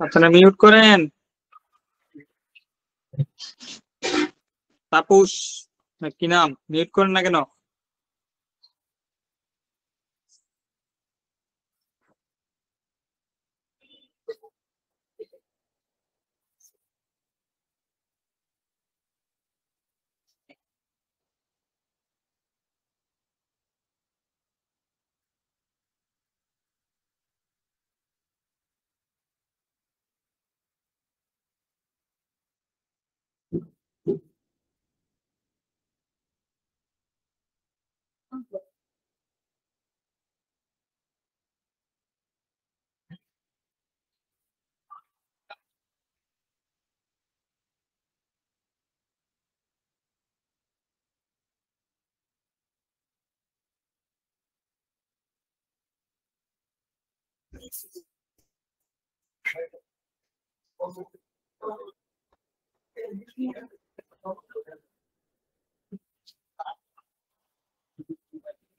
আপনারা মিউট করেন। তাপস কি নাম, মিউট করেন না কেন?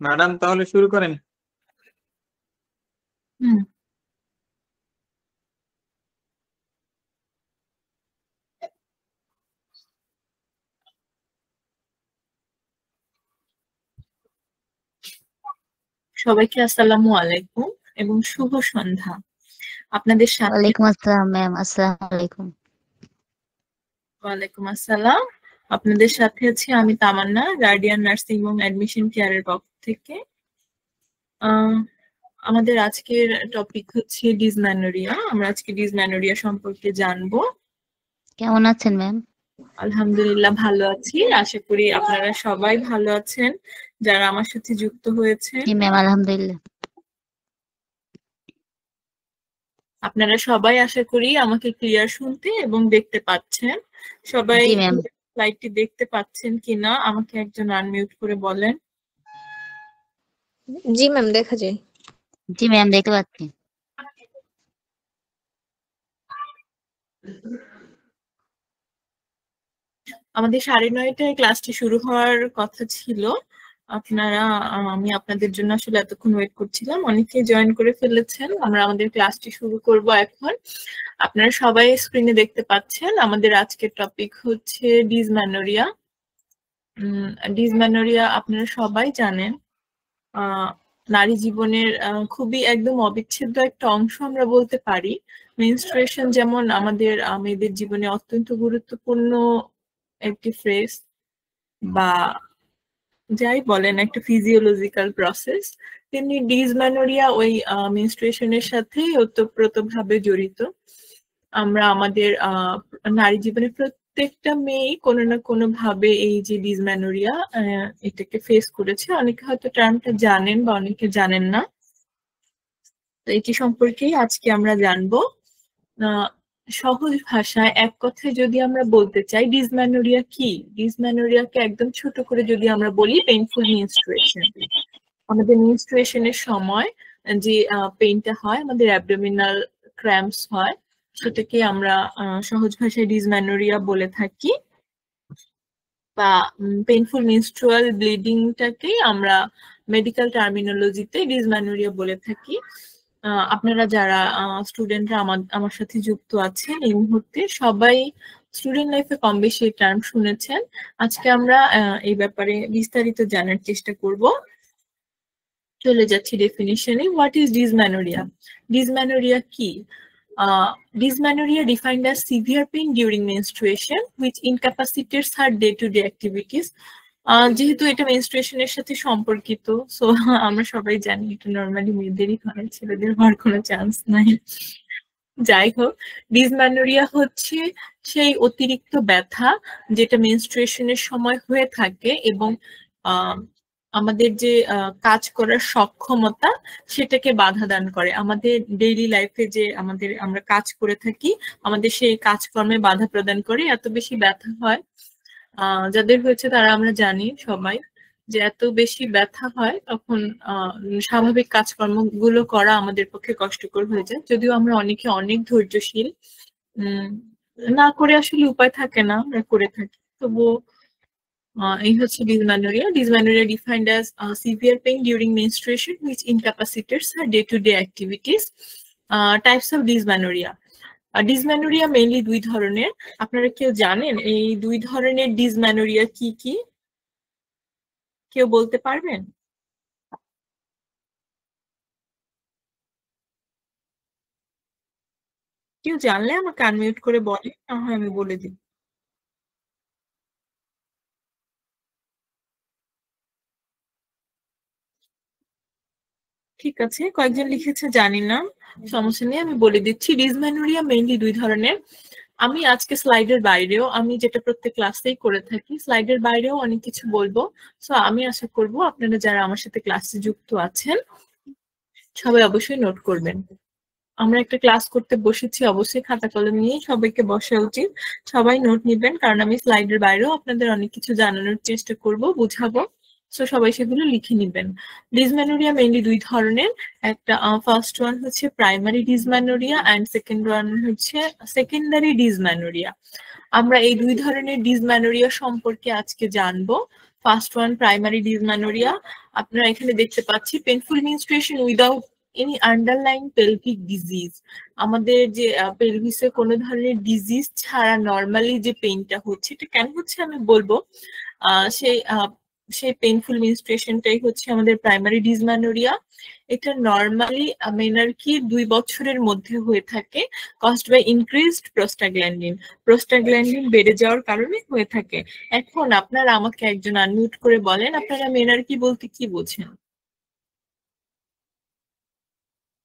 ম্যাডাম তাহলে শুরু করেন। সবাইকে আসসালামু আলাইকুম এবং শুভ সন্ধ্যা। আপনাদের সাথে ওয়ালাইকুম আসসালাম ম্যাম। আসসালামু আলাইকুম। ওয়ালাইকুম আসসালাম। আপনাদের সাথে আছি আমি তামান্না, গার্ডিয়ান নার্সিং হোম অ্যাডমিশন কেয়ারের পক্ষ থেকে। আমাদের আজকের টপিক হচ্ছে ডিসম্যানোরিয়া। আমরা আজকে ডিসম্যানোরিয়া সম্পর্কে জানবো। কেমন আছেন ম্যাম? আলহামদুলিল্লাহ ভালো আছি, আশা করি আপনারা সবাই ভালো আছেন যারা আমার সাথে যুক্ত হয়েছেন। জি ম্যাম, আলহামদুলিল্লাহ। আপনারা সবাই আশা করি আমাকে ক্লিয়ার শুনতে এবং দেখতে পাচ্ছেন। সবাই জি ম্যাম। স্লাইডটি দেখতে পাচ্ছেন কিনা আমাকে একজন আনমিউট করে বলেন। জি ম্যাম, দেখা যায়। জি ম্যাম, দেখতে পাচ্ছি। আমাদের 9:30টায় ক্লাসটি শুরু হওয়ার কথা ছিল। আমি আপনাদের জন্য আসলে এতক্ষণ ওয়েট করছিলাম, অনেকে জয়েন করে ফেলেছেন। আমরা আমাদের ক্লাসটি শুরু করব এখন। আপনারা সবাই স্ক্রিনে দেখতে পাচ্ছেন আমাদের আজকের টপিক হচ্ছে ডিসম্যানোরিয়া। ডিসম্যানোরিয়া আপনারা সবাই জানেন নারী জীবনের খুবই একদম অবিচ্ছেদ্য একটা অংশ আমরা বলতে পারি। মেনস্ট্রুয়েশন যেমন আমাদের মেয়েদের জীবনে অত্যন্ত গুরুত্বপূর্ণ একটি ফেজ বা যাই বলেন একটা ফিজিওলজিক্যাল প্রসেস, তেমনি ডিসম্যানোরিয়া ওই মেনস্ট্রুয়েশনের সাথে ওতপ্রোতভাবে জড়িত। আমরা আমাদের নারী জীবনে প্রত্যেকটা মেয়ে কোনো না কোনো ভাবে এই যে ডিসম্যানোরিয়া এটাকে ফেস করেছে। অনেকে হয়তো টার্মটা জানেন বা অনেকে জানেন না। তো এটি সম্পর্কেই আজকে আমরা জানবো। সহজ ভাষায় এক কথায় যদি আমরা বলতে চাই ডিসম্যানোরিয়া কি, ডিসম্যানোরিয়াকে একদম ছোট করে যদি আমরা বলি পেইনফুল মেনস্ট্রুয়েশন। আমাদের মেনস্ট্রুয়েশনের সময় যে পেইনটা হয়, আমাদের অ্যাবডোমিনাল ক্র্যাম্পস হয়, সেটাকে আমরা সহজ ভাষায় ডিসম্যানোরিয়া বলে থাকি। বা পেইনফুল মেনস্ট্রুয়াল ব্লিডিংটাকেই আমরা মেডিকেল টার্মিনোলজিতে ডিসম্যানোরিয়া বলে থাকি। আপনারা যারা স্টুডেন্টরা আমার সাথে যুক্ত আছেন এই মুহূর্তে সবাই স্টুডেন্ট লাইফে কম বেশি এই টার্ম শুনেছেন। আজকে আমরা এই ব্যাপারে বিস্তারিত জানার চেষ্টা করব। চলে যাচ্ছি ডেফিনিশনে। What is ডিসম্যানোরিয়া? ডিসম্যানোরিয়া কি? Dysmenorrhea defined as severe pain during menstruation which incapacitates her day-to-day activities. যেহেতু এটা মেনস্ট্রুয়েশনের সাথে সম্পর্কিত, সো আমরা সবাই জানি এটা নর্মালি মেয়েদেরই হয়, ছেলেদের হওয়ার কোনো চান্স নাই। যাই হোক, ডিসম্যানোরিয়া হচ্ছে সেই অতিরিক্ত ব্যথা যেটা মেনস্ট্রুয়েশনের সময় হয়ে থাকে এবং আমাদের যে কাজ করার সক্ষমতা সেটাকে বাধা দান করে। আমাদের ডেইলি লাইফে যে আমরা কাজ করে থাকি, আমাদের সেই কাজকর্মে বাধা প্রদান করে। এত বেশি ব্যথা হয়, যাদের হয়েছে তারা আমরা জানি সবাই যে এত বেশি ব্যথা হয় তখন স্বাভাবিক কাজকর্মগুলো করা আমাদের পক্ষে কষ্টকর হয়ে যায়। যদিও আমরা অনেকে অনেক ধৈর্যশীল, না করে আসলে উপায় থাকে না, আমরা করে থাকি। তবুও এই হচ্ছে ডিসম্যানোরিয়া। ডিসম্যানোরিয়া defined as severe pain during menstruation which incapacitates her day-to-day activities. Types of dysmenorrhea. ডিসম্যানোরিয়া mainly দুই ধরনের। আপনারা কেউ জানেন এই দুই ধরনের ডিসম্যানোরিয়া কি কি? কেউ বলতে পারবেন? কেউ জানলে আমাকে আনমিউট করে বলে, না হয় আমি বলে দিব। ঠিক আছে, কয়েকজন লিখেছে জানি না, সমস্যা নেই, আমি বলে দিচ্ছি। ডিসম্যানোরিয়া মেইনলি দুই ধরনের। আমি আজকে স্লাইডের বাইরেও, আমি যেটা প্রত্যেক ক্লাসেই করে থাকি, স্লাইডের বাইরেও অনেক কিছু বলবো। সো আমি আশা করব আপনারা যারা আমার সাথে ক্লাসে যুক্ত আছেন সবাই অবশ্যই নোট করবেন। আমরা একটা ক্লাস করতে বসেছি, অবশ্যই খাতা কলম নিয়ে সবাইকে বসা উচিত। সবাই নোট নিবেন, কারণ আমি স্লাইডের বাইরেও আপনাদের অনেক কিছু জানানোর চেষ্টা করব, বুঝাবো। সো সবাই সেগুলো লিখে নিবেন। ডিসম্যানোরিয়া মেইনলি দুই ধরনের। একটা ফার্স্ট ওয়ান হচ্ছে প্রাইমারি ডিসম্যানোরিয়া অ্যান্ড সেকেন্ড ওয়ান হচ্ছে সেকেন্ডারি ডিসম্যানোরিয়া। আমরা এই দুই ধরনের ডিসম্যানোরিয়া সম্পর্কে আজকে জানবো। First one primary ডিসম্যানোরিয়া। আপনারা এখানে দেখতে পাচ্ছি painful menstruation without any underlying pelvic disease. আমাদের যে পেলভিসে কোনো ধরনের ডিজিজ ছাড়া নর্মালি যে পেইনটা হচ্ছে, এটা কেন হচ্ছে আমি বলবো। সেই পেইনফুল মেনস্ট্রুয়েশনটাই হচ্ছে আমাদের প্রাইমারি ডিসম্যানোরিয়া। এটা নর্মালি মেনার্কি 2 বছরের মধ্যে হয়ে থাকে, caused by increased prostaglandin. Prostaglandin বেড়ে যাওয়ার কারণে হয়ে থাকে। এখন আপনারা আমাকে একজন আনমিউট করে বলেন আপনারা মেনার্কি বলতে কি বোঝেন?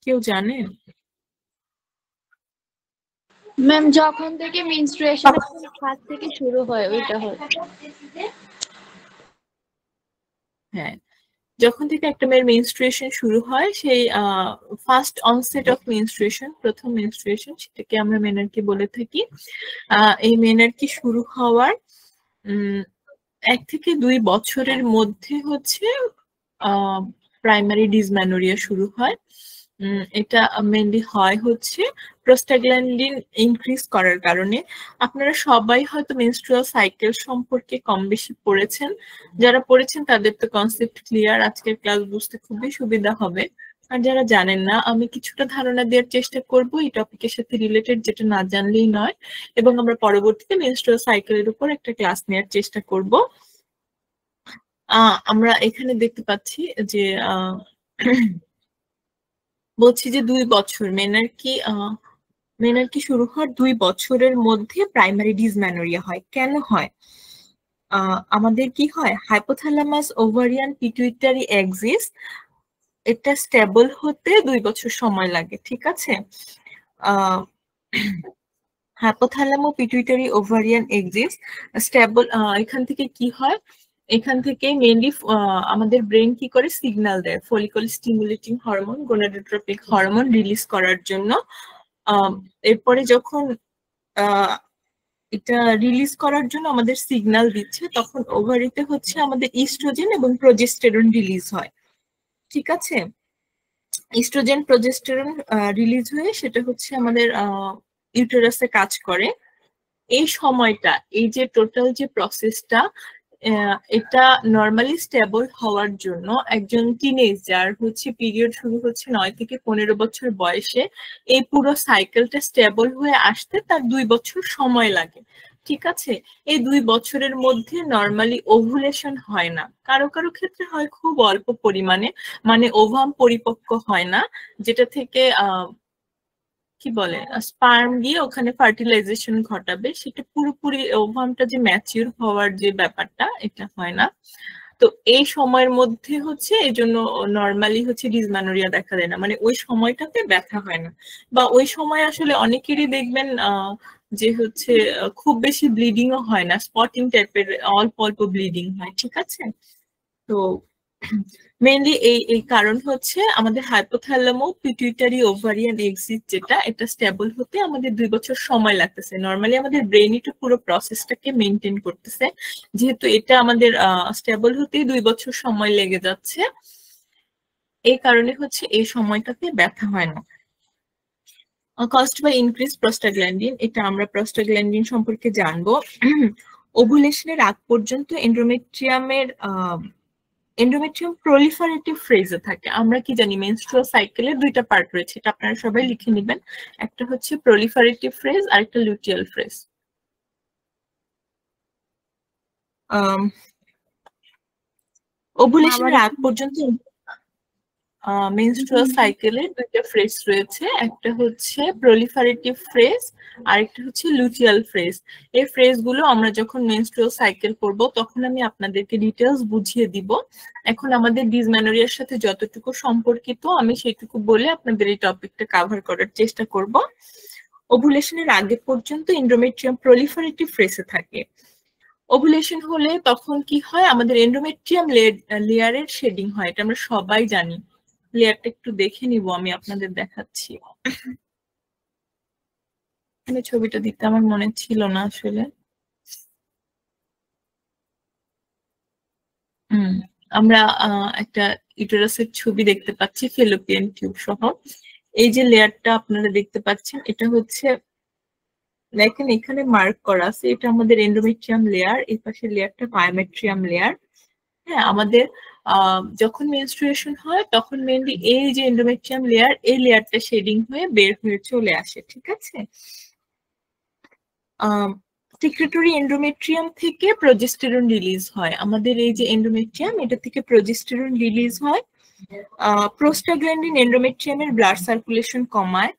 কেউ জানেন? ম্যাম যখন থেকে মেনস্ট্রুয়েশন ফার্স্ট থেকে শুরু হয় ওইটা হয়। হ্যাঁ, যখন থেকে একটা মেয়ের মেনস্ট্রুয়েশন শুরু হয়, সেই ফার্স্ট অনসেট অফ মেনস্ট্রুয়েশন, প্রথম মেনস্ট্রুয়েশন, সেটাকে আমরা মেনার্কি বলে থাকি। এই মেনার্কি শুরু হওয়ার 1 থেকে 2 বছরের মধ্যে হচ্ছে প্রাইমারি ডিসম্যানোরিয়া শুরু হয়। এটা মেইনলি হয় হচ্ছে প্রোস্টাগ্ল্যান্ডিন ইনক্রিজ করার কারণে। আপনারা সবাই হয়তো মেনস্ট্রুয়াল সাইকেল সম্পর্কে কম বেশি পড়েছেন। যারা পড়েছেন তাদের তো কনসেপ্ট ক্লিয়ার, আজকের ক্লাস বুঝতে খুবই সুবিধা হবে। আর যারা জানেন না, আমি কিছুটা ধারণা দেওয়ার চেষ্টা করব এই টপিকের সাথে রিলেটেড, যেটা না জানলেই নয়, এবং আমরা পরবর্তীতে মেনস্ট্রুয়াল সাইকেলের উপর একটা ক্লাস নেওয়ার চেষ্টা করব। আমরা এখানে দেখতে পাচ্ছি যে বলছি যে 2 বছর মেনার্কি শুরু হওয়ার 2 বছরের মধ্যে প্রাইমারি ডিসম্যানোরিয়া হয়। কেন হয়? আমাদের কি হয়, হাইপোথ্যালামাস ওভারিয়ান পিটুইটারি এক্সিস, এটা স্টেবল হতে 2 বছর সময় লাগে। ঠিক আছে, হাইপোথ্যালামো পিটুইটারি ওভারিয়ান এক্সিস স্টেবল। এখান থেকে কি হয়, এখান থেকে মেইনলি আমাদের ব্রেন কি করে সিগন্যাল দেয় follicle stimulating hormone, gonadotropic hormone release করার জন্য। এরপরে যখন এটা রিলিজ করার জন্য আমাদের সিগন্যাল দিচ্ছে, তখন ওভারিতে হচ্ছে আমাদের ইস্ট্রোজেন এবং প্রোজেস্টেরন রিলিজ হয়। ঠিক আছে, ইস্ট্রোজেন প্রোজেস্টেরন রিলিজ হয়ে সেটা হচ্ছে আমাদের ইউটেরাসে কাজ করে। এই সময়টা, এই যে টোটাল যে প্রসেসটা, এটা নর্মালি স্টেবল হওয়ার জন্য একজন টিনেজার হচ্ছে পিরিয়ড শুরু হচ্ছে 9 থেকে 15 বছর বয়সে, এই পুরো সাইকেলটা স্টেবল হয়ে আসতে তার 2 বছর সময় লাগে। ঠিক আছে, এই 2 বছরের মধ্যে নর্মালি ওভুলেশন হয় না, কারো কারো ক্ষেত্রে হয় খুব অল্প পরিমাণে, মানে ওভাম পরিপক্ক হয় না, যেটা থেকে কি বলে স্পার্ম গিয়ে ওখানে ফার্টিলাইজেশন ঘটাবে, সেটা পুরোপুরি ওভামটা যে ম্যাচিউর হওয়ার যে ব্যাপারটা, এটা হয় না। তো এই সময়ের মধ্যে হচ্ছে এই জন্য নর্মালি হচ্ছে ডিসম্যানোরিয়া দেখা দেয় না, মানে ওই সময়টাতে ব্যথা হয় না, বা ওই সময় আসলে অনেকেরই দেখবেন যে হচ্ছে খুব বেশি ব্লিডিংও হয় না, স্পটিং টাইপের অল্প অল্প ব্লিডিং হয়। ঠিক আছে, তো মেইনলি এই কারণ হচ্ছে আমাদের হাইপোথ্যালামো পিটুইটারি ওভারিয়ান এক্সিস, যেটা এটা স্টেবল হতে আমাদের 2 বছর সময় লাগতেছে। নর্মালি আমাদের ব্রেনই তো পুরো প্রসেসটাকে মেনটেন করতেছে, যেহেতু এটা আমাদের স্টেবল হতেই 2 বছর সময় লেগে যাচ্ছে, এই কারণে হচ্ছে এই সময়টাতে ব্যথা হয় না। কজড বাই ইনক্রিজ প্রোস্টাগ্ল্যান্ডিন, এটা আমরা প্রোস্টাগ্ল্যান্ডিন সম্পর্কে জানবো। ওভুলেশনের আগ পর্যন্ত এন্ডোমেট্রিয়ামের এন্ডোমেট্রিয়াম প্রলিফারেটিভ ফ্রেজে থাকে। আমরা কি জানি মেনস্ট্রুয়াল সাইকেলের দুইটা পার্ট রয়েছে, এটা আপনারা সবাই লিখে নেবেন। একটা হচ্ছে প্রলিফারেটিভ ফ্রেজ আর একটা লুটিয়াল ফ্রেজ। ওভুলেশনের আগ পর্যন্ত মেনস্ট্রুয়াল সাইকেলের দুইটা ফ্রেজ রয়েছে, একটা হচ্ছে প্রলিফারেটিভ ফ্রেজ আর একটা হচ্ছে লুটিয়াল ফ্রেজ। এই ফ্রেজগুলো আমরা যখন মেনস্ট্রুয়াল সাইকেল করব তখন আমি আপনাদেরকে ডিটেইলস বুঝিয়ে দিব। এখন আমাদের ডিসমেনোরিয়ার সাথে যতটুকু সম্পর্কিত আমি সেইটুকু বলে আপনাদের এই টপিকটা কভার করার চেষ্টা করব। ওভুলেশনের আগে পর্যন্ত এন্ডোমেট্রিয়াম প্রলিফারেটিভ ফ্রেজে থাকে। ওভুলেশন হলে তখন কি হয়, আমাদের এন্ডোমেট্রিয়াম লেয়ারের শেডিং হয়, এটা আমরা সবাই জানি। লেয়ারটা একটু দেখে নিব, আমি আপনাদের দেখাচ্ছি। ছবিটা দিতে আমার মনে ছিল না আসলে। আমরা একটা ইউটেরাসের ছবি দেখতে পাচ্ছি ফেলোপিয়ান টিউব সহ। এই যে লেয়ারটা আপনারা দেখতে পাচ্ছেন, এটা হচ্ছে দেখেন এখানে মার্ক করা আছে, এটা আমাদের এন্ডোমেট্রিয়াম লেয়ার, এই পাশে লেয়ারটা মায়োমেট্রিয়াম লেয়ার। হ্যাঁ, আমাদের যখন মেনস্ট্রুয়েশন হয় তখন মেইনলি এই যে এন্ডোমেট্রিয়াম লেয়ার, এই লেয়ারটা শেডিং হয়ে বের হয়ে চলে আসে, ঠিক আছে। সিক্রেটরি এন্ডোমেট্রিয়াম থেকে প্রজেস্টেরন রিলিজ হয়। আমাদের এই যে এন্ডোমেট্রিয়াম, এটা থেকে প্রজেস্টেরন রিলিজ হয়। প্রোস্টাগ্ল্যান্ডিন এন্ডোমেট্রিয়ামের ব্লাড সার্কুলেশন কমায়।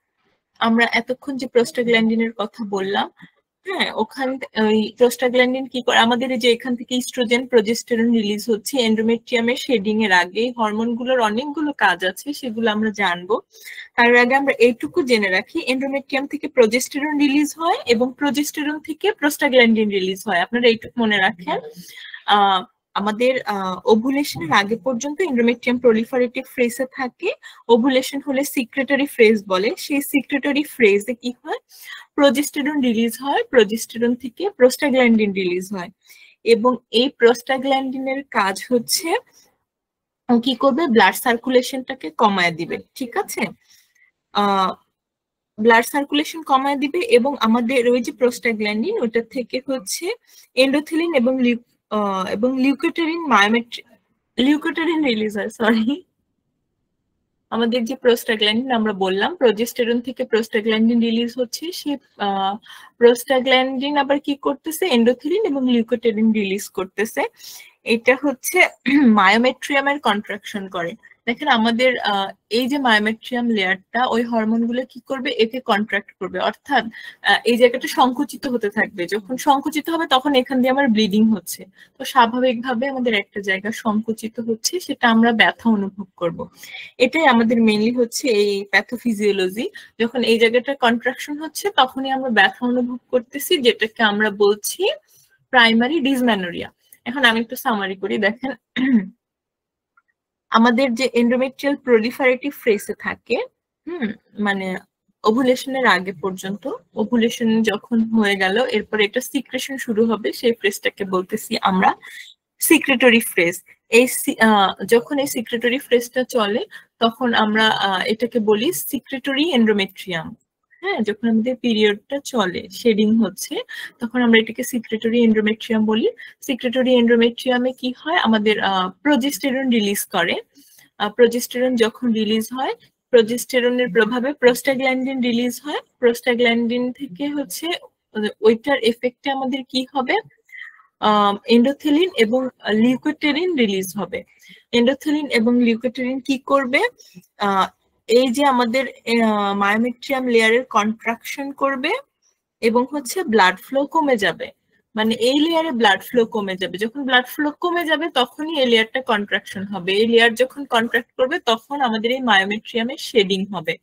আমরা এতক্ষণ যে প্রোস্টাগ্ল্যান্ডিনের কথা বললাম, হ্যাঁ, ওখান ওই প্রোস্টাগ্ল্যান্ডিন কি করে, আমাদের যে এখান থেকে ইস্ট্রোজেন প্রজেস্টেরন রিলিজ হচ্ছে এন্ডোমেট্রিয়ামের শেডিং এর আগে। হরমোনগুলোর অনেকগুলো কাজ আছে, সেগুলো আমরা জানবো। তার আগে আমরা এইটুকু জেনে রাখি, এন্ডোমেট্রিয়াম থেকে প্রজেস্টেরন রিলিজ হয় এবং প্রজেস্টেরন থেকে প্রোস্টাগ্ল্যান্ডিন রিলিজ হয়। আপনারা এইটুকু মনে রাখেন। আমাদের ওভুলেশনের আগে পর্যন্ত এন্ডোমেট্রিয়াম প্রলিফারেটিভ ফ্রেজে থাকে। ওভুলেশন হলে সিক্রেটরি ফ্রেজ বলে। সেই সিক্রেটরি ফ্রেজে কি হয়, প্রজেস্টেরন রিলিজ হয়, প্রজেস্টেরন থেকে প্রোস্টাগ্ল্যান্ডিন রিলিজ হয় এবং এই প্রোস্টাগ্ল্যান্ডিনের কাজ হচ্ছে কি করবে, ব্লাড সার্কুলেশনটাকে কমায় দিবে, ঠিক আছে। ব্লাড সার্কুলেশন কমায় দিবে এবং আমাদের ওই যে প্রোস্টাগ্ল্যান্ডিন, ওটা থেকে হচ্ছে এন্ডোথেলিন এবং লিউকোটেরিন রিলিজ হয়, সরি। আমাদের যে প্রোস্টাগ্ল্যান্ডিন আমরা বললাম, প্রোজেস্টেরন থেকে প্রোস্টাগ্ল্যান্ডিন রিলিজ হচ্ছে, সে প্রোস্টাগ্ল্যান্ডিন আবার কি করতেছে, এন্ডোথেলিন এবং লিউকোটেরিন রিলিজ করতেছে। এটা হচ্ছে মায়োমেট্রিয়ামের কন্ট্রাকশন করে। দেখেন আমাদের এই যে মায়োমেট্রিয়াম লেয়ারটা, ওই হরমোনগুলো কি করবে, একে কন্ট্রাক্ট করবে, অর্থাৎ এই জায়গাটা সংকুচিত হতে থাকবে। যখন সংকুচিত হবে তখন এখান দিয়ে আমার ব্লিডিং হচ্ছে, তো স্বাভাবিকভাবে আমাদের একটা জায়গা সংকুচিত হচ্ছে, সেটা আমরা ব্যথা অনুভব করব। এটাই আমাদের মেইনলি হচ্ছে এই প্যাথোফিজিওলজি। যখন এই জায়গাটা কন্ট্রাকশন হচ্ছে তখনই আমরা ব্যথা অনুভব করতেছি, যেটাকে আমরা বলছি প্রাইমারি ডিসমেনোরিয়া। এখন আমি একটু সামারি করি, দেখেন আমাদের যে এন্ডোমেট্রিয়াল প্রলিফারেটিভ ফ্রেজে থাকে, মানে ওভুলেশনের আগে পর্যন্ত, ওভুলেশন যখন হয়ে গেল এরপর এটা সিক্রেশন শুরু হবে, সেই ফ্রেজটাকে বলতেছি আমরা সিক্রেটরি ফ্রেজ। এই যখন এই সিক্রেটরি ফ্রেজটা চলে তখন আমরা এটাকে বলি সিক্রেটরি এন্ডোমেট্রিয়াম। হ্যাঁ, যখন আমাদের পিরিয়ডটা চলে, শেডিং হচ্ছে, তখন আমরা এটাকে সিক্রেটরি এন্ডোমেট্রিয়াম বলি। সিক্রেটরি এন্ডোমেট্রিয়ামে কি হয়, আমাদের প্রজেস্টেরন রিলিজ করে। প্রজেস্টেরন যখন রিলিজ হয়, প্রজেস্টেরনের প্রভাবে প্রোস্টাগ্ল্যান্ডিন রিলিজ হয়। প্রোস্টাগ্ল্যান্ডিন থেকে হচ্ছে ওইটার এফেক্টে আমাদের কি হবে, এন্ডোথেলিন এবং লিউকোটেরিন রিলিজ হবে। এন্ডোথেলিন এবং লিউকোটেরিন কি করবে, এই যে আমাদের মায়োমেট্রিয়াম লেয়ারের কন্ট্রাকশন করবে এবং হচ্ছে ব্লাড ফ্লো কমে যাবে। মানে এই লেয়ারে ব্লাড ফ্লো কমে যাবে, যখন ব্লাড ফ্লো কমে যাবে তখনই এই লেয়ারটা কন্ট্রাকশন হবে। এই লেয়ার যখন কন্ট্রাক্ট করবে তখন আমাদের এই মায়োমেট্রিয়ামের শেডিং হবে,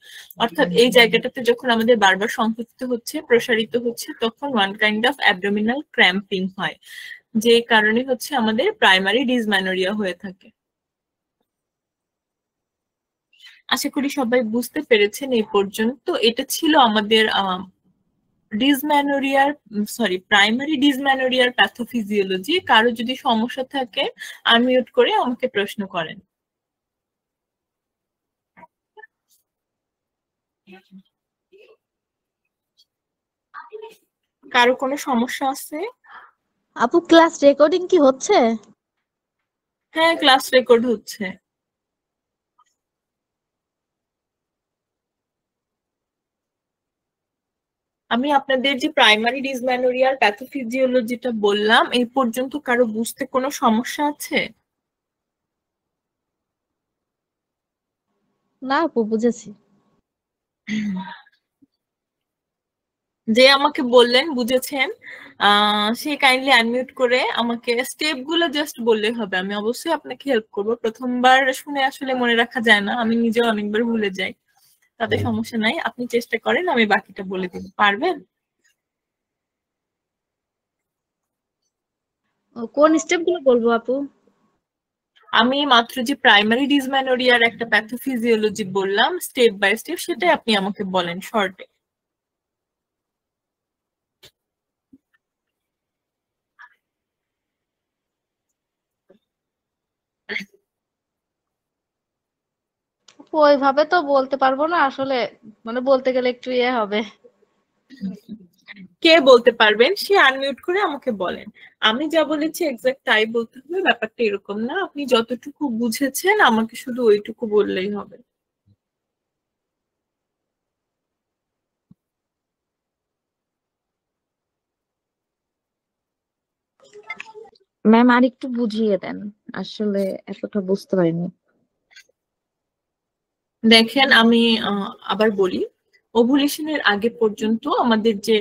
অর্থাৎ এই জায়গাটাতে যখন আমাদের বারবার সংকুচিত হচ্ছে, প্রসারিত হচ্ছে, তখন one kind of abdominal cramping হয়, যে কারণে হচ্ছে আমাদের প্রাইমারি ডিসমেনোরিয়া হয়ে থাকে। আশা করি সবাই বুঝতে পেরেছেন এই পর্যন্ত। এটা ছিল আমাদের প্রাইমারি ডিসমেনোরিয়ার প্যাথোফিজিওলজি। কারো যদি সমস্যা থাকে আনমিউট করে আমাকে প্রশ্ন করেন। কারো কোনো সমস্যা আছে? আপু ক্লাস রেকর্ডিং কি হচ্ছে? হ্যাঁ, ক্লাস রেকর্ড হচ্ছে। আমি আপনাদের যে প্রাইমারি ডিসমেনোরিয়ার প্যাথোফিজিওলজিটা বললাম, এই পর্যন্ত কারো বুঝতে কোনো সমস্যা আছে? না আপু, বুঝেছি। যে আমাকে বললেন বুঝেছেন, সে কাইন্ডলি আনমিউট করে আমাকে স্টেপ গুলো জাস্ট বললে হবে। আমি অবশ্যই আপনাকে হেল্প করব। প্রথমবার শুনে আসলে মনে রাখা যায় না, আমি নিজেও অনেকবার ভুলে যাই। তাতে সমস্যা নাই, আপনি চেষ্টা করেন, আমি বাকিটা বলে দিব। পারবেন? কোন স্টেপ গুলো বলবো আপু? আমি মাত্র যে প্রাইমারি ডিসমেনোরিয়ার একটা প্যাথোফিজিওলজি বললাম স্টেপ বাই স্টেপ, সেটাই আপনি আমাকে বলেন শর্টে। আপু ওইভাবে তো বলতে পারবো না আসলে, মানে বলতে গেলে একটু ইয়ে হবে। কে বলতে পারবেন সে আনমিউট করে আমাকে বলেন। আমি যা বলেছি এক্সাক্ট তাই বলতে হবে, ব্যাপারটা এরকম না। আপনি যতটুকু বুঝেছেন আমাকে শুধু ওইটুকু বললেই হবে। ম্যাম আর একটু বুঝিয়ে দেন, আসলে এতটা বুঝতে পারিনি। দেখেন আমি আবার বলি, ওভুলেশনের আগে পর্যন্ত আমাদের যে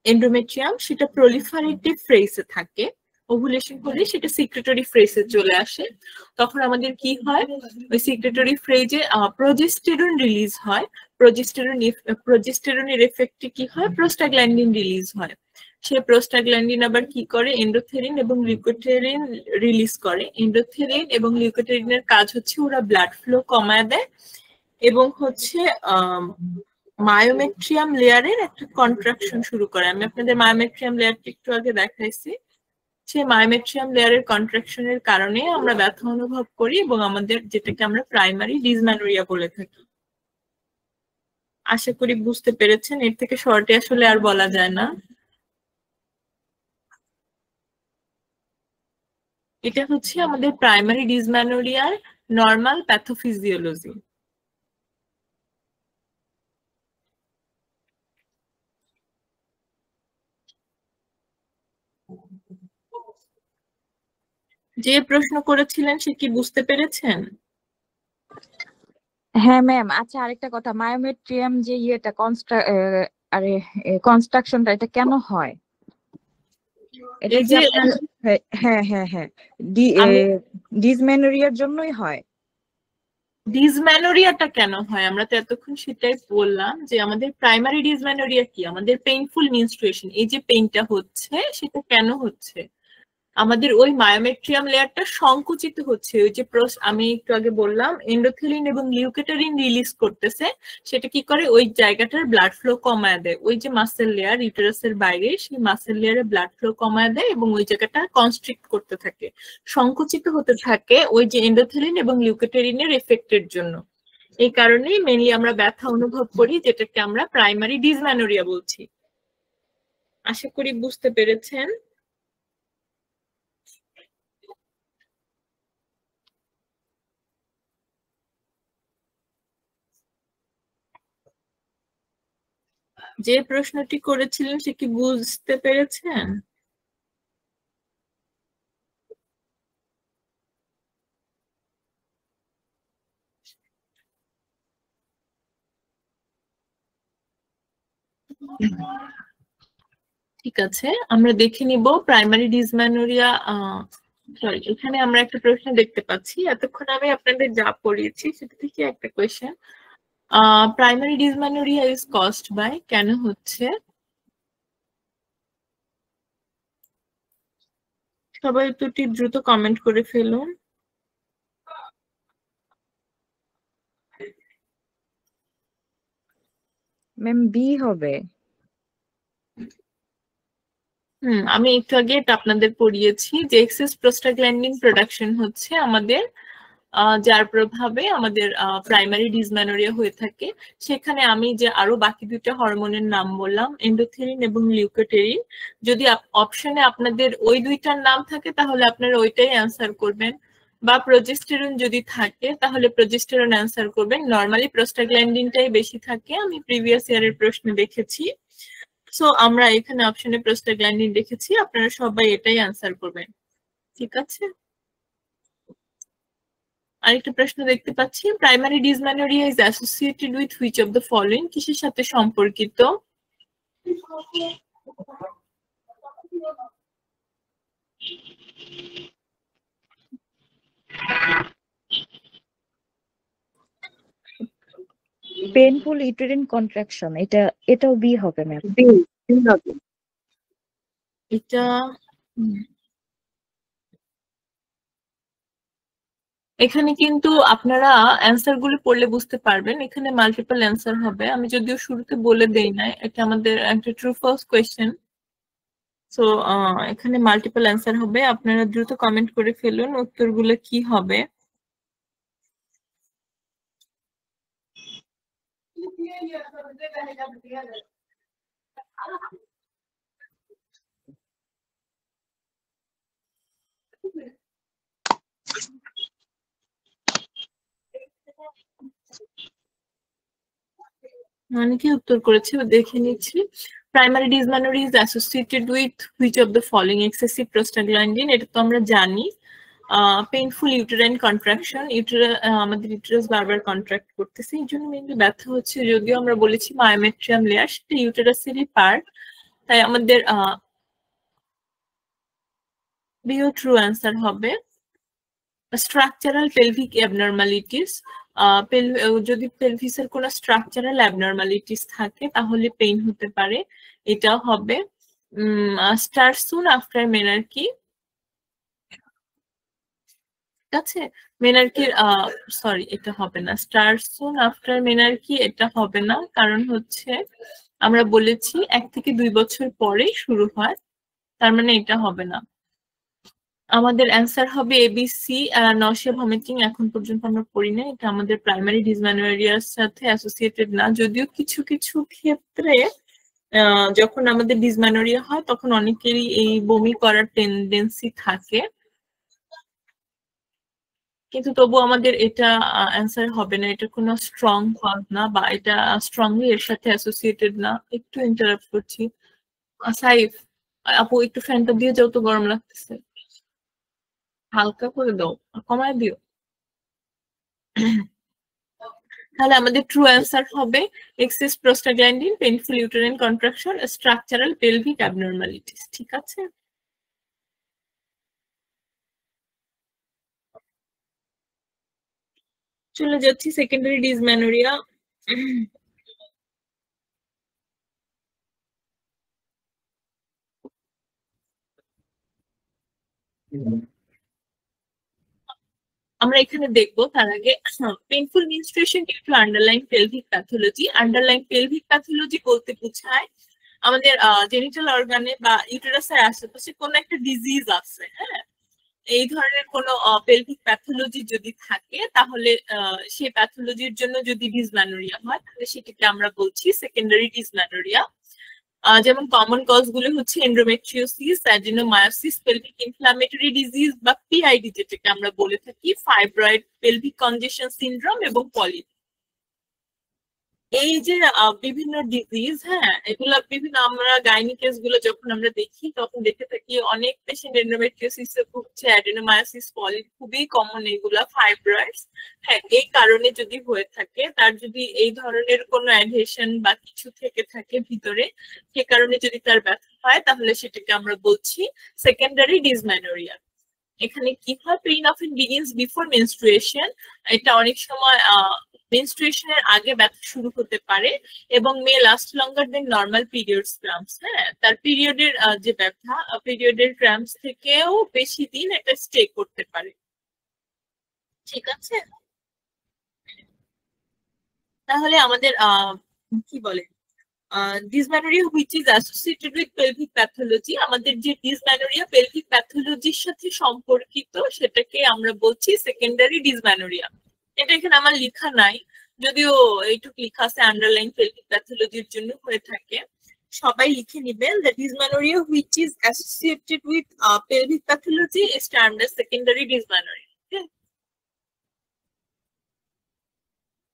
এন্ডোমেট্রিয়াম সেটা প্রলিফারেটিভ ফেজে থাকে। ওভুলেশন হলে সেটা সিক্রেটরি ফেজে চলে আসে। তখন আমাদের কি হয়, ওই সিক্রেটরি ফেজে প্রোজেস্টেরন রিলিজ হয়। প্রোজেস্টেরনের এফেক্টে কি হয়, প্রোস্টাগ্ল্যান্ডিন রিলিজ হয়। সেই প্রোস্টাগ্ল্যান্ডিন আবার কি করে, এন্ডোথেরিন এবং লিউকোটেরিন রিলিজ করে। এন্ডোথেরিন এবং লিউকোটেরিনের কাজ হচ্ছে ওরা ব্লাড ফ্লো কমায় দেয় এবং হচ্ছে মায়োমেট্রিয়াম লেয়ারের একটা কন্ট্রাকশন শুরু করে। আমি আপনাদের মায়োমেট্রিয়াম লেয়ারটা একটু আগে দেখাইছি। সেই মায়োমেট্রিয়াম লেয়ারের কন্ট্রাকশনের কারণে আমরা ব্যথা অনুভব করি এবং আমাদের যেটাকে আমরা প্রাইমারি ডিসমেনোরিয়া বলে থাকি। আশা করি বুঝতে পেরেছেন, এর থেকে শর্টে আসলে আর বলা যায় না। এটা হচ্ছে আমাদের প্রাইমারি ডিসমেনোরিয়ার নর্মাল প্যাথোফিজিওলজি। যে প্রশ্ন করেছিলেন সে কি বুঝতে পেরেছেন? হ্যাঁ ম্যাম, আচ্ছা আরেকটা কথা, মায়োমেট্রিয়াম যে ইয়েটা কনস্ট্রাকশনটা এটা কেন হয়? এটা এই কি যে আপনার হ্যাঁ হ্যাঁ হ্যাঁ আমি ডিসমেনোরিয়ার জন্যই হয়? ডিসমেনোরিয়াটা কেন হয় আমরা তো এতক্ষণ সেটাই বললাম, যে আমাদের প্রাইমারি ডিসমেনোরিয়া কি, আমাদের পেইনফুল মেনস্ট্রুয়েশন। এই যে পেইনটা হচ্ছে সেটা কেন হচ্ছে, আমাদের ওই মায়োমেট্রিয়াম লেয়ারটা সংকুচিত হচ্ছে। ওই যে আমি একটু আগে বললাম এন্ডোথেলিন এবং লিউকেটারিন রিলিজ করতেছে, সেটা কি করে ওই জায়গাটার ব্লাড ফ্লো কমায় দেয়। ওই যে মাসেল লেয়ার ইউটেরাসের বাইরে, সেই মাসেল লেয়ারে ব্লাড ফ্লো কমায় দেয় এবং ওই জায়গাটা কনস্ট্রিক্ট করতে থাকে, সংকুচিত হতে থাকে ওই যে এন্ডোথেলিন এবং লিউকেটারিনের এফেক্টের জন্য। এই কারণেই মেইনলি আমরা ব্যথা অনুভব করি, যেটাকে আমরা প্রাইমারি ডিসমেনোরিয়া বলছি। আশা করি বুঝতে পেরেছেন। যে প্রশ্নটি করেছিলেন সে কি বুঝতে পেরেছেন? ঠিক আছে, আমরা দেখে নিব প্রাইমারি ডিসমেনোরিয়া। সরি, এখানে আমরা একটা প্রশ্ন দেখতে পাচ্ছি। এতক্ষণ আমি আপনাদের যা পড়িয়েছি সেটা থেকে একটা question, primary dysmenorrhea is caused by, কেন হচ্ছে? সবাই দুটি দ্রুত কমেন্ট করে ফেলুন। ম্যাম বি হবে। আমি একটু আগে এটা আপনাদের পড়িয়েছি যে এক্সেস প্রোস্টাগ্ল্যান্ডিন প্রোডাকশন হচ্ছে আমাদের, যার প্রভাবে আমাদের প্রাইমারি ডিসমেনোরিয়া হয়ে থাকে। সেখানে আমি যে আরো বাকি দুইটা হরমোনের নাম বললাম, এন্ডোথেরিন এবং লিউকোটেরিন, যদি অপশনে আপনাদের ওই দুইটার নাম থাকে তাহলে আপনারা ওইটাই অ্যান্সার করবেন। বা প্রজেস্টেরন যদি থাকে তাহলে প্রজেস্টেরন অ্যান্সার করবেন। নরমালি প্রোস্টাগ্ল্যান্ডিনটাই বেশি থাকে, আমি প্রিভিয়াস ইয়ারের প্রশ্নে দেখেছি। সো আমরা এখানে অপশনে প্রোস্টাগ্ল্যান্ডিন দেখেছি, আপনারা সবাই এটাই অ্যান্সার করবেন। ঠিক আছে, আরেকটা প্রশ্ন দেখতে পাচ্ছি, primary dysmenorrhea is associated with which of the following, কিসের সাথে সম্পর্কিত? পেইনফুল ইউটেরিন কন্ট্রাকশন, এটাও বি হবে ম্যাম। এটা এখানে কিন্তু আপনারা অ্যান্সার গুলো পড়লে বুঝতে পারবেন, এখানে মাল্টিপল অ্যান্সার হবে। আমি যদিও শুরুতে বলে দেই না, এটা আমাদের একটা ট্রু ফলস কোয়েশ্চেন। সো এখানে মাল্টিপল অ্যান্সার হবে, আপনারা দ্রুত কমেন্ট করে ফেলুন উত্তরগুলো কি হবে। অনেকে উত্তর করেছে, দেখে নিচ্ছি। Primary dysmenorrhea is associated with which of the following, excessive prostaglandin, এটা তো আমরা জানি। পেইনফুল ইউটেরাইন কন্ট্রাকশন, আমাদের ইউটেরাস বারবার কন্ট্রাক্ট করতেছে, এই জন্য মেইনলি ব্যথা হচ্ছে। যদিও আমরা বলেছি মায়োমেট্রিয়াম লেয়ার, সেটা ইউটেরাসেরই পার্ট, তাই আমাদের বিও ট্রু অ্যান্সার হবে। স্ট্রাকচারাল পেলভিক অ্যাবনর্মালিটিস, যদি পেলভিসের কোনো স্ট্রাকচারাল অ্যাবনর্মালিটিস থাকে তাহলে পেইন হতে পারে, এটা হবে। স্টার সুন আফটার মেনার্কি, ঠিক আছে, মেনার্কির সরি এটা হবে না, স্টার সুন আফটার মেনার্কি এটা হবে না, কারণ হচ্ছে আমরা বলেছি 1 থেকে 2 বছর পরে শুরু হয়, তার মানে এটা হবে না। আমাদের অ্যান্সার হবে এবিসি, নশিয়া ভমিটিং এখন পর্যন্ত আমরা পড়ি না, এটা আমাদের প্রাইমারি ডিসমেনোরিয়ার সাথে অ্যাসোসিয়েটেড না। যদিও কিছু কিছু ক্ষেত্রে যখন আমাদের ডিসমেনোরিয়া হয় তখন অনেকেরই এই বমি করার টেন্ডেন্সি থাকে, কিন্তু তবু আমাদের এটা অ্যান্সার হবে না, এটা কোনো স্ট্রং কজ না, বা এটা স্ট্রংলি এর সাথে অ্যাসোসিয়েটেড না। একটু ইন্টারাপ্ট করছি, সাইফ আপু একটু ফ্যানটা দিয়ে যাও তো, গরম লাগতেছে, হালকা করে দাও, কমায় দিও। তাহলে আমাদের ট্রু অ্যান্সার হবে excess prostaglandin, painful uterine contraction, structural pelvic abnormalities. ঠিক আছে, চলে যাচ্ছি সেকেন্ডারি ডিসমেনোরিয়া। আমরা এখানে দেখবো তার আগে painful menstruation due to underlying pelvic pathology. Underlying pelvic pathology বলতে বোঝায় আমাদের জেনিটাল অর্গানে বা ইউটেরাসের আশেপাশে কোনো একটা ডিজিজ আছে, হ্যাঁ, এই ধরনের কোনো পেলভিক প্যাথোলজি যদি থাকে তাহলে সেই প্যাথোলজির জন্য যদি ডিসমেনোরিয়া হয় তাহলে সেটাকে আমরা বলছি সেকেন্ডারি ডিসমেনোরিয়া। যেমন কমন কজ গুলো হচ্ছে endometriosis, adenomyosis, pelvic inflammatory disease বা পিআইডি যেটাকে আমরা বলে থাকি, ফাইব্রয়েড, পেলভিক কনজেশন সিনড্রোম এবং পলি। এই যে বিভিন্ন ডিজিজ, হ্যাঁ, এগুলা বিভিন্ন, আমরা গাইনি কেস গুলো যখন আমরা দেখি তখন দেখে থাকি অনেক পেশেন্ট এন্ডোমেট্রিওসিস এ ভুগছে, অ্যাডিনোমায়োসিস, পলি খুবই কমন, এগুলা ফাইব্রয়েডস। হ্যাঁ, এই কারণে যদি হয়ে থাকে, তার যদি এই ধরনের কোনো অ্যাডহেশন বা কিছু থেকে থাকে ভিতরে, সে কারণে যদি তার ব্যথা হয় তাহলে সেটাকে আমরা বলছি সেকেন্ডারি ডিসমেনোরিয়া। এখানে কি হয়, pain often begins before menstruation, এটা অনেক সময় মেনস্ট্রুয়েশনের আগে ব্যথা শুরু হতে পারে এবং মে last longer than normal periods crumbs. হ্যাঁ, তার পিরিয়ডের যে ব্যথা, পিরিয়ডের ক্রাম্পস থেকেও বেশি দিন এটা স্টে করতে পারে। ঠিক আছে, তাহলে আমাদের কি বলে dysmenorrhoea which is associated with pelvic pathology, আমাদের যে ডিসমেনোরিয়া পেলভিক প্যাথোলজির সাথে সম্পর্কিত সেটাকে আমরা বলছি সেকেন্ডারি ডিসমেনোরিয়া। এটা এখানে আমার লেখা নাই, যদিও এইটুকু লেখা আছে আন্ডারলাইন পেলভিক প্যাথোলজির জন্য হয়ে থাকে, সবাই লিখে নিবেন। The dysmenorrhoea which is associated with pelvic pathology is termed as secondary dysmenorrhoea.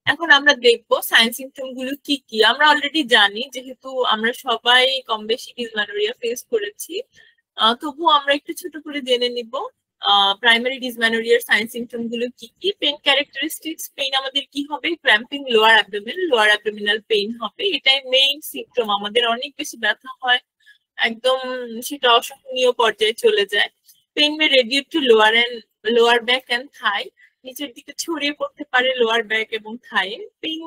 এখন আমরা দেখবো সাইন সিমটম গুলো কি কি। আমরা অলরেডি জানি, যেহেতু আমরা সবাই কম বেশি ডিসমেনোরিয়া ফেস করেছি, তবুও আমরা একটু ছোট করে জেনে নিব প্রাইমারি ডিসমেনোরিয়ার সাইন সিমটম গুলো কি কি। পেইন ক্যারেক্টারিস্টিক্স, পেইন আমাদের কি হবে? Cramping lower abdomen, lower abdominal pain হবে, এটাই মেইন সিমটম। আমাদের অনেক বেশি ব্যথা হয়, একদম সেটা অসহনীয় পর্যায়ে চলে যায়। Pain may radiate to lower back and thigh, নিচের দিকে ছড়িয়ে পড়তে পারে লোয়ার ব্যাক এবং thigh. Pain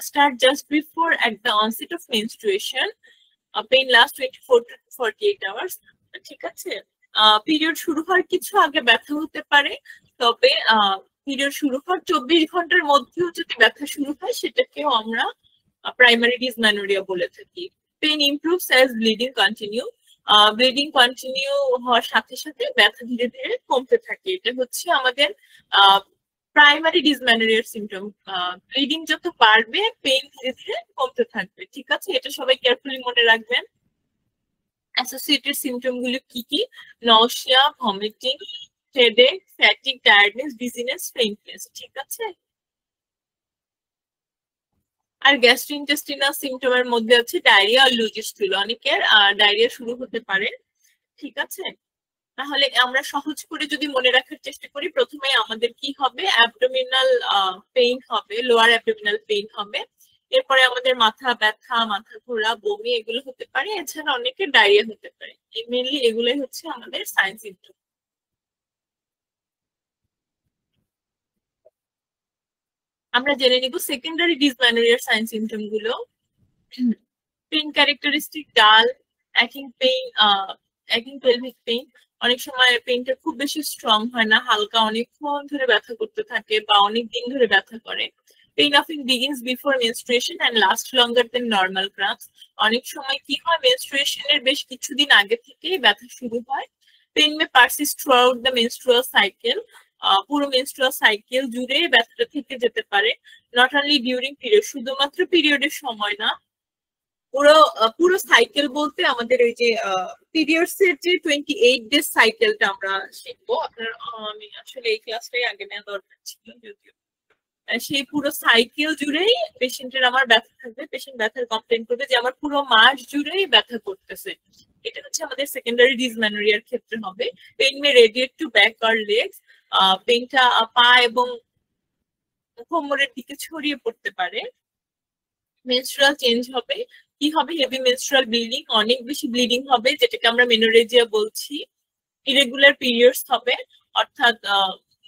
start just before at the onset of menstruation, pain last 24 to 48 hours. ঠিক আছে, পিরিয়ড শুরু হওয়ার কিছু আগে ব্যথা হতে পারে, তবে পিরিয়ড শুরু হওয়ার 24 ঘন্টার মধ্যেও যদি ব্যথা শুরু হয় সেটাকেও আমরা প্রাইমারি ডিসমেনোরিয়া বলে থাকি। Pain improves as bleeding continue, bleeding continue হওয়ার সাথে সাথে ব্যথা ধীরে ধীরে কমতে থাকে। এটা হচ্ছে আমাদের প্রাইমারি ডিসমেনোরিয়ার সিমটম। ব্লিডিং যত বাড়বে পেইন ধীরে ধীরে কমতে থাকবে। ঠিক আছে, এটা সবাই কেয়ারফুলি মনে রাখবেন। অ্যাসোসিয়েটেড সিমটম গুলো কি কি? Nausea, vomiting, headache, fatigue, tiredness, dizziness, faintness. ঠিক আছে, আর গ্যাস্ট্রোইন্টেস্টিনাল সিমটমের মধ্যে আছে ডায়রিয়া আর লুজ স্টুল। অনেকের ডায়রিয়া শুরু হতে পারে। ঠিক আছে, তাহলে আমরা সহজ করে যদি মনে রাখার চেষ্টা করি, প্রথমে আমাদের কি হবে? অ্যাবডোমিনাল পেইন হবে, লোয়ার অ্যাবডোমিনাল পেইন হবে। এরপরে আমাদের মাথা ব্যথা, মাথা ঘোরা, বমি এগুলো হতে পারে। এছাড়া অনেকের ডায়রিয়া হতে পারে। মেইনলি এগুলোই হচ্ছে আমাদের সাইন সিমটম। আমরা জেনে নিব সেকেন্ডারি ডিসমেনোরিয়ার সাইন সিমটম গুলো। পেইন ক্যারেক্টারিস্টিক ডাল, অ্যাকিং পেইন, অ্যাকিং পেলভিক পেইন। অনেক সময় পেইনটা খুব বেশি স্ট্রং হয় না, হালকা অনেকক্ষণ ধরে ব্যথা করতে থাকে বা অনেক দিন ধরে ব্যথা করে। Pain often begins before menstruation and last longer than normal cramps. অনেক সময় কি হয়? মেনস্ট্রুয়েশনের বেশ কিছুদিন আগে থেকেই ব্যথা শুরু হয়। Pain May persist through out the menstrual cycle, পুরো মেনস্ট্রুয়াল সাইকেল জুড়ে ব্যথাটা থেকে যেতে পারে। নট অনলি ডিউরিং পিরিয়ড, শুধুমাত্র পিরিয়ডের সময় না, পুরো সাইকেল বলতে আমাদের ওই যে পিরিয়ডস এর যে 28 ডেজ সাইকেলটা আমরা শিখবো। আপনার আমি আসলে এই ক্লাসটাই আগে নেওয়া দরকার ছিল, যদিও সেই পুরো সাইকেল জুড়েই পেশেন্টের আমার ব্যথা থাকবে। পেশেন্ট ব্যথার কমপ্লেন করবে যে আমার পুরো মাস জুড়েই ব্যথা করতেছে। এটা হচ্ছে আমাদের সেকেন্ডারি ডিসমেনোরিয়ার ক্ষেত্রে হবে। Pain may radiate to back or legs, পেইনটা পা এবং কোমরের দিকে ছড়িয়ে পড়তে পারে। মেনস্ট্রুয়াল চেঞ্জ হবে, কি হবে? হেভি মেনস্ট্রুয়াল ব্লিডিং, অনেক বেশি ব্লিডিং হবে, যেটাকে আমরা মেনোরেজিয়া বলছি। ইরেগুলার পিরিয়ডস হবে, অর্থাৎ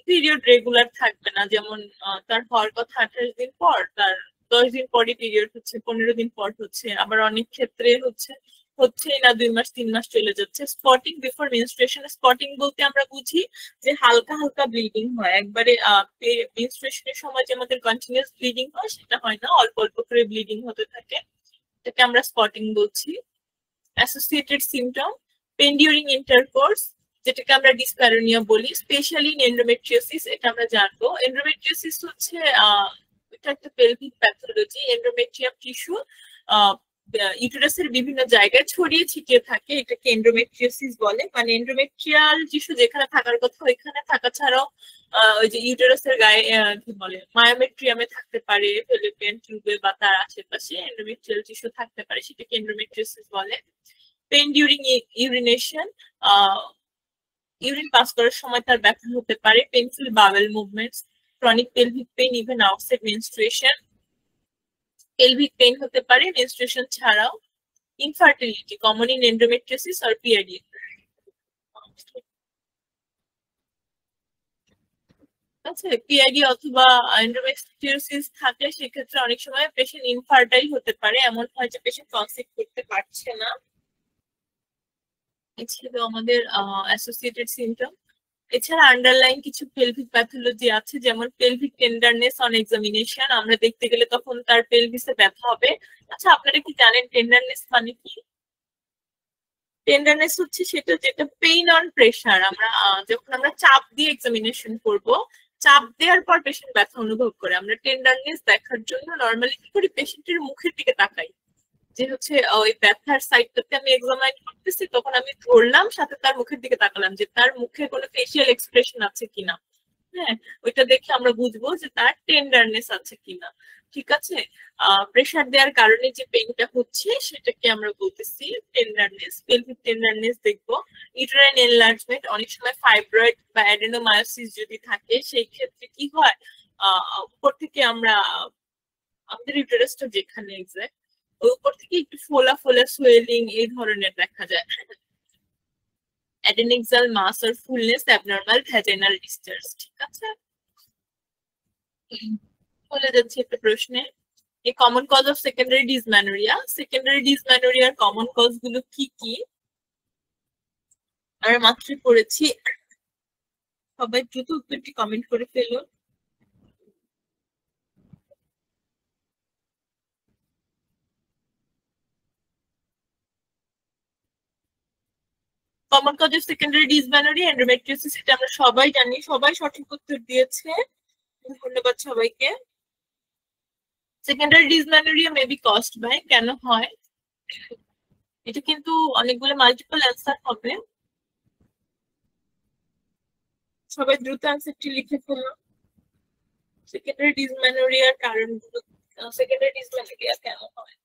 পিরিয়ড রেগুলার থাকবে না। যেমন তার হওয়ার কথা 28 দিন পর, তার 10 দিন পরই পিরিয়ড হচ্ছে, 15 দিন পর হচ্ছে, আবার অনেক ক্ষেত্রে হচ্ছেই না, 2 মাস 3 মাস চলে যাচ্ছে। স্পটিং বিফোর মেনস্ট্রুয়েশন, স্পটিং বলতে আমরা বুঝি যে হালকা হালকা ব্লিডিং হয়, একবারে মেনস্ট্রুয়েশনের সময় যে আমাদের কন্টিনিউয়াস ব্লিডিং হয় সেটা হয় না, অল্প অল্প করে ব্লিডিং হতে থাকে, এটাকে আমরা স্পটিং বলছি। Associated symptom, pain during intercourse, যেটাকে আমরা ডিসপ্যারোনিয়া বলি, স্পেশালি ইন এন্ডোমেট্রিওসিস। এটা আমরা জানবো। এন্ডোমেট্রিওসিস হচ্ছে এটা একটা পেলভিক প্যাথোলজি। এন্ডোমেট্রিয়াম টিস্যু ইউটেরাসের বিভিন্ন জায়গায় ছড়িয়ে ছিটিয়ে থাকে, এটাকে এন্ডোমেট্রিওসিস বলে। মানে এন্ডোমেট্রিয়াল টিস্যু যেখানে থাকার কথা ওইখানে থাকা ছাড়াও ওই যে ইউটেরাসের গায়ে কি বলে মায়োমেট্রিয়ামে থাকতে পারে, ফেলোপিয়ান টিউবে বা তার আশেপাশে এন্ডোমেট্রিয়াল টিস্যু থাকতে পারে, সেটাকে এন্ডোমেট্রিওসিস বলে। Pain during urination, urine pass করার সময় তার ব্যথা হতে পারে। Painful bowel movements, chronic pelvic pain even outside menstruation. Pelvic pain হতে পারে মেনস্ট্রুয়েশন ছাড়াও। Infertility, common in endometriosis or PID. আচ্ছা, পিআইডি অথবা এন্ডোমেট্রিওসিস থাকলে সেক্ষেত্রে অনেক সময় পেশেন্ট ইনফার্টাইল হতে পারে, এমন হয় যে পেশেন্ট কনসিভ করতে পারছে না। এছাড়া আমাদের অ্যাসোসিয়েটেড সিমটম, এছাড়া আন্ডারলাইন কিছু পেলভিক প্যাথোলজি আছে, যেমন পেলভিক টেন্ডারনেস অন এক্সামিনেশন। আমরা দেখতে গেলে তখন তার পেলভিসে ব্যথা হবে। আচ্ছা, আপনারা কি জানেন টেন্ডারনেস মানে কি? টেন্ডারনেস হচ্ছে সেটা যেটা পেইন অন প্রেসার। আমরা যখন আমরা চাপ দিয়ে এক্সামিনেশন করব, চাপ দেওয়ার পর পেশেন্ট ব্যথা অনুভব করে, আমরা টেন্ডারনেস দেখার জন্য নর্মালি কি করি? পেশেন্টের মুখের দিকে তাকাই, যে হচ্ছে ওই ব্যথার সাইডটাতে আমি এক্সামাইন করতেছি, তখন আমি ধরলাম, সাথে তার মুখের দিকে তাকালাম যে তার মুখে কোনো ফেশিয়াল এক্সপ্রেশন আছে কিনা। হ্যাঁ, ওইটা দেখে আমরা বুঝবো যে তার টেন্ডারনেস আছে কিনা। ঠিক আছে, প্রেসার দেওয়ার কারণে যে পেইনটা হচ্ছে সেটাকে আমরা বলতেছি টেন্ডারনেস, পেলভিক টেন্ডারনেস দেখবো। ইউটেরাইন এনলার্জমেন্ট, অনেক সময় ফাইব্রয়েড বা অ্যাডেনোমায়োসিস যদি থাকে সেই ক্ষেত্রে কি হয়, উপর থেকে আমরা আমাদের ইউটেরাসটা যেখানে এক্সাক্ট ওই উপর থেকে একটু ফোলা ফোলা সোয়েলিং এই ধরনের দেখা যায়। অ্যাডেনিক্সাল মাস আর ফুলনেস, অ্যাবনর্মাল ভ্যাজাইনাল ডিসচার্জ। ঠিক আছে, চলে যাচ্ছে একটা প্রশ্নে। এই common cause of secondary dysmenorrhoea, secondary ডিসম্যানোরিয়ার কমন কজ গুলো কি কি আমরা মাত্রই পড়েছি। সবাই দ্রুত উত্তরটি কমেন্ট করে ফেলুন। Common cause of secondary dysmenorrhea endometriosis, এটা আমরা সবাই জানি, সবাই সঠিক উত্তর দিয়েছে, ধন্যবাদ সবাইকে। Secondary dysmenorrhea may be caused by, কেন হয়, এটা কিন্তু অনেকগুলো মাল্টিপল অ্যান্সার হবে, সবাই দ্রুত অ্যান্সারটি লিখে ফেলুন। সেকেন্ডারি ডিসম্যানোরিয়ার কারণগুলো, সেকেন্ডারি ডিসম্যানোরিয়া কেন হয়।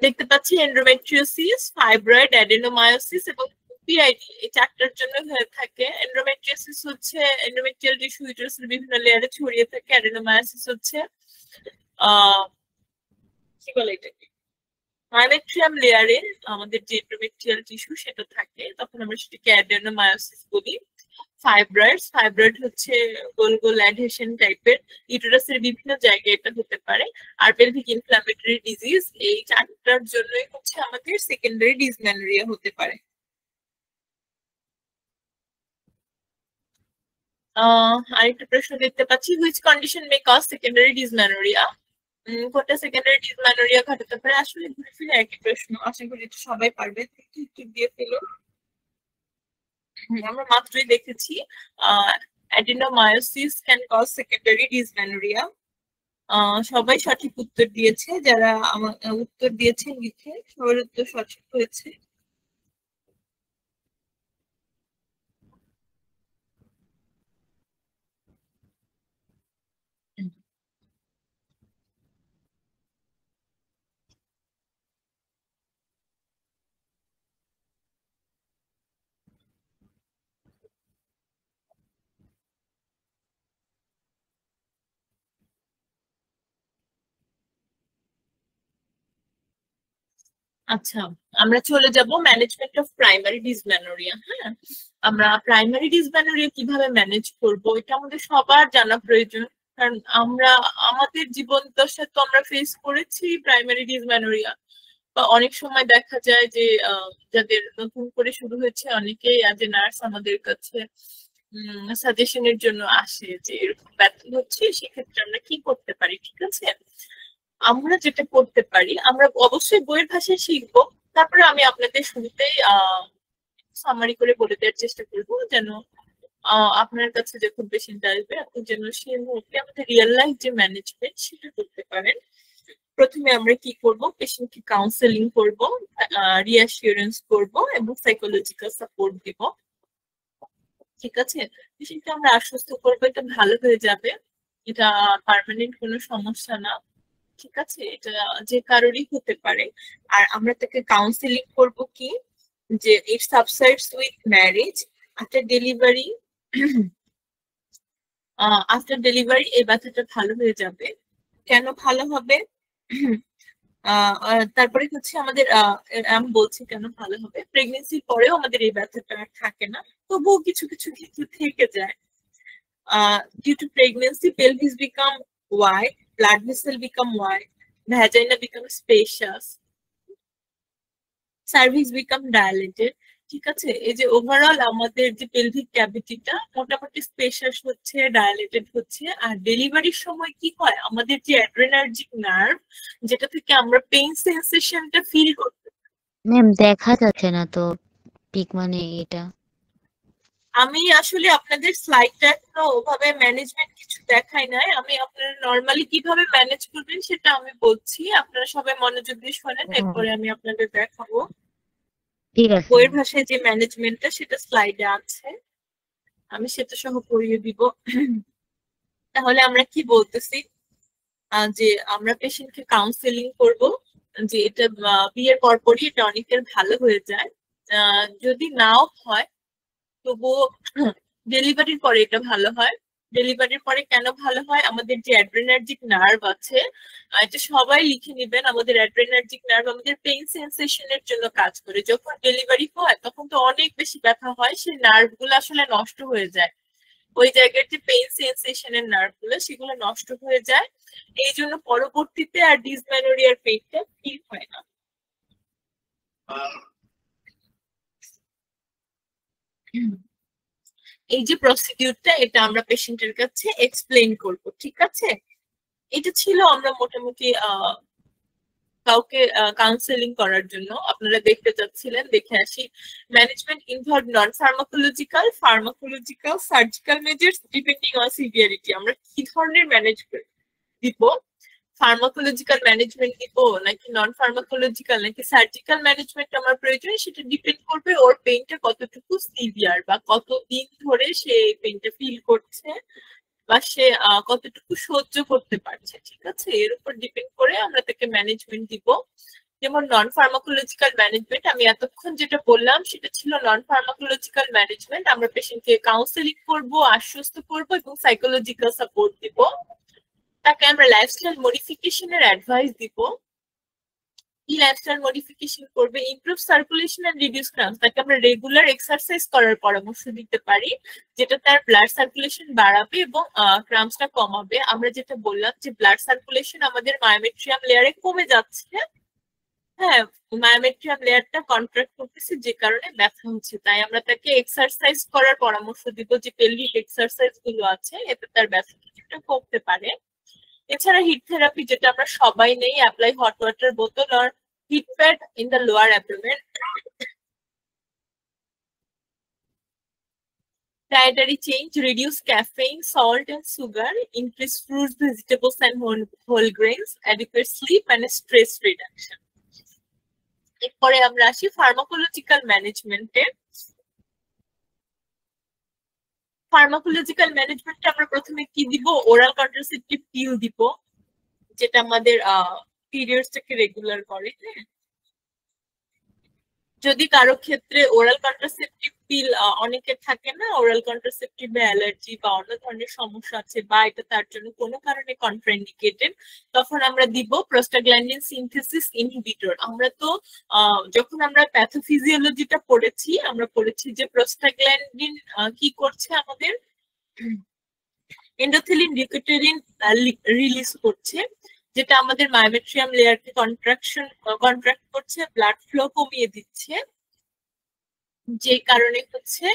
দেখতে পাচ্ছি এন্ডোমেট্রিওসিস, ফাইব্রয়েড, অ্যাডেনোমায়োসিস এবং পিআইডি, এই চারটার জন্য হয়ে থাকে। এন্ডোমেট্রিওসিস হচ্ছে এন্ডোমেট্রিয়াল টিস্যু ইউটেরাসের বিভিন্ন লেয়ারে ছড়িয়ে থাকে। অ্যাডেনোমায়োসিস হচ্ছে কি বলে এটাকে, মায়োমেট্রিয়াম লেয়ারে আমাদের যে এন্ডোমেট্রিয়াল টিস্যু সেটা থাকে, তখন আমরা সেটাকে অ্যাডেনোমায়োসিস বলি। ফাইব্রয়েড হচ্ছে গোল গোল অ্যাডহেশন টাইপের, ইউটেরাসের বিভিন্ন জায়গায় এটা হতে পারে। আর পেলভিক ইনফ্ল্যামেটরি ডিজিজ, এই চারটার জন্যই হচ্ছে আমাদের সেকেন্ডারি ডিসম্যানোরিয়া হতে পারে। আরেকটা প্রশ্ন দেখতে পাচ্ছি, which condition may cause secondary dysmenorrhea, কোনটা সেকেন্ডারি ডিসম্যানোরিয়া ঘটাতে পারে। আসলে ঘুরে ফিরে একই প্রশ্ন, আশা করি এটা সবাই পারবে, ঠিক দিয়ে ফেলুন। আমরা মাত্রই দেখেছি adenomyosis can cause secondary dysmenorrhea. সবাই সঠিক উত্তর দিয়েছে, যারা আমার উত্তর দিয়েছে লিখে সবার উত্তর সঠিক হয়েছে। আচ্ছা, আমরা চলে যাব ম্যানেজমেন্ট অফ প্রাইমারি ডিসম্যানোরিয়া। হ্যাঁ, আমরা প্রাইমারি ডিসম্যানোরিয়া কিভাবে ম্যানেজ করব এটা আমাদের সবার জানা প্রয়োজন, কারণ আমরা আমাদের জীবন দশায় তো আমরা ফেস করেছি প্রাইমারি ডিসম্যানোরিয়া। বা অনেক সময় দেখা যায় যে যাদের নতুন করে শুরু হয়েছে, অনেকেই অ্যাজ এ নার্স আমাদের কাছে সাজেশনের জন্য আসে যে এরকম ব্যথা হচ্ছে, সেক্ষেত্রে আমরা কি করতে পারি। ঠিক আছে, আমরা যেটা করতে পারি, আমরা অবশ্যই বইয়ের ভাষায় শিখবো, তারপরে আমি আপনাদের শুরুতেই সামারি করে বলে দেওয়ার চেষ্টা করবো, যেন আপনার কাছে যখন পেশেন্ট আসবে আপনি যেন সেই মুহূর্তে আমাদের রিয়েল লাইফ যে ম্যানেজমেন্ট সেটা করতে পারেন। প্রথমে আমরা কি করব, পেশেন্টকে কাউন্সেলিং করব, রিঅ্যাসিওরেন্স করব এবং সাইকোলজিক্যাল সাপোর্ট দিব। ঠিক আছে, পেশেন্টকে আমরা আশ্বস্ত করবো এটা ভালো হয়ে যাবে, এটা পার্মানেন্ট কোনো সমস্যা না। ঠিক আছে, এটা যে কারোরই হতে পারে। আর আমরা তাকে কাউন্সেলিং করব কি, যে it subsides with marriage, after delivery এই ব্যথাটা ভালো হয়ে যাবে। কেন ভালো হবে, তারপরে হচ্ছে আমাদের আমি বলছি কেন ভালো হবে, প্রেগনেন্সির পরেও আমাদের এই ব্যথাটা থাকে না, তবুও কিছু কিছু ক্ষেত্রে থেকে যায়। due to pregnancy, pelvis become wide, blood vessel become wide, vagina becomes spacious, cervix become dilated. ঠিক আছে, এই যে ওভারঅল আমাদের যে পেলভিক ক্যাভিটিটা মোটামুটি স্পেশাস হচ্ছে, ডায়ালেটেড হচ্ছে। আর ডেলিভারির সময় কি হয়, আমাদের যে অ্যাড্রেনার্জিক নার্ভ, যেটা থেকে আমরা পেইন সেন্সেশনটা ফিল করতে, ম্যাম দেখা যাচ্ছে না তো পিক মানে এটা। আমি আসলে আপনাদের স্লাইডটা এখনো ওভাবে ম্যানেজমেন্ট কিছু দেখাই নাই। আমি আপনারা নরমালি কিভাবে ম্যানেজ করবেন সেটা আমি বলছি, আপনারা সবাই মনোযোগ দিয়ে শোনেন, এরপরে আমি আপনাদের দেখাবো। ঠিক আছে বইয়ের ভাষায় যে ম্যানেজমেন্টটা সেটা স্লাইডে আছে, আমি সেটা সহ পড়িয়ে দিব। তাহলে আমরা কি বলতেছি, যে আমরা পেশেন্টকে কাউন্সেলিং করব, যে এটা বিয়ের পরপরই এটা অনেকের ভালো হয়ে যায়, যদি নাও হয় তবুও ডেলিভারির পরে এটা ভালো হয়। ডেলিভারির পরে কেন ভালো হয়, আমাদের যে অ্যাড্রেনার্জিক নার্ভ আছে, এটা সবাই লিখে নিবেন, আমাদের অ্যাড্রেনার্জিক নার্ভ আমাদের পেইন সেন্সেশনের জন্য কাজ করে। যখন ডেলিভারি হয় তখন তো অনেক বেশি ব্যথা হয়, সেই নার্ভ গুলো আসলে নষ্ট হয়ে যায়, ওই জায়গার যে পেইন সেন্সেশনের নার্ভ গুলো সেগুলো নষ্ট হয়ে যায়, এই জন্য পরবর্তীতে আর ডিসমেনোরিয়ার পেইনটা ফিল হয় না। এই যে প্রসিডিউরটা, এটা আমরা পেশেন্টের কাছে এক্সপ্লেইন করব, ঠিক আছে? এটা ছিল আমরা মোটামুটি কাউকে কাউন্সেলিং করার জন্য। আপনারা দেখতে চাচ্ছিলেন, দেখে আসি। Management involve non pharmacological, pharmacological, surgical measures depending on severity. আমরা কি ধরনের ম্যানেজমেন্ট দিব, ফার্মাকোলজিক্যাল ম্যানেজমেন্ট দিব নাকি নন ফার্মাকোলজিক্যাল নাকি সার্জিক্যাল ম্যানেজমেন্ট আমার প্রয়োজন, সেটা ডিপেন্ড করবে ওর পেইনটা কতটুকু সিভিয়ার বা কতদিন ধরে সে পেইনটা ফিল করছে বা সে কতটুকু সহ্য করতে পারছে, ঠিক আছে? এর উপর ডিপেন্ড করে আমরা তাকে ম্যানেজমেন্ট দিব। যেমন নন ফার্মাকোলজিক্যাল ম্যানেজমেন্ট, আমি এতক্ষণ যেটা বললাম সেটা ছিল নন ফার্মাকোলজিক্যাল ম্যানেজমেন্ট। আমরা পেশেন্টকে কাউন্সেলিং করব, আশ্বস্ত করব এবং সাইকোলজিক্যাল সাপোর্ট দিব। তাকে আমরা লাইফস্টাইল মডিফিকেশনের অ্যাডভাইস দিব। কি লাইফস্টাইল মডিফিকেশন করবে, improve circulation and reduce cramps. তাকে আমরা রেগুলার এক্সারসাইজ করার পরামর্শ দিতে পারি, যেটা তার ব্লাড সার্কুলেশন বাড়াবে এবং ক্রাম্পসটা কমাবে। আমরা যেটা বললাম যে ব্লাড সার্কুলেশন আমাদের মায়োমেট্রিয়াম লেয়ারে কমে যাচ্ছে, হ্যাঁ, মায়োমেট্রিয়াম লেয়ারটা কন্ট্রাক্ট করতেছে, যে কারণে ব্যথা হচ্ছে। তাই আমরা তাকে এক্সারসাইজ করার পরামর্শ দিব, যে পেলভিক এক্সারসাইজ গুলো আছে, এতে তার ব্যথা কিছুটা কমতে পারে। এছাড়া হিট থেরাপি, যেটা আমরা সবাই নেই, অ্যাপ্লাই হট ওয়াটার বোতল আর heat pad in the lower abdomen. Dietary change, reduce caffeine, salt and sugar, increase fruits, vegetables and whole grains, adequate sleep and stress reduction. এরপরে আমরা আসি ফার্মাকোলজিক্যাল ম্যানেজমেন্টে। ফার্মাকোলজিক্যাল ম্যানেজমেন্টে আমরা প্রথমে কি দিব, ওরাল কন্ট্রাসেপটিভ পিল দিব, যেটা আমাদের পিরিয়ডসটাকে রেগুলার করে। হ্যাঁ, যদি কারো ক্ষেত্রে ওরাল কন্ট্রাসেপটিভ পিল অনেকের থাকে না, ওরাল কন্ট্রাসেপটিভে অ্যালার্জি বা অন্য ধরনের সমস্যা আছে বা এটা তার জন্য কোনো কারণে কন্ট্রাইন্ডিকেটেড, তখন আমরা দিব প্রোস্টাগ্ল্যান্ডিন সিনথেসিস ইনহিবিটর। আমরা তো যখন আমরা প্যাথোফিজিওলজিটা পড়েছি, আমরা পড়েছি যে প্রোস্টাগ্ল্যান্ডিন কি করছে, আমাদের এন্ডোথেলিন রিকুটেরিন রিলিজ করছে, যেটা আমাদের মায়োমেট্রিয়াম লেয়ারকে কন্ট্রাক্ট করছে, ব্লাড ফ্লো কমিয়ে দিচ্ছে, যে কারণে হচ্ছে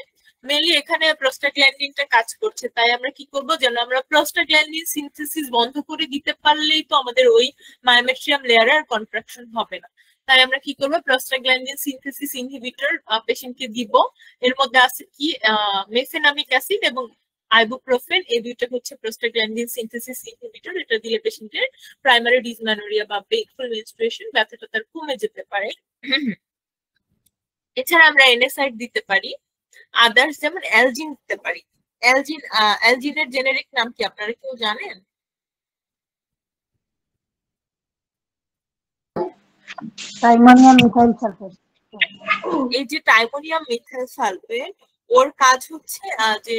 মেনলি এখানে প্রোস্টাগ্ল্যান্ডিনটা কাজ করছে। তাই আমরা কি করব, যেন আমরা প্রোস্টাগ্ল্যান্ডিন সিনথেসিস বন্ধ করে দিতে পারলেই তো আমাদের ওই মায়োমেট্রিয়াম লেয়ারে আর কন্ট্রাকশন হবে না। তাই আমরা কি করব, প্রোস্টাগ্ল্যান্ডিন সিনথেসিস ইনহিবিটর পেশেন্টকে দিব। এর মধ্যে আছে কি, মেফেনামিক অ্যাসিড এবং আইবুপ্রোফেন, এই দুইটা হচ্ছে প্রোস্টাগ্ল্যান্ডিন সিনথেসিস ইনহিবিটর। এটা দিলে পেশেন্টের প্রাইমারি ডিসমেনোরিয়া বা পেইনফুল মেনস্ট্রুয়েশন ব্যথাটা তার কমে যেতে পারে। এছাড়া আমরা এনএসআইড দিতে পারি, আদার্স যেমন অ্যালজিন দিতে পারি। অ্যালজিনের জেনেরিক নাম কি আপনারা কেউ জানেন? Tiemonium methyl sulphate. এই যে টাইমোনিয়াম মিথাইল সালফেট, ওর কাজ হচ্ছে যে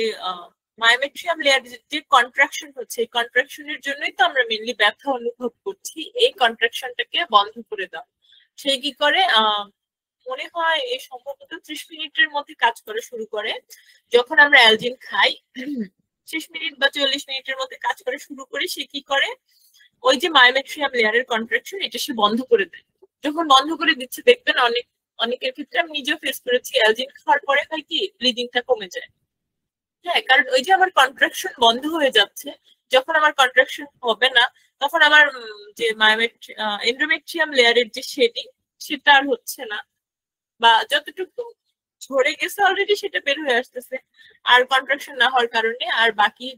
মায়োমেট্রিয়াম লেয়ারে যে কন্ট্রাকশন হচ্ছে, এই কন্ট্রাকশনের জন্যই তো আমরা মেনলি ব্যথা অনুভব করছি, এই কন্ট্রাকশনটাকে বন্ধ করে দাও। সে কি করে, মনে হয় এই সম্ভবত 30 মিনিটের মধ্যে কাজ করা শুরু করে। যখন আমরা অ্যালজিন খাই 30 মিনিট বা 40 মিনিটের মধ্যে কাজ করা শুরু করি, সে কি করে, ওই যে মায়োমেট্রিয়াম লেয়ারের কন্ট্রাকশন, এটা সে বন্ধ করে দেয়। যখন বন্ধ করে দিচ্ছে, দেখবেন অনেকের ক্ষেত্রে আমি নিজেও ফেস করেছি, অ্যালজিন খাওয়ার পরে হয় কি, ব্লিডিংটা কমে যায়। হ্যাঁ, কারণ ওই যে আমার কন্ট্রাকশন বন্ধ হয়ে যাচ্ছে, যখন আমার কন্ট্রাকশন হবে না, তখন আমার যে এন্ডোমেট্রিয়াম লেয়ারের যে শেডিং, সেটা আর হচ্ছে না, বা যতটুকু ঝরে গেছে অলরেডি, সেটা বের হয়ে আসতেছে আর কন্ট্রাকশন না হওয়ার কারণে। আর বাকি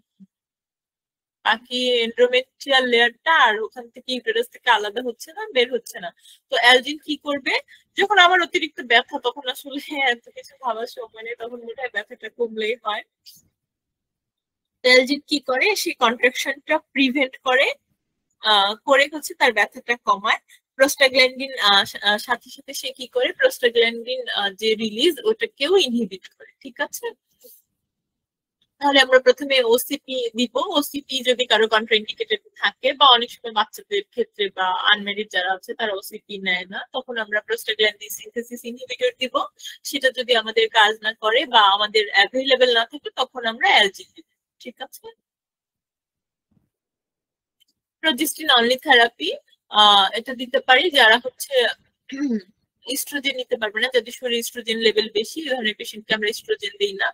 এন্ডোমেট্রিয়াল লেয়ারটা আর ওখান থেকে ইউটেরাস থেকে আলাদা হচ্ছে না, বের হচ্ছে না। তো অ্যালজিন কি করবে, যখন আমার অতিরিক্ত ব্যথা, তখন আসলে এত কিছু ভাবার সময় নেই, তখন মনে হয় ব্যথাটা কমলেই হয়। অ্যালজিন কি করে, সেই কন্ট্রাকশনটা প্রিভেন্ট করে, করে হচ্ছে তার ব্যথাটা কমায়। প্রোস্টাগ্ল্যান্ডিন সাথে সাথে সে কি করে, প্রোস্টাগ্ল্যান্ডিন যে রিলিজ ওটাকেও ইনহিবিট করে। ঠিক আছে, তাহলে আমরা প্রথমে ওসিপি দিব। ওসিপি যদি কারো কন্ট্রাইন্ডিকেটেড থাকে, বা অনেক সময় বাচ্চাদের ক্ষেত্রে বা আনম্যারিড যারা আছে তারা ওসিপি নেয় না, তখন আমরা প্রোস্টাগ্ল্যান্ডিন সিনথেসিস ইনহিবিটর দিব। সেটা যদি আমাদের কাজ না করে বা আমাদের অ্যাভেলেবেল না থাকে, তখন আমরা অ্যালজিন দিব। ঠিক আছে, প্রোজেস্টিন অনলি থেরাপি এটা দিতে পারি যারা হচ্ছে ইস্ট্রোজেন নিতে পারবে না, যাদের শরীরে ইস্ট্রোজেন লেভেল বেশি, এই ধরনের পেশেন্টকে আমরা ইস্ট্রোজেন দিই না,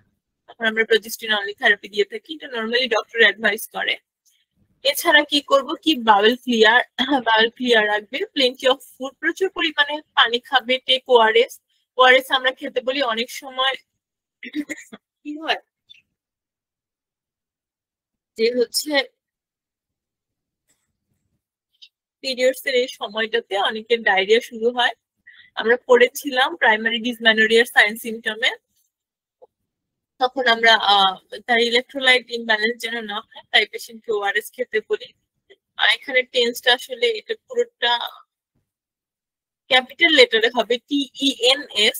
তখন আমরা প্রোজেস্টিন অনলি থেরাপি দিয়ে থাকি। এটা নরমালি ডক্টর অ্যাডভাইস করে। এছাড়া কি করব, কি বাউল ক্লিয়ার রাখবে, প্লেন্টি অফ ফুড, প্রচুর পরিমাণে পানি খাবে, টেক ওআরএস। ওআরএস আমরা খেতে বলি, অনেক সময় কি হয় যে হচ্ছে পিরিয়ডস এর এই সময়টাতে অনেকের ডায়রিয়া শুরু হয়। আমরা পড়েছিলাম প্রাইমারি ডিসমেনোরিয়ার সাইন সিমটমে, তখন আমরা তার ইলেকট্রোলাইট ইমব্যালেন্স যেন না হয় তাই পেশেন্টকে ওআরএস খেতে বলি। এখানে টেন্সটা আসলে এটা পুরোটা ক্যাপিটাল লেটারে হবে, TENS,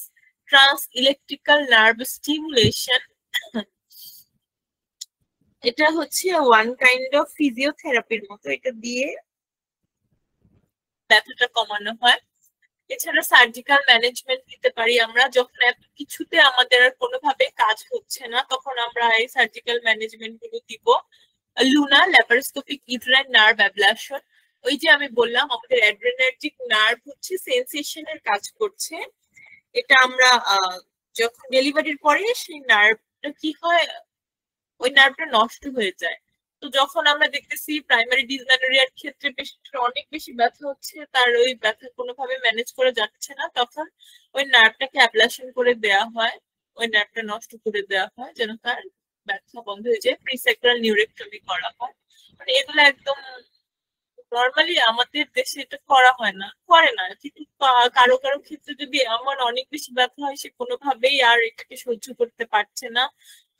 trans electrical nerve stimulation. এটা হচ্ছে ওয়ান কাইন্ড অফ ফিজিওথেরাপির মতো, এটা দিয়ে ব্যথাটা কমানো হয়। এছাড়া সার্জিক্যাল ম্যানেজমেন্ট দিতে পারি আমরা, যখন এত কিছুতে আমাদের আর কোনোভাবে কাজ হচ্ছে না, তখন আমরা এই সার্জিক্যাল ম্যানেজমেন্ট গুলো দিব। লুনা ল্যাপারোস্কোপিক ইউটেরাইন নার্ভ অ্যাবলাশন, ওই যে আমি বললাম আমাদের অ্যাড্রেনার্জিক নার্ভ হচ্ছে সেন্সেশনের কাজ করছে। এটা আমরা যখন ডেলিভারির পরে সেই নার্ভটা কি হয়, ওই নার্ভটা নষ্ট হয়ে যায়। তো যখন আমরা দেখতেছি প্রাইমারি ডিসমেনোরিয়ার ক্ষেত্রে পেশেন্টের অনেক বেশি ব্যথা হচ্ছে, তার ওই ব্যথা কোনোভাবে ম্যানেজ করা যাচ্ছে না, তখন ওই নার্ভটাকে অ্যাবলাশন করে দেওয়া হয়, ওই নার্ভটা নষ্ট করে দেওয়া হয় যেন তার ব্যথা বন্ধ হয়ে যায়। প্রিস্যাক্রাল নিউরেক্টমি করা হয়। মানে এগুলো একদম নর্মালি আমাদের দেশে এটা করা হয় না, করে না, কিন্তু কারো কারো ক্ষেত্রে যদি এমন অনেক বেশি ব্যথা হয়, সে কোনোভাবেই আর এটাকে সহ্য করতে পারছে না,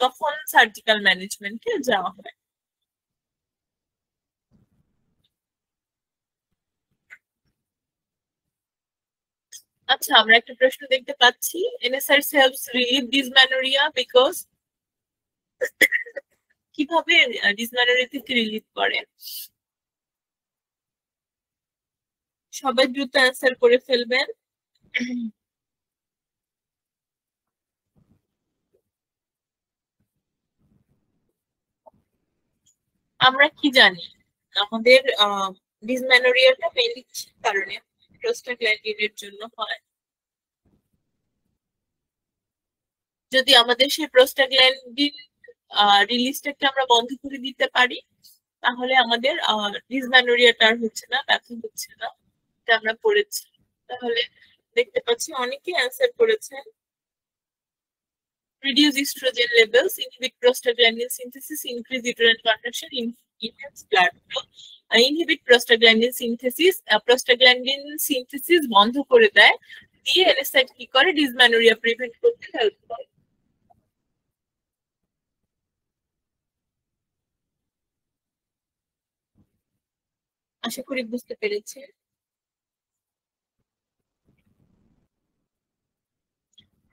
তখন সার্জিক্যাল ম্যানেজমেন্টে যাওয়া হয়। আচ্ছা, আমরা একটা প্রশ্ন দেখতে পাচ্ছি, NSAIDs helps relieve dysmenorrhea because কিভাবে ডিসমেনোরিয়া থেকে রিলিভ করে? সবাই দ্রুত অ্যান্সার করে ফেলবেন। আমরা কি জানি আমাদের ডিসমেনোরিয়াটা মেইনলি কিসের কারণে? প্রোস্টাগ্ল্যান্ডিনের জন্য হয়। যদি আমাদের সেই প্রোস্টাগ্ল্যান্ডিন রিলিজটাকে আমরা বন্ধ করে দিতে পারি, তাহলে আমাদের ডিসমেনোরিয়াটা আর হচ্ছে না, ব্যথা হচ্ছে না, এটা আমরা পড়েছি। তাহলে দেখতে পাচ্ছি অনেকে অ্যান্সার করেছেন। Reduce estrogen levels, inhibit prostaglandin synthesis, increase uterine contraction, enhance blood flow, inhibit prostaglandin synthesis, prostaglandin synthesis বন্ধ করে দেয়, দিয়ে NSAID কি করে, ডিসমেনোরিয়া প্রিভেন্ট করতে হেল্প করে। আশা করি বুঝতে পেরেছে।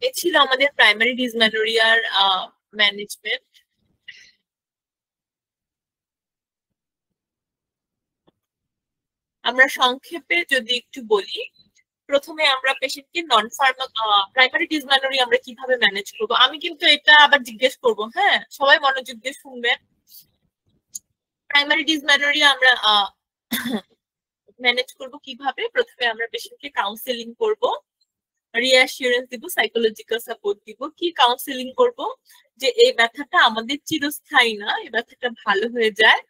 এ ছিল আমাদের প্রাইমারি ডিসমেনোরিয়ার ম্যানেজমেন্ট। আমরা সংক্ষেপে যদি একটু বলি, প্রথমে আমরা পেশেন্টকে নন ফার্মা প্রাইমারি ডিসমেনোরিয়া আমরা কিভাবে ম্যানেজ করব, আমি কিন্তু এটা আবার জিজ্ঞেস করব, হ্যাঁ সবাই মনোযোগ দিয়ে শুনবেন। প্রাইমারি ডিসমেনোরিয়া আমরা ম্যানেজ করব কিভাবে? প্রথমে আমরা পেশেন্টকে কাউন্সেলিং করব, রিঅ্যাসিওরেন্স দিব, সাইকোলজিক্যাল সাপোর্ট দিব। কি কাউন্সেলিং করব? যে এই ব্যথাটা আমাদের চিরস্থায়ী না, এই ব্যথাটা ভালো হয়ে যায়।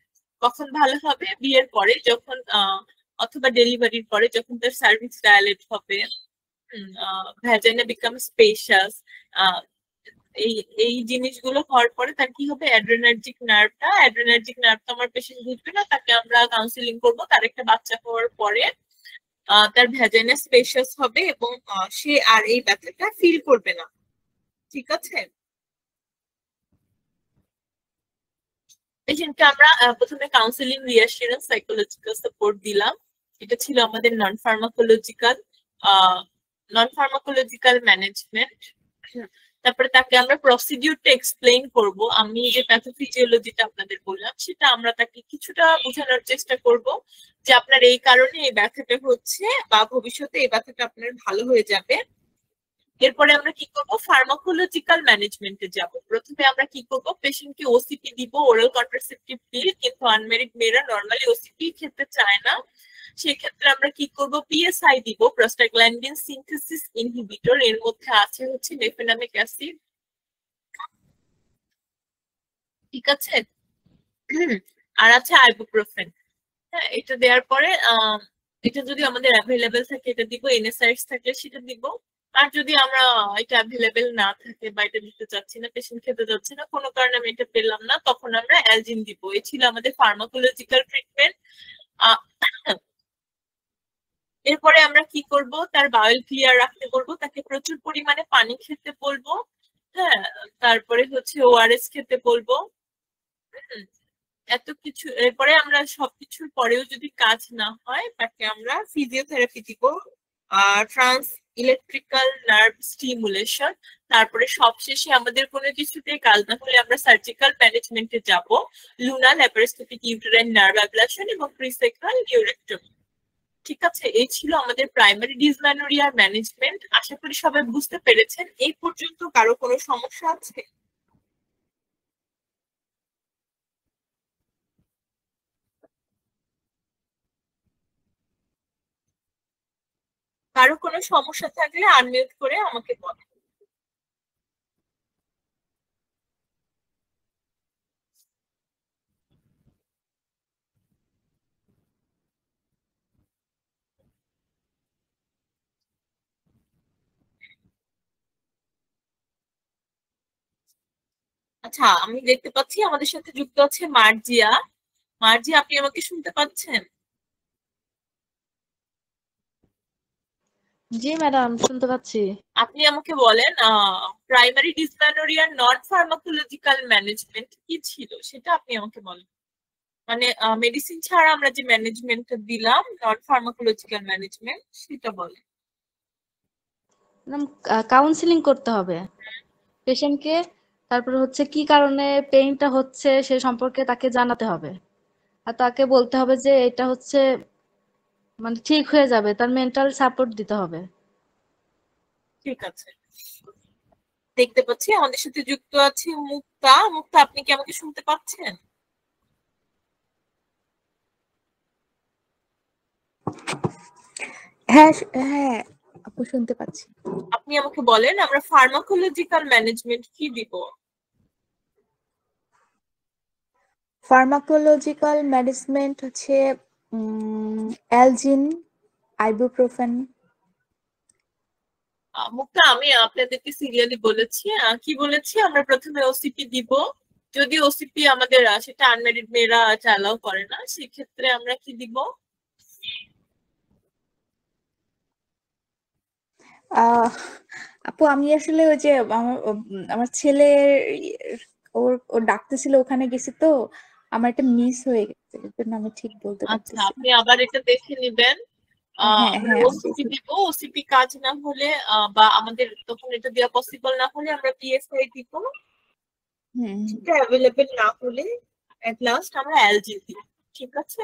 কখন ভালো হবে? বিয়ের পরে, যখন অথবা ডেলিভারির পরে, যখন তার সার্ভিক্স ডায়ালেট হবে, ভ্যাজাইনা বিকাম স্পেশাস, এই এই জিনিসগুলো হওয়ার পরে তার কি হবে, অ্যাড্রেনার্জিক নার্ভটা তো আমার পেশেন্ট বুঝবে না, তাকে আমরা কাউন্সিলিং করব। তার একটা বাচ্চা হওয়ার পরে তার ভ্যাজাইনা স্পেশাস হবে এবং সে আর এই ব্যথাটা ফিল করবে না। ঠিক আছে, পেশেন্টকে আমরা প্রথমে কাউন্সিলিং, রিঅ্যাসুরেন্স, সাইকোলজিক্যাল সাপোর্ট দিলাম। এটা ছিল আমাদের নন ফার্মাকোলজিক্যাল ম্যানেজমেন্ট। তারপরে তাকে আমরা প্রসিডিউরটা এক্সপ্লেইন করব। আমি যে প্যাথোফিজিওলজিটা আপনাদের বললাম সেটা আমরা তাকে কিছুটা বোঝানোর চেষ্টা করব যে আপনার এই কারণে এই ব্যথাটা হচ্ছে বা ভবিষ্যতে এই ব্যথাটা আপনার ভালো হয়ে যাবে। এরপরে আমরা কি করব, ফার্মাকোলজিক্যাল ম্যানেজমেন্টে যাব। প্রথমে আমরা কি করব, পেশেন্টকে ওসিপি দিব, ওরাল কন্ট্রাসেপটিভ পিল, কিন্তু আনম্যারিড মেয়েরা নরমালি ওসিপি খেতে চায় না। সেক্ষেত্রে আমরা কি করব, পিএসআই দিব, প্রোস্টাগ্ল্যান্ডিন সিনথেসিস ইনহিবিটর। এর মধ্যে আছে হচ্ছে নেফেনামিক অ্যাসিড। ঠিক আছে, আর আছে আইবুপ্রোফেন। হ্যাঁ, এটা দেওয়ার পরে এটা যদি আমাদের অ্যাভেলেবেল থাকে এটা দিব, এনএসআইডস থাকলে সেটা দিব। আর যদি আমরা এটা অ্যাভেলেবেল না থাকে বা এটা দিতে চাচ্ছি না, পেশেন্ট খেতে যাচ্ছে না, কোনো কারণে আমি এটা পেলাম না, তখন আমরা অ্যালজিন দিব। এই ছিল আমাদের ফার্মাকোলজিক্যাল ট্রিটমেন্ট। এরপরে আমরা কি করব, তার বাউল ক্লিয়ার রাখতে বলবো, তাকে প্রচুর পরিমাণে পানি খেতে বলবো। হ্যাঁ, তারপরে হচ্ছে ওআরএস খেতে বলবো। এত কিছু, এরপরে আমরা সবকিছুর পরেও যদি কাজ না হয় তাকে আমরা ফিজিওথেরাপি দিব, ট্রান্স ইলেকট্রিক্যাল নার্ভ স্টিমুলেশন। তারপরে সবশেষে আমাদের কোনো কিছুতে কাজ না হলে আমরা সার্জিক্যাল ম্যানেজমেন্টে যাব, লুনা ল্যাপারোস্কোপিক ইউটেরাইন নার্ভ অ্যাবলাশন এবং প্রিসেক্রাল নিউরেক্টমি। ঠিক আছে, এই ছিল আমাদের প্রাইমারি ডিসমেনোরিয়ার ম্যানেজমেন্ট। আশা করি সবাই বুঝতে পেরেছেন। এই পর্যন্ত কারো কোনো সমস্যা আছে? কারো কোনো সমস্যা থাকলে আনমিউট করে আমাকে বলেন। আচ্ছা, আমি দেখতে পাচ্ছি আমাদের সাথে যুক্ত আছে মার্জিয়া। মার্জিয়া, আপনি আমাকে শুনতে পাচ্ছেন? জি ম্যাডাম, শুনতে পাচ্ছি। আপনি আমাকে বলেন, প্রাইমারি ডিসমেনোরিয়ার নন ফার্মাকোলজিক্যাল ম্যানেজমেন্ট কি ছিল সেটা আপনি আমাকে বলেন। মানে মেডিসিন ছাড়া আমরা যে ম্যানেজমেন্টটা দিলাম, নন ফার্মাকোলজিক্যাল ম্যানেজমেন্ট, সেটা বলেন। ম্যাডাম, কাউন্সিলিং করতে হবে পেশেন্টকে। তারপরে হচ্ছে কি কারণে পেইনটা হচ্ছে সে সম্পর্কে তাকে জানাতে হবে। আর তাকে বলতে হবে যে এটা হচ্ছে মানে ঠিক হয়ে যাবে, তার মেন্টাল সাপোর্ট দিতে হবে। ঠিক আছে, দেখতে পাচ্ছি আমাদের সাথে যুক্ত আছে মুক্তা। মুক্তা, আপনি কি আমাকে শুনতে পাচ্ছেন? হ্যাঁ হ্যাঁ আপু, শুনতে পাচ্ছি। আপনি আমাকে বলেন আমরা ফার্মাকোলজিক্যাল ম্যানেজমেন্ট কি দিব? ফার্মাকোলজিক্যাল ম্যানেজমেন্ট হচ্ছে অ্যালজিন, আইবুপ্রোফেন। মুক্তা, আমি আপনাদেরকে সিরিয়ালি বলেছি, কি বলেছি, আমরা প্রথমে ওসিপি দিব। যদি ওসিপি আমাদের সেটা আনম্যারিড মেয়েরা অ্যালাউ করে না, সেক্ষেত্রে আমরা কি দিব? আপু, আমি আসলে ওই যে আমার ছেলের ওর ডাকতেছিল, ওখানে গেছি তো আমার একটা মিস হয়ে গেছে, এর জন্য আমি ঠিক বলতে আচ্ছা, পারতেছি আপনি আবার এটা দেখে নিবেন। হ্যাঁ হ্যাঁ ওসিপি দিব, ওসিপি কাজ না হলে বা আমাদের তখন এটা দেওয়া পসিবল না হলে আমরা পিএসআই দিব। সেটা অ্যাভেলেবেল না হলে এট লাস্ট আমরা এলজি দিব। ঠিক আছে,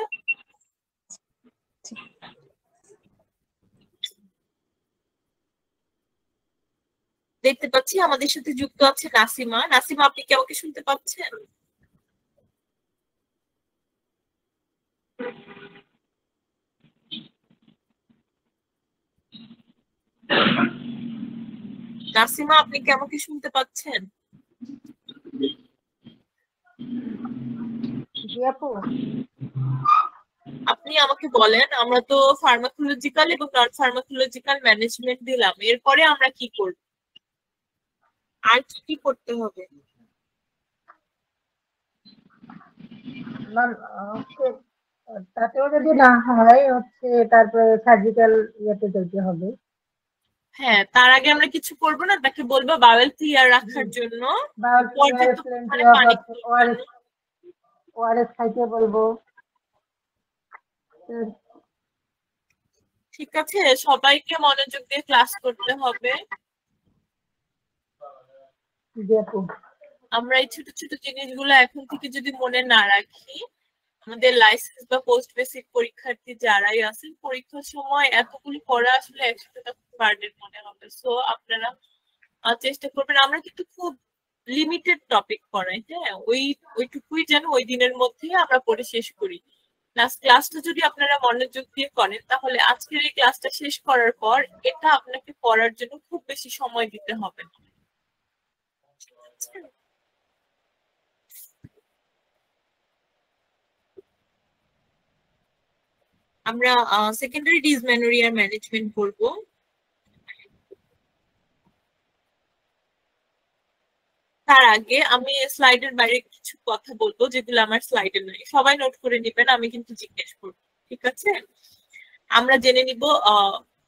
দেখতে পাচ্ছি আমাদের সাথে যুক্ত আছে নাসিমা। নাসিমা, আপনি কি আমাকে শুনতে পাচ্ছেন? নাসিমা, আপনি কি আমাকে শুনতে পাচ্ছেন? জি আপু। আপনি আমাকে বলেন, আমরা তো ফার্মাকোলজিক্যাল এবং নন ফার্মাকোলজিক্যাল ম্যানেজমেন্ট দিলাম, এরপরে আমরা কি করব, আর কি কি করতে হবে? ম্যাম হচ্ছে তাতেও যদি না হয় হচ্ছে তারপরে সার্জিক্যাল ইয়েতে যেতে হবে। হ্যাঁ, তার আগে আমরা কিছু করব না, তাকে বলবো বাওয়েল ক্লিয়ার রাখার জন্য বা পর্যাপ্ত প্লেন্টি পরিমাণে অফ পানি ওআরএস ওআরএস খাইতে বলবো। ঠিক আছে, সবাইকে মনোযোগ দিয়ে ক্লাস করতে হবে। জি আপু। আমরা এই ছোট ছোট জিনিসগুলো এখন থেকে যদি মনে না রাখি, আমাদের লাইসেন্স বা পোস্ট বেসিক পরীক্ষার্থী যারাই আছেন, পরীক্ষার সময় এতগুলো পড়া আসলে একসাথে তখন বার্ডেন মনে হবে। সো আপনারা চেষ্টা করবেন, আমরা কিন্তু খুব লিমিটেড টপিক পড়াই, হ্যাঁ, ওইটুকুই যেন ওই দিনের মধ্যে আমরা পড়ে শেষ করি। ক্লাসটা যদি আপনারা মনোযোগ দিয়ে করেন, তাহলে আজকের এই ক্লাসটা শেষ করার পর এটা আপনাকে পড়ার জন্য খুব বেশি সময় দিতে হবে না। আমরা সেকেন্ডারি ডিসমেনোরিয়ার ম্যানেজমেন্ট করব। তার আগে আমি স্লাইডের বাইরে কিছু কথা বলবো যেগুলো আমার স্লাইডে নাই, সবাই নোট করে নেবেন, আমি কিন্তু জিজ্ঞেস করবো, ঠিক আছে? আমরা জেনে নিব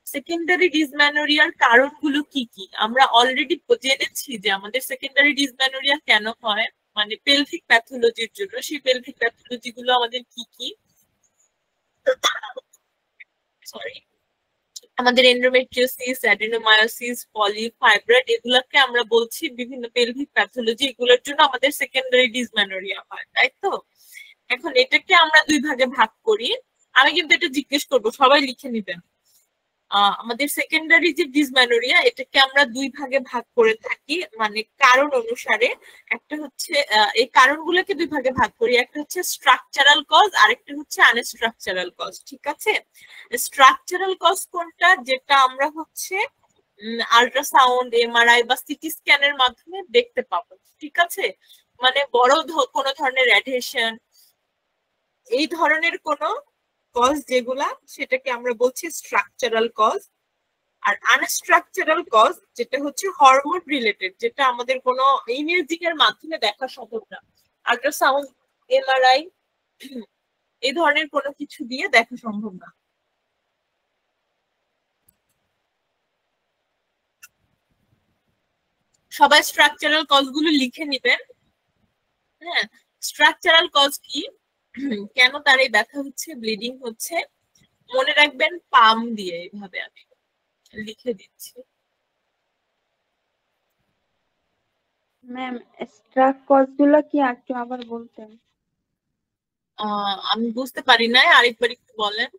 সেকেন্ডারি ডিসমেনোরিয়ার কারণগুলো কি কি। আমরা অলরেডি জেনেছি যে আমাদের সেকেন্ডারি ডিসমেনোরিয়া কেন হয়, মানে পেলভিক প্যাথোলজির জন্য। সেই পেলভিক প্যাথোলজি গুলো আমাদের কি কি, সরি, আমাদের এন্ডোমেট্রিওসিস, অ্যাডেনোমায়োসিস, পলিফাইব্রয়েড, এগুলাকে আমরা বলছি বিভিন্ন পেলভিক প্যাথোলজি। এগুলোর জন্য আমাদের সেকেন্ডারি ডিসমেনোরিয়া হয়, তাই তো? এখন এটাকে আমরা দুই ভাগে ভাগ করি। আমি কিন্তু এটা জিজ্ঞেস করব, সবাই লিখে নিবেন। আমাদের সেকেন্ডারি যে ডিসমেনোরিয়া, এটাকে আমরা দুই ভাগে ভাগ করে থাকি, মানে কারণ অনুসারে। একটা হচ্ছে এই কারণগুলোকে দুই ভাগে ভাগ করি, একটা হচ্ছে স্ট্রাকচারাল কজ, আরেকটা হচ্ছে আনস্ট্রাকচারাল কজ, ঠিক আছে? স্ট্রাকচারাল কজ কোনটা, যেটা আমরা হচ্ছে আল্ট্রাসাউন্ড, এমআরআই বা সিটি স্ক্যানের মাধ্যমে দেখতে পাবো, ঠিক আছে? মানে বড় কোনো ধরনের রেডিয়েশন, এই ধরনের কোনো কজ যেগুলা, সেটাকে আমরা বলছি স্ট্রাকচারাল কজ। আর আনস্ট্রাকচারাল কজ যেটা হচ্ছে হরমোন রিলেটেড, যেটা আমাদের কোনো ইমেজিং এর মাধ্যমে দেখা সম্ভব না, আল্ট্রাসাউন্ড, এমআরআই, এই ধরনের কোনো কিছু দিয়ে দেখা সম্ভব না। সবাই স্ট্রাকচারাল কজ গুলো লিখে নিবেন। হ্যাঁ, স্ট্রাকচারাল কজ কি, কেন তার এই ব্যথা হচ্ছে, ব্লিডিং হচ্ছে, মনে রাখবেন পাম দিয়ে। এইভাবে আমি লিখে দিচ্ছি। ম্যাম স্ট্রাক কজগুলো কি একটু আবার বলতেন? আমি বুঝতে পারি নাই, আরেকবার একটু বলেন।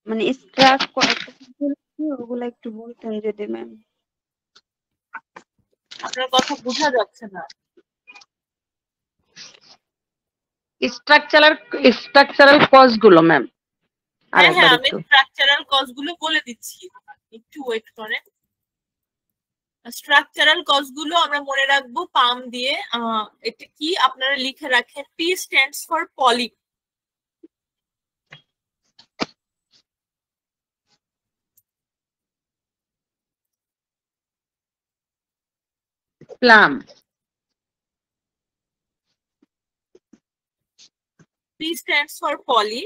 মানে স্ট্রাক কজগুলো কি ওগুলো একটু বলতেন যদি ম্যাম। আপনার কথা বোঝা যাচ্ছে না। স্ট্রাকচারাল কজ গুলো ম্যাম, হ্যাঁ আরেকবার আমি একটু। স্ট্রাকচারাল কজ গুলো বলে দিচ্ছি, একটু ওয়েট করেন। স্ট্রাকচারাল কজ গুলো আমরা মনে রাখবো পাম দিয়ে। এটা কি আপনারা লিখে রাখেন, P stands for polyp. PALM. P stands for poly,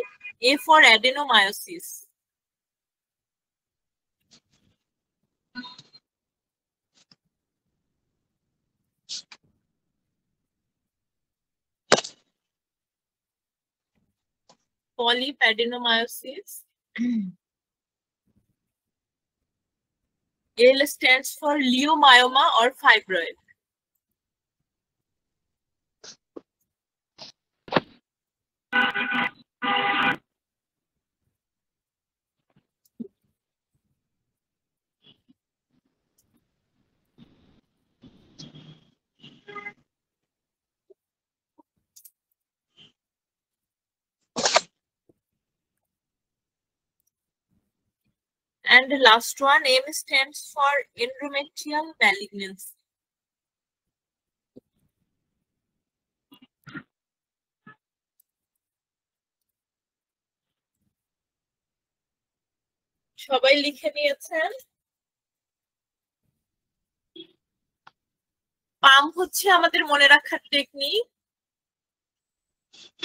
A for adenomyosis. Polyadenomyosis. L stands for leiomyoma or fibroid. And the last one, M stands for endometrial malignancy. সবাই লিখে নিয়েছেন? পাম হচ্ছে আমাদের মনে রাখার টেকনিক।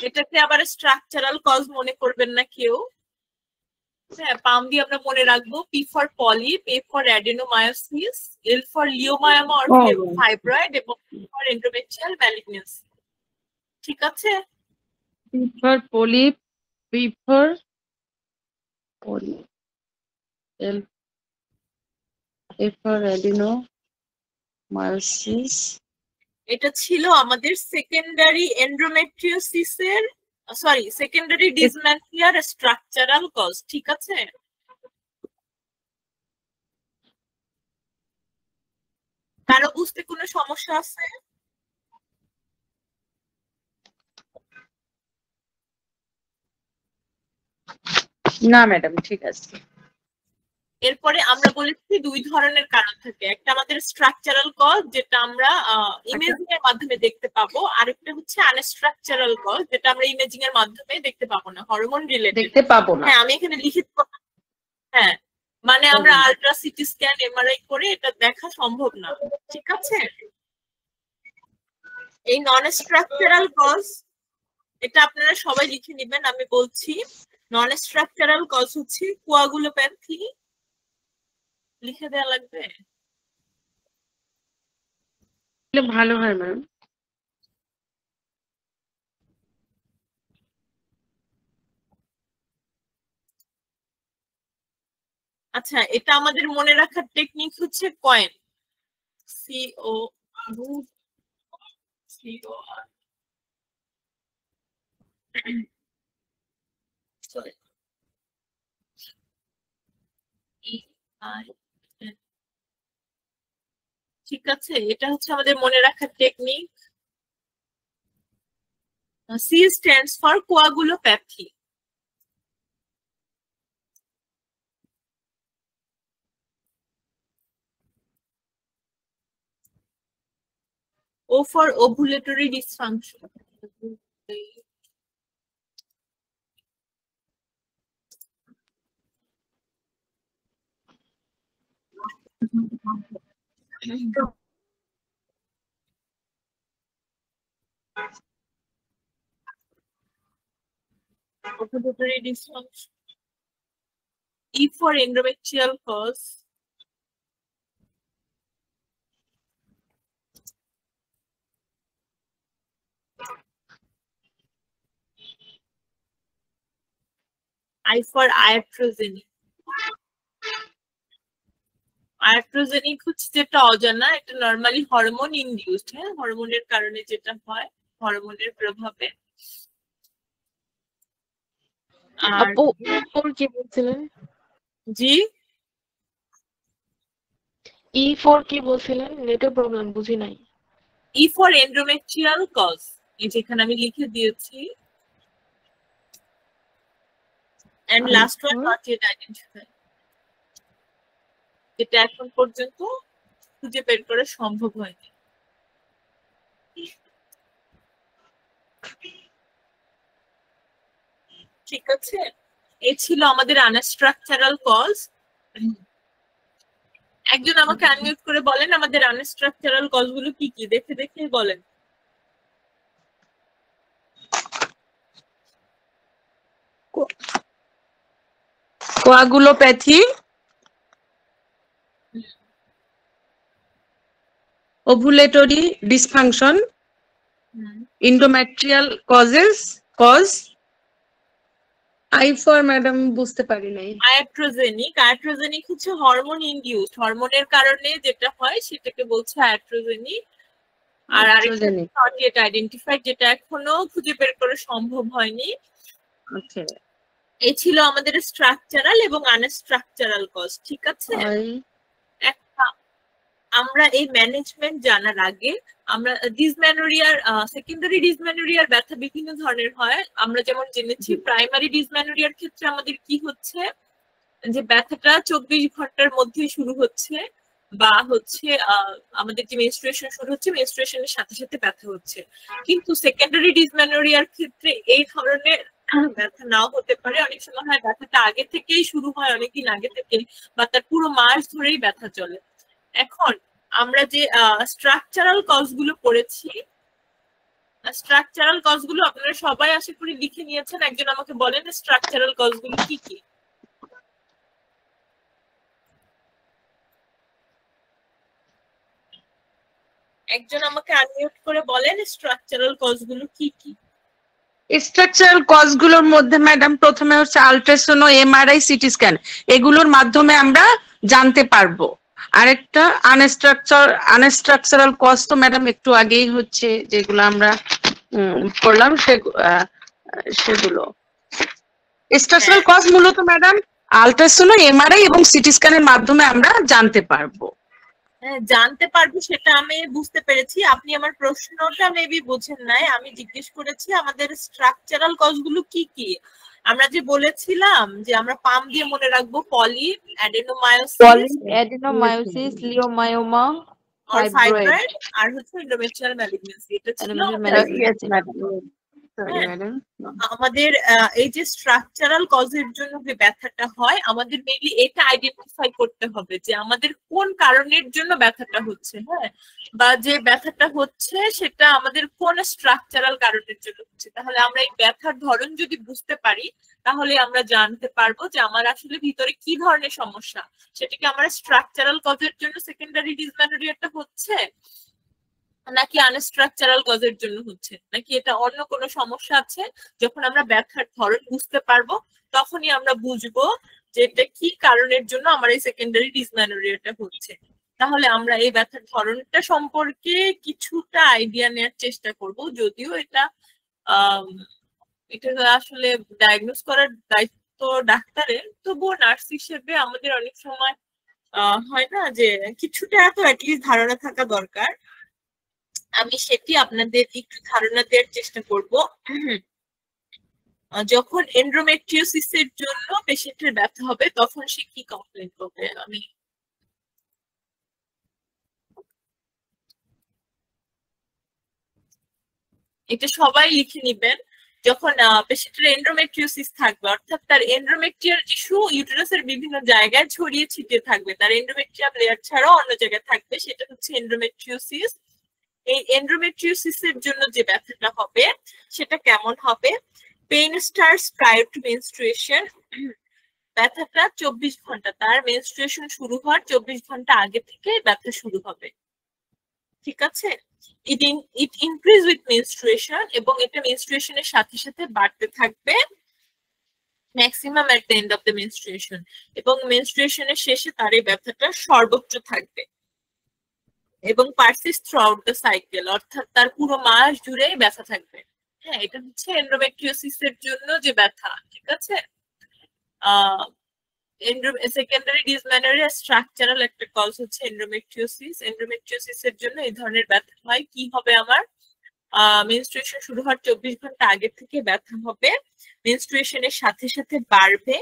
এটাকে আবার স্ট্রাকচারাল কজ মনে করবেন না কেউ। হ্যাঁ, পাম দিয়ে আমরা মনে রাখবো P for polyp, A for adenomyosis, L for leiomyoma or fibroid এবং পি ফর এন্ডোমেট্রিয়াল ম্যালিগন্যান্সি। ঠিক আছে? for polyp, P for polyp, L A for adenomyosis. এটা ছিল আমাদের সেকেন্ডারি এন্ডোমেট্রিওসিসের সেকেন্ডারি ডিসম্যান্থিয়ার স্ট্রাকচারাল কজ। ঠিক আছে? কারো বুঝতে কোনো সমস্যা আছে? না ম্যাডাম, ঠিক আছে। এরপরে আমরা বলেছি দুই ধরনের কারণ থাকে, একটা আমাদের স্ট্রাকচারাল কজ যেটা আমরা ইমেজিং এর মাধ্যমে দেখতে পাবো, আরেকটা হচ্ছে আনস্ট্রাকচারাল কজ যেটা আমরা ইমেজিং এর মাধ্যমে দেখতে পাবো না, হরমোন রিলেটেড দেখতে পাবো না। হ্যাঁ, আমি এখানে লিখে দেব। হ্যাঁ, মানে আমরা আলট্রা সিটি স্ক্যান এমআরআই করে এটা দেখা সম্ভব না। ঠিক আছে? এই নন স্ট্রাকচারাল কজ এটা আপনারা সবাই লিখে নেবেন। আমি বলছি নন স্ট্রাকচারাল কজ হচ্ছে কোয়াগুলোপ্যাথি। লিখে দেওয়া লাগবে? ভালো হয় ম্যাম। আচ্ছা, এটা আমাদের মনে রাখার টেকনিক হচ্ছে coin, CO COR sorry EIN। ঠিক আছে? এটা হচ্ছে আমাদের মনে রাখার technique. C stands for coagulopathy. O for ovulatory dysfunction. Ovulatory dysfunction. E for endometrial cause. I for iatrogenic. Iatrogenic হচ্ছে যেটা অজানা, এটা নরমালি হরমোন ইনডিউসড। হ্যাঁ, হরমোনের কারণে যেটা হয়, হরমোনের প্রভাবে। আপু ফোর কি বলছিলেন? জি, E4 কি বলছিলেন? নেটওয়ার্ক প্রবলেম, বুঝি নাই। E for endometrial cause, এই যেখানে আমি লিখে দিয়েছি। And last one not yet identified, এটা এখন পর্যন্ত খুঁজে বের করা সম্ভব হয়নি। ঠিক আছে? এই ছিল আমাদের আনস্ট্রাকচারাল কজ। একজন আমাকে আনমিউট করে বলেন আমাদের আনস্ট্রাকচারাল কজ গুলো কি কি, দেখে দেখে বলেন। Coagulopathy, ovulatory dysfunction, endometrial cause, I for madam বুঝতে পারি নাই। আয়াট্রোজেনিক হচ্ছে হরমোন ইনডিউসড, হরমোনের কারণে যেটা হয় সেটাকে বলছে আয়াট্রোজেনিক। আর আরেকটা নট ইয়েট আইডেন্টিফাইড, যেটা এখনো খুঁজে বের করা সম্ভব হয়নি। ওকে, এই ছিল আমাদের স্ট্রাকচারাল এবং আনস্ট্রাকচারাল কজ। ঠিক আছে? একটা আমরা এই ম্যানেজমেন্ট জানার আগে আমরা ডিসমেনোরিয়ার সেকেন্ডারি ডিসমেনোরিয়ার ব্যথা বিভিন্ন ধরনের হয়। আমরা যেমন জেনেছি প্রাইমারি ডিসমেনোরিয়ার ক্ষেত্রে আমাদের কি হচ্ছে, যে ব্যথাটা 24 ঘন্টার মধ্যে শুরু হচ্ছে, বা হচ্ছে আমাদের যে মেনস্ট্রুয়েশন শুরু হচ্ছে মেনস্ট্রুয়েশনের সাথে সাথে ব্যথা হচ্ছে। কিন্তু সেকেন্ডারি ডিসমেনোরিয়ার ক্ষেত্রে এই ধরনের ব্যথা নাও হতে পারে, অনেক সময় হয় ব্যথাটা আগে থেকেই শুরু হয়, অনেকদিন আগে থেকে, বা তার পুরো মাস ধরেই ব্যথা চলে। এখন আমরা যে স্ট্রাকচারাল কজ গুলো পড়েছি, স্ট্রাকচারাল কজ গুলো আপনারা সবাই আশা করি লিখে নিয়েছেন। একজন আমাকে বলেন স্ট্রাকচারাল কজ গুলো কি কি। একজন আমাকে আনমিউট করে বলেন স্ট্রাকচারাল কজ গুলো কি কি। স্ট্রাকচারাল কজ গুলোর মধ্যে ম্যাডাম প্রথমে হচ্ছে আল্ট্রাসাউন্ড ও এমআরআই সিটি স্ক্যান, এগুলোর মাধ্যমে আমরা জানতে পারবো। আরেকটা আনস্ট্রাকচারাল কজ তো ম্যাডাম একটু আগেই হচ্ছে যেগুলো আমরা করলাম সেগুলো। স্ট্রাকচারাল কজ মূলত ম্যাডাম আল্ট্রাসাউন্ড এমআরআই এবং সিটি স্ক্যানের মাধ্যমে আমরা জানতে পারবো। জানতে পারবো সেটা আমি বুঝতে পেরেছি, আপনি আমার প্রশ্নটা মেবি বুঝেন নাই। আমি জিজ্ঞেস করেছি আমাদের স্ট্রাকচারাল কজ গুলো কি কি। আমরা যে বলেছিলাম যে আমরা পাম দিয়ে মনে রাখবো পলি অ্যাডিনোমায়োসিস, লিওমায়োমা, ফাইব্রয়েড আর হচ্ছে এন্ডোমেট্রিয়াল ম্যালিগন্যান্সি। এটা ছিল আমাদের এই যে স্ট্রাকচারাল কজের জন্য যে ব্যথাটা হয়, আমাদের মেইনলি এটা আইডেন্টিফাই করতে হবে যে আমাদের কোন কারণের জন্য ব্যথাটা হচ্ছে, হ্যাঁ, বা যে ব্যথাটা হচ্ছে সেটা আমাদের কোন স্ট্রাকচারাল কারণের জন্য হচ্ছে। তাহলে আমরা এই ব্যথার ধরন যদি বুঝতে পারি তাহলে আমরা জানতে পারবো যে আমার আসলে ভিতরে কি ধরনের সমস্যা। সেটা কি আমার স্ট্রাকচারাল কজের জন্য সেকেন্ডারি ডিসমেনোরিয়াটা হচ্ছে, নাকি আনস্ট্রাকচারাল কজের জন্য হচ্ছে, নাকি এটা অন্য কোনো সমস্যা আছে। যখন আমরা ব্যথার ধরন বুঝতে পারবো তখনই আমরা বুঝবো যে এটা কি কারণের জন্য আমার এই সেকেন্ডারি ডিসমেনোরিয়াটা হচ্ছে। তাহলে আমরা এই ব্যথার ধরনটা সম্পর্কে কিছুটা আইডিয়া নেওয়ার চেষ্টা করব, যদিও এটা এটা আসলে ডায়াগনোস করার দায়িত্ব ডাক্তারের, তবুও নার্স হিসেবে আমাদের অনেক সময় হয় না যে কিছুটা তো অ্যাটলিস্ট ধারণা থাকা দরকার। আমি সেটি আপনাদের একটু ধারণা দেওয়ার চেষ্টা করব। যখন এন্ডোমেট্রিওসিসের জন্য পেশেন্টের ব্যথা হবে তখন সে কি কমপ্লেন করবে, আমি এটা সবাই লিখে নিবেন। যখন পেশেন্টের এন্ডোমেট্রিওসিস থাকবে, অর্থাৎ তার এন্ডোমেট্রিয়াল টিস্যু ইউটেরাসের বিভিন্ন জায়গায় ছড়িয়ে ছিটিয়ে থাকবে, তার এন্ডোমেট্রিয়াল লেয়ার ছাড়াও অন্য জায়গায় থাকবে, সেটা হচ্ছে এন্ডোমেট্রিওসিস। এই এন্ডোমেট্রিওসিসের জন্য যে ব্যথাটা হবে সেটা কেমন হবে? Pain starts prior to menstruation. ব্যথাটা 24 ঘন্টা, তার মেনস্ট্রুয়েশন শুরু হওয়ার 24 ঘন্টা আগে থেকে ব্যথা শুরু হবে, ঠিক আছে? ইট ইনক্রিজ উইথ মেনস্ট্রুয়েশন, এবং এটা মেনস্ট্রুয়েশনের সাথে সাথে বাড়তে থাকবে maximum at the end of the menstruation, এবং মেনস্ট্রুয়েশনের শেষে তার এই ব্যথাটা সর্বোচ্চ থাকবে এবং persist through out the cycle, অর্থাৎ তার পুরো মাস জুড়েই ব্যথা থাকবে। হ্যাঁ, এটা হচ্ছে এন্ডোমেট্রিওসিসের জন্য যে ব্যথা, ঠিক আছে? সেকেন্ডারি ডিসমেনোরিয়া স্ট্রাকচারাল একটা কজ হচ্ছে এন্ডোমেট্রিওসিস। এন্ডোমেট্রিওসিসের জন্য এই ধরনের ব্যথা হয়। কি হবে আমার? মেনস্ট্রুয়েশন শুরু হওয়ার 24 ঘন্টা আগে থেকে ব্যথা হবে, মেনস্ট্রুয়েশনের সাথে সাথে বাড়বে,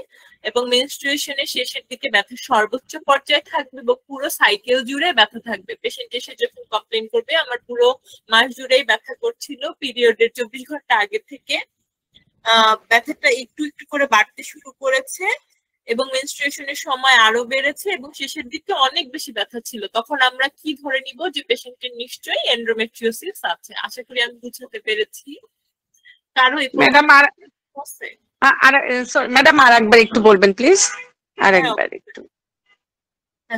এবং মেনস্ট্রুয়েশনের শেষের দিকে ব্যথা সর্বোচ্চ পর্যায়ে থাকবে এবং পুরো সাইকেল জুড়ে ব্যথা থাকবে। পেশেন্ট এসে যখন কমপ্লেন করবে আমার পুরো মাস জুড়েই ব্যথা করছিল, পিরিয়ডের 24 ঘন্টা আগে থেকে ব্যথাটা একটু একটু করে বাড়তে শুরু করেছে এবং মেনস্ট্রুয়েশনের সময় আরো বেড়েছে এবং শেষের দিকে অনেক বেশি ব্যথা ছিল, তখন আমরা কি ধরে নিব যে পেশেন্টের নিশ্চয়ই এন্ডোমেট্রিওসিস আছে। আশা করি আমি বুঝাতে পেরেছি। কারো ম্যাডাম ম্যাডাম আর একবার একটু বলবেন প্লিজ, আর একবার একটু।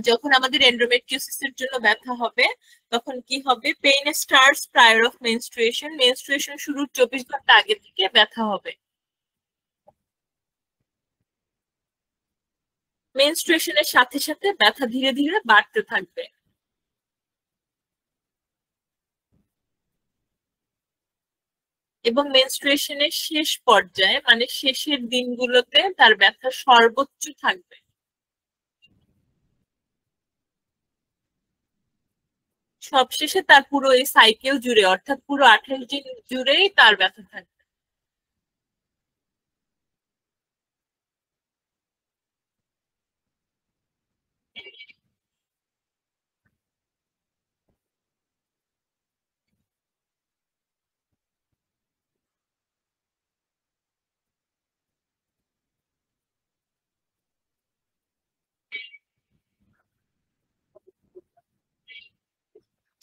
যখন আমাদের এন্ডোমেট্রিওসিসের জন্য ব্যথা হবে তখন কি হবে? Pain starts prior of menstruation, menstruation শুরুর 24 ঘন্টা আগে থেকে ব্যথা হবে। মেনস্ট্রুয়েশনের সাথে সাথে ব্যথা ধীরে ধীরে বাড়তে থাকবে। এবং মেনস্ট্রুয়েশনের শেষ পর্যায়ে মানে শেষের দিনগুলোতে তার ব্যথা সর্বোচ্চ থাকবে। সবশেষে তার পুরো এই সাইকেল জুড়ে, অর্থাৎ পুরো 28 দিন জুড়েই তার ব্যথা থাকবে।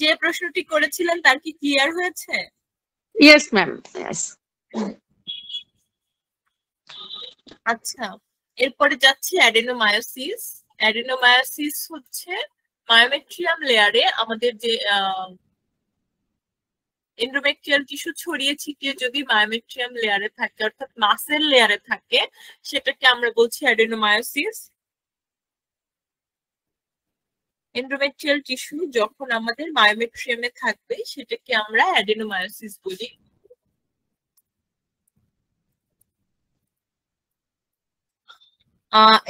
যে প্রশ্নটি করেছিলেন তার কি ক্লিয়ার হয়েছে? Yes ma'am, yes. আচ্ছা, এরপরে যাচ্ছি অ্যাডেনোমায়োসিস। অ্যাডেনোমায়োসিস হচ্ছে মায়োমেট্রিয়াম লেয়ারে আমাদের যে এন্ডোমেট্রিয়াল টিস্যু ছড়িয়ে ছিটিয়ে যদি মায়োমেট্রিয়াম লেয়ারে থাকে অর্থাৎ মাসেল লেয়ারে থাকে সেটাকে আমরা বলছি অ্যাডেনোমায়োসিস। এন্ডোমেট্রিয়াল টিস্যু যখন আমাদের মায়োমেট্রিয়ামে থাকবে সেটাকে আমরা অ্যাডেনোমায়োসিস বলি।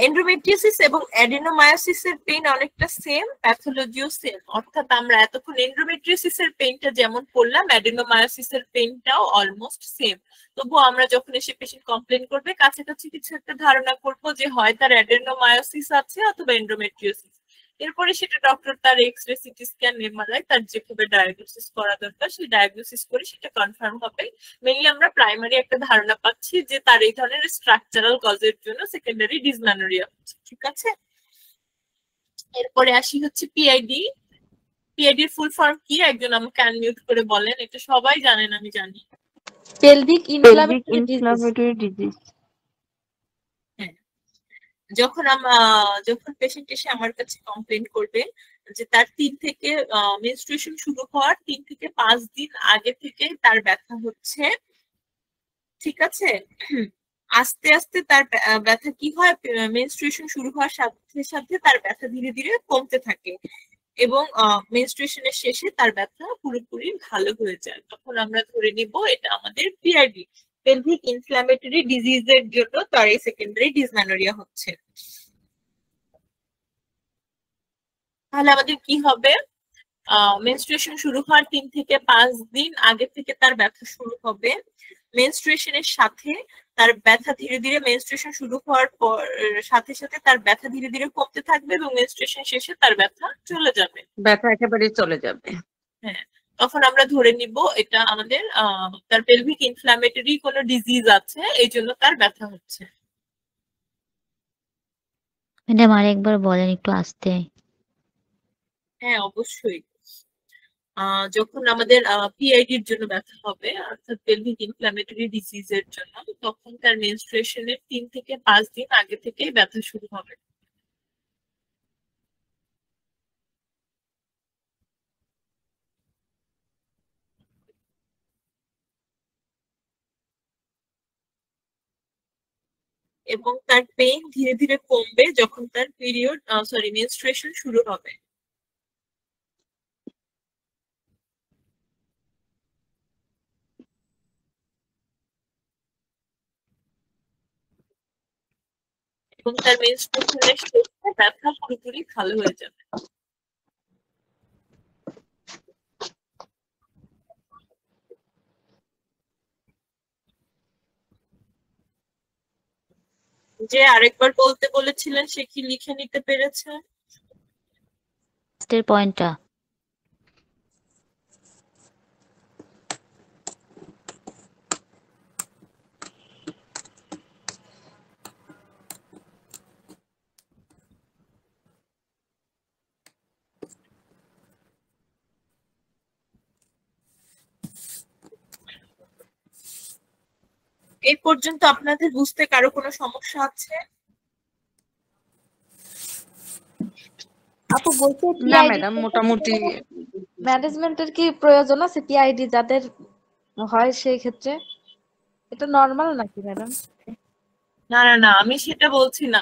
এন্ডোমেট্রিয়াসিস এবং অ্যাডেনোমায়োসিসের পেইন অনেকটা সেম, প্যাথোলজিও সেম, অর্থাৎ আমরা এতক্ষণ এন্ডোমেট্রিয়াসিসের পেইনটা যেমন পড়লাম অ্যাডেনোমায়োসিসের পেইনটাও অলমোস্ট সেম। তবুও আমরা যখন এসে পেশেন্ট কমপ্লেন করবে কাছাকাছি কিছু একটা ধারণা করবো যে হয় তার অ্যাডেনোমায়োসিস আছে অথবা এন্ডোমেট্রিয়াসিস। এরপরে সেটা ডক্টর তার এক্সরে, সিটি স্ক্যান, এমআরআই তার যেভাবে ডায়াগনোসিস করা দরকার সেই ডায়াগনোসিস করে সেটা কনফার্ম হবে। মেইনলি আমরা প্রাইমারি একটা ধারণা পাচ্ছি যে তার এই ধরনের স্ট্রাকচারাল কজের জন্য সেকেন্ডারি ডিসমেনোরিয়া হচ্ছে। ঠিক আছে, এরপরে আসি হচ্ছে পিআইডি। পিআইডি এর ফুল ফর্ম কি একজন আমাকে আনমিউট করে বলেন, এটা সবাই জানেন আমি জানি। Pelvic inflammatory disease. যখন পেশেন্ট এসে আমার কাছে কমপ্লেন করবে যে তার 3 থেকে মেনস্ট্রুয়েশন শুরু হওয়ার 3 থেকে 5 দিন আগে থেকে তার ব্যথা হচ্ছে, ঠিক আছে, আস্তে আস্তে তার ব্যথা কি হয়, মেনস্ট্রুয়েশন শুরু হওয়ার সাথে সাথে তার ব্যথা ধীরে ধীরে কমতে থাকে এবং মেনস্ট্রুয়েশনের শেষে তার ব্যথা পুরোপুরি ভালো হয়ে যায়, তখন আমরা ধরে নিব এটা আমাদের পিআইডি, পেলভিক ইনফ্ল্যামেটরি ডিজিজের জন্য তার এই সেকেন্ডারি ডিসমেনোরিয়া হচ্ছে। তাহলে আমাদের কি হবে, মেনস্ট্রুয়েশন শুরু হওয়ার 3 থেকে 5 দিন আগে থেকে তার ব্যথা শুরু হবে, মেনস্ট্রুয়েশনের সাথে তার ব্যথা ধীরে ধীরে মেনস্ট্রুয়েশন শুরু হওয়ার পর সাথে সাথে তার ব্যথা ধীরে ধীরে কমতে থাকবে এবং মেনস্ট্রুয়েশন শেষে তার ব্যথা চলে যাবে, ব্যথা একেবারে চলে যাবে। হ্যাঁ, তখন আমরা ধরে নিব এটা আমাদের তার পেলভিক ইনফ্ল্যামেটরি কোনো ডিজিজ আছে এই জন্য তার ব্যথা হচ্ছে। ম্যাডাম আরেকবার বলেন একটু আস্তে। হ্যাঁ অবশ্যই, যখন আমাদের পিআইডির জন্য ব্যথা হবে অর্থাৎ পেলভিক ইনফ্ল্যামেটরি ডিজিজের জন্য তখন তার মেনস্ট্রুয়েশনের 3 থেকে 5 দিন আগে থেকেই ব্যথা শুরু হবে। এবং তার পেইন ধীরে ধীরে কমবে যখন তার মেনস্ট্রুয়েশন শুরু হবে। এবং তার মেনস্ট্রুয়েশনের শেষে ব্যথা পুরোপুরি ভালো হয়ে যাবে। যে আরেকবার বলতে বলেছিলেন সে কি লিখে নিতে পেরেছে? লাস্টের পয়েন্টটা। এই পর্যন্ত আপনাদের বুঝতে কারো কোনো সমস্যা আছে? আপু বলতে না পিআইডি ম্যাডাম, মোটামুটি ম্যানেজমেন্টের কি প্রয়োজন আছে পিআইডি যাদের হয় সেই ক্ষেত্রে? এটা নরমাল নাকি ম্যাডাম? না না না, আমি সেটা বলছি না,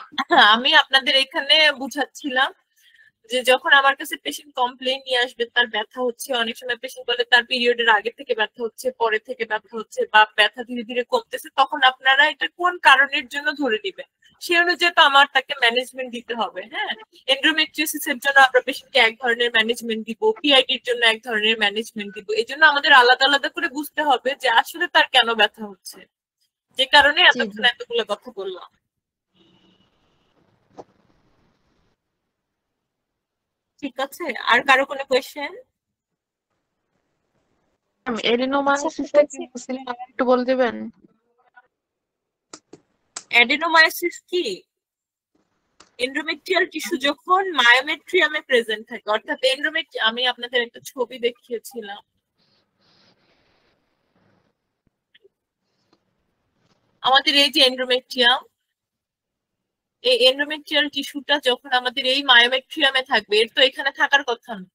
আমি আপনাদের এখানে বুঝাচ্ছিলাম যে যখন আমার কাছে পেশেন্ট কমপ্লেইন নিয়ে আসবে তার ব্যথা হচ্ছে, অনেক সময় পেশেন্ট বলে তার পিরিয়ডের আগে থেকে ব্যথা হচ্ছে, পরে থেকে ব্যথা হচ্ছে বা ব্যথা ধীরে ধীরে কমতেছে, তখন আপনারা এটা কোন কারণের জন্য ধরে দিবেন সেই অনুযায়ী তো আমার তাকে ম্যানেজমেন্ট দিতে হবে। হ্যাঁ, এন্ডোমেট্রিওসিস এর জন্য আমরা পেশেন্টকে এক ধরনের ম্যানেজমেন্ট দিব, পিআইডির জন্য এক ধরনের ম্যানেজমেন্ট দিব, এই জন্য আমাদের আলাদা আলাদা করে বুঝতে হবে যে আসলে তার কেন ব্যথা হচ্ছে, যে কারণে এতক্ষণ এতগুলো কথা বললাম। ঠিক আছে, আর কারো কোনো কোয়েশ্চেন? এডিনোমায়োসিসটা কি বলছিলেন একটু বলে দিবেন? অ্যাডেনোমায়োসিস কি? এন্ডোমেট্রিয়াল টিস্যু যখন মায়োমেট্রিয়ামে প্রেজেন্ট থাকে, অর্থাৎ আমি আপনাদের একটা ছবি দেখিয়েছিলাম, আমাদের এই যে এন্ডোমেট্রিয়াম, এই এন্ডোমেট্রিয়াল টিস্যুটা যখন আমাদের এই মায়োমেট্রিয়ামে থাকবে, এর তো এখানে থাকার কথা না।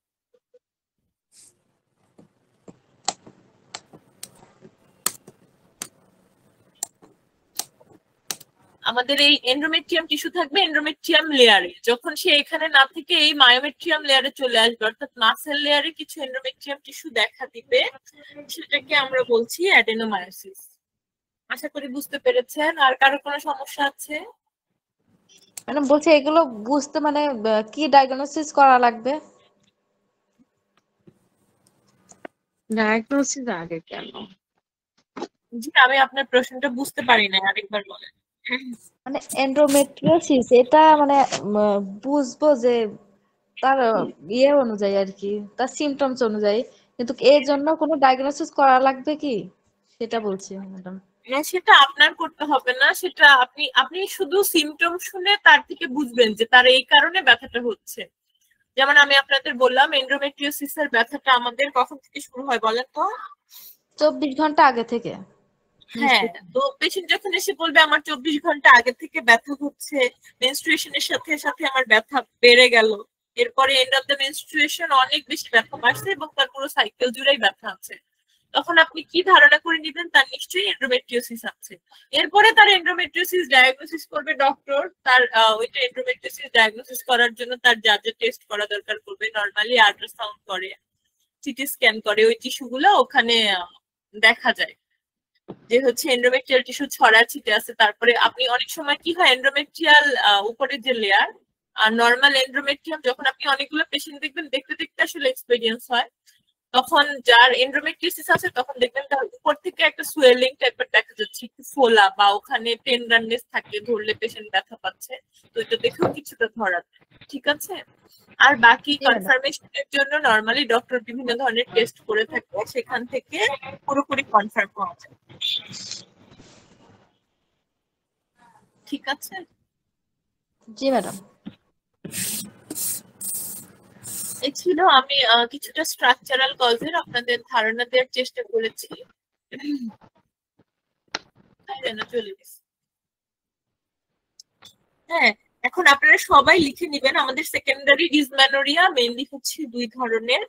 আমাদের এই এন্ডোমেট্রিয়াম টিস্যু থাকবে এন্ডোমেট্রিয়াম লেয়ারে, যখন সে এখানে না থেকে এই মায়োমেট্রিয়াম লেয়ারে চলে আসবে, অর্থাৎ মাসেল লেয়ারে কিছু এন্ডোমেট্রিয়াম টিস্যু দেখা দিবে, সেটাকে আমরা বলছি অ্যাডেনোমায়োসিস। আশা করি বুঝতে পেরেছেন। আর কারো কোনো সমস্যা আছে? ম্যাডাম বলছে এগুলো বুঝতে মানে কি ডায়াগনোসিস করা লাগবে? ডায়াগনোসিস আগে কেন? জি, আমি আপনার প্রশ্নটা বুঝতে পারি না, আরেকবার বলেন। মানে এন্ডোমেট্রিওসিস এটা মানে বুঝবো যে তার ইয়ে অনুযায়ী আর কি, তার সিমটমস অনুযায়ী, কিন্তু এর জন্য কোনো ডায়াগনোসিস করা লাগবে কি সেটা বলছি ম্যাডাম। হ্যাঁ, সেটা আপনার করতে হবে না, সেটা আপনি শুধু সিমটম শুনে তার থেকে বুঝবেন যে তার এই কারণে ব্যথাটা হচ্ছে। যেমন আমি আপনাদের বললাম এন্ডোমেট্রিওসিস এর ব্যথাটা আমাদের কখন থেকে শুরু হয় বলেন তো? 24 ঘন্টা আগে থেকে। হ্যাঁ, তো পেশেন্ট যখন এসে বলবে আমার 24 ঘন্টা আগে থেকে ব্যথা হচ্ছে, মেনস্ট্রুয়েশনের সাথে সাথে আমার ব্যথা বেড়ে গেল, এরপরে এন্ড অফ দ্য মেনস্ট্রুয়েশন অনেক বেশি ব্যথা বাড়ছে এবং তার পুরো সাইকেল জুড়েই ব্যথা আছে, তখন আপনি কি ধারণা করে নেবেন তার নিশ্চয়ই এন্ডোমেট্রিওসিস আছে। এরপরে তার এন্ডোমেট্রিওসিস ডায়াগনোসিস করবে ডক্টর, তার ওইটা এন্ডোমেট্রিওসিস ডায়াগনোসিস করার জন্য তার যা যা টেস্ট করা দরকার করবে, নরমালি আল্ট্রাসাউন্ড করে, সিটি স্ক্যান করে, ওই টিস্যুগুলো ওখানে দেখা যায় যে হচ্ছে এন্ডোমেট্রিয়াল টিস্যু ছড়াছিটে আছে। তারপরে আপনি অনেক সময় কি হয়, এন্ডোমেট্রিয়াল উপরে যে লেয়ার আর নরমাল এন্ডোমেট্রিয়াম, যখন আপনি অনেকগুলো পেশেন্ট দেখবেন দেখতে দেখতে আসলে এক্সপেরিয়েন্স হয়, তখন যার এন্ডোমেট্রিওসিস আছে তখন দেখবেন তার উপর থেকে একটা সোয়েলিং টাইপের দেখা যাচ্ছে, একটু ফোলা বা ওখানে টেন্ডারনেস থাকে, ধরলে পেশেন্ট ব্যথা পাচ্ছে, তো এটা দেখেও কিছুটা ধরা যায়। ঠিক আছে? আর বাকি কনফার্মেশনের জন্য নরমালি ডক্টর বিভিন্ন ধরনের টেস্ট করে থাকে, সেখান থেকে পুরোপুরি কনফার্ম হওয়া যায়। ঠিক আছে? জি ম্যাডাম। এই ছিল, আমি কিছুটা স্ট্রাকচারাল কজের আপনাদের ধারণা দেওয়ার চেষ্টা করেছি। চলে গেছে। হ্যাঁ, এখন আপনারা সবাই লিখে নেবেন, আমাদের সেকেন্ডারি ডিসমেনোরিয়া মেইনলি হচ্ছে দুই ধরনের,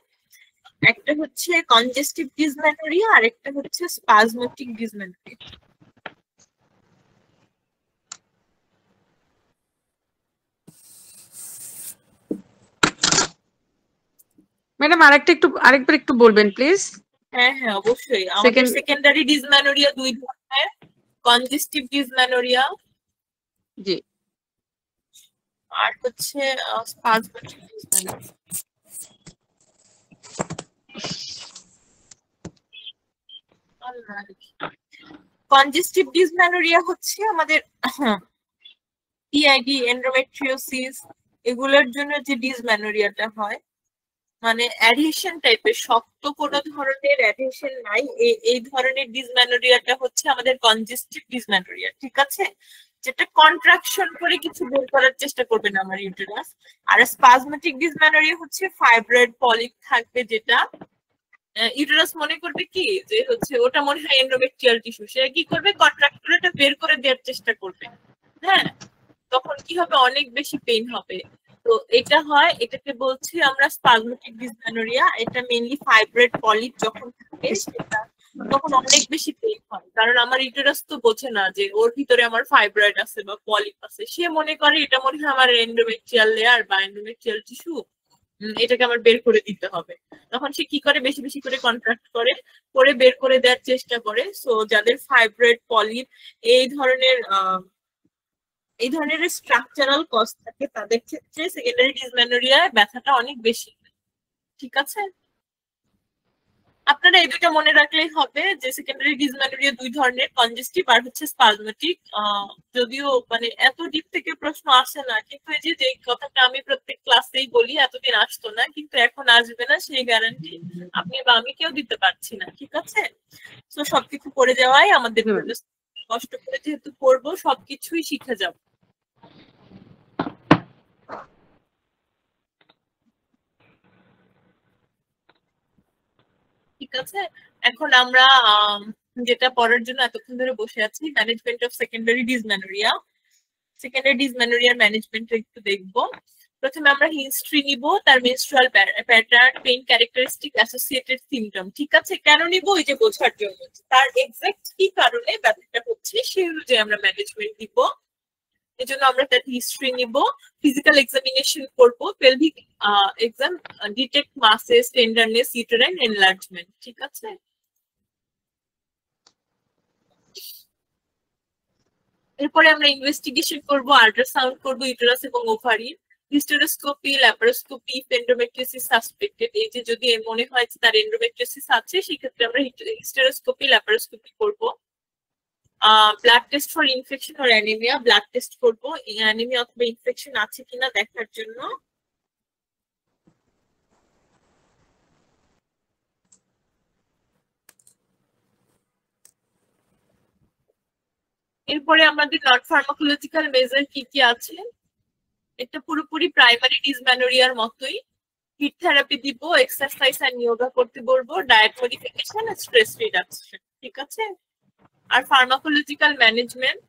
একটা হচ্ছে কনজেস্টিভ ডিসমেনোরিয়া আর একটা হচ্ছে স্পাজমেটিক ডিসমেনোরিয়া। ম্যাডাম আরেকবার একটু বলবেন প্লিজ। হ্যাঁ হ্যাঁ, অবশ্যই। আমাদের সেকেন্ডারি ডিসমেনোরিয়া দুই ধরনের, কনজেস্টিভ ডিসমেনোরিয়া জি, আর হচ্ছে স্পাজমেটিক ডিসমেনোরিয়া। কনজেস্টিভ ডিসমেনোরিয়া হচ্ছে আমাদের পিআইডি, এন্ডোমেট্রিওসিস, এগুলোর জন্য যে ডিসমেনোরিয়াটা হয়, মানে অ্যাডহেশন টাইপের, শক্ত কোনো ধরনের অ্যাডহেশন নাই, এই ধরনের ডিসমেনোরিয়াটা হচ্ছে আমাদের কনজেস্টিভ ডিসমেনোরিয়া। ঠিক আছে? যেটা কন্ট্রাকশন করে কিছু বের করার চেষ্টা করবে না আমার ইউটেরাস। আর স্পাজমেটিক ডিসমেনোরিয়া হচ্ছে ফাইব্রয়েড পলিপ থাকবে, যেটা ইউটেরাস মনে করবে কি যে হচ্ছে ওটা মনে হয় এন্ডোমেট্রিয়াল টিস্যু, সে কি করবে, কন্ট্রাক্ট করে এটা বের করে দেওয়ার চেষ্টা করবে। হ্যাঁ, তখন কি হবে, অনেক বেশি পেইন হবে। তো এটা হয়, এটাকে বলছি আমরা স্পাজমেটিক ডিসমেনোরিয়া। এটা মেইনলি ফাইব্রয়েড পলিপ যখন থাকে সেটা, তখন অনেক বেশি পেইন হয়, কারণ আমার ইউটেরাস তো বোঝে না যে ওর ভিতরে আমার ফাইব্রয়েড আছে বা পলিপ আছে, সে মনে করে এটা মনে হয় আমার এন্ডোমেট্রিয়াল লেয়ার বা এন্ডোমেট্রিয়াল টিস্যু, এটাকে আমার বের করে দিতে হবে। তখন সে কি করে, বেশি বেশি করে কন্ট্রাক্ট করে বের করে দেওয়ার চেষ্টা করে। সো যাদের ফাইব্রয়েড পলিপ এই ধরনের স্ট্রাকচারাল কজ থাকে, তাদের ক্ষেত্রে সেকেন্ডারি ডিসমেনোরিয়ায় ব্যথাটা অনেক বেশি। ঠিক আছে? আপনারা এই দুটো মনে রাখলেই হবে যে সেকেন্ডারি ডিসমেনোরিয়া দুই ধরনের, কনজেস্টিভ আর হচ্ছে স্পাজমেটিক। যদিও মানে এত ডিপ থেকে প্রশ্ন আসে না, কিন্তু এই যে কথাটা আমি প্রত্যেক ক্লাসেই বলি, এতদিন আসতো না, কিন্তু এখন আসবে না সেই গ্যারান্টি আপনি বা আমি কেউ দিতে পারছি না। ঠিক আছে? তো সবকিছু পড়ে যাওয়াই আমাদের, কষ্ট করে যেহেতু পড়বো সবকিছুই শিখে যাব। আছে, এখন আমরা যেটা পড়ার জন্য এতক্ষণ ধরে বসে আছি, management of secondary dysmenorrhoea. Secondary ডিসমেনোরিয়ার ম্যানেজমেন্ট একটু দেখবো। প্রথমে আমরা হিস্ট্রি নিব, তার menstrual pattern, pain characteristic, associated symptom. ঠিক আছে, কেন নিব? ওই যে বোঝার জন্য, তার এক্সাক্ট কি কারণে ব্যাপারটা হচ্ছে সেই অনুযায়ী আমরা ম্যানেজমেন্ট দিব। এই জন্য আমরা তার হিস্ট্রি নিব, ফিজিক্যাল এক্সামিনেশন করব, pelvic exam, detect মাসেস, tenderness, uterine enlargement. ঠিক আছে, এরপরে আমরা ইনভেস্টিগেশন করব, আল্ট্রাসাউন্ড করব ইউটেরাস এবং ovary, hysteroscopy, laparoscopy, endometriosis suspected. এই যে যদি মনে হয় যে তার এন্ডোমেট্রিওসিস আছে, সেক্ষেত্রে আমরা হিস্টেরোস্কোপি, ল্যাপারোস্কোপি করব। ব্লাড টেস্ট ফর ইনফেকশন আর অ্যানিমিয়া, ব্লাড টেস্ট করব অ্যানিমিয়া অথবা ইনফেকশন আছে কিনা দেখার জন্য। এরপরে আমাদের নন ফার্মাকোলজিক্যাল মেজার কি কি আছে, এটা পুরোপুরি প্রাইমারি ডিসমেনোরিয়ার মতোই। হিট থেরাপি দিব, এক্সারসাইজ আর যোগা করতে বলবো, ডায়েট মডিফিকেশন আর স্ট্রেস রিডাকশন। ঠিক আছে, আর ফার্মাকোলজিক্যাল ম্যানেজমেন্ট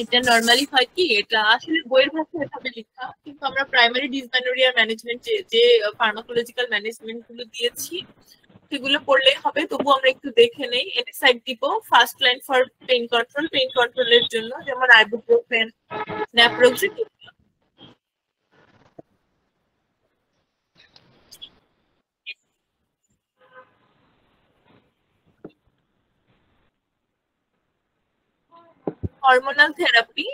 এটা নরমালি হয় কি, এটা আসলে বইয়ের ভাষায় এভাবে লেখা, কিন্তু আমরা প্রাইমারি ডিসমেনোরিয়ার ম্যানেজমেন্ট যে ফার্মাকোলজিক্যাল ম্যানেজমেন্ট গুলো দিয়েছি সেগুলো পড়লেই হবে। তবু আমরা একটু দেখে নেই। অ্যান্টিসাইড দিব, first line for pain control, pain কন্ট্রোলের জন্য, যেমন ibuprofen, naproxen. Hormonal therapy,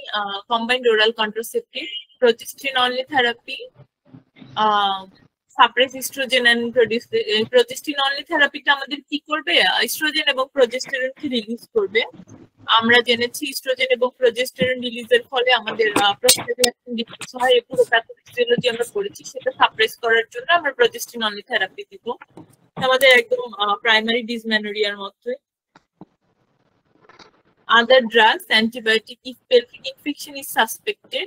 combined oral contraceptive, progestin only therapy, suppress oestrogen and progestin only থেরাপিটা আমাদের কি করবে, ইস্ট্রোজেন এবং প্রোজেস্টেরনকে রিলিজ করবে। আমরা জেনেছি ইস্ট্রোজেন এবং প্রোজেস্টেরন রিলিজের ফলে আমাদের প্রস্টেটে ডিফিউজ হয়, এই পুরো প্যাথোফিজিওলজি আমরা পড়েছি, সেটা সাপ্রেস করার জন্য আমরা প্রোজেস্টিন অনলি থেরাপি দিব। আমাদের একদম প্রাইমারি ডিসমেনোরিয়ার মতোই। Other drugs, antibiotic if pelvic infection is suspected.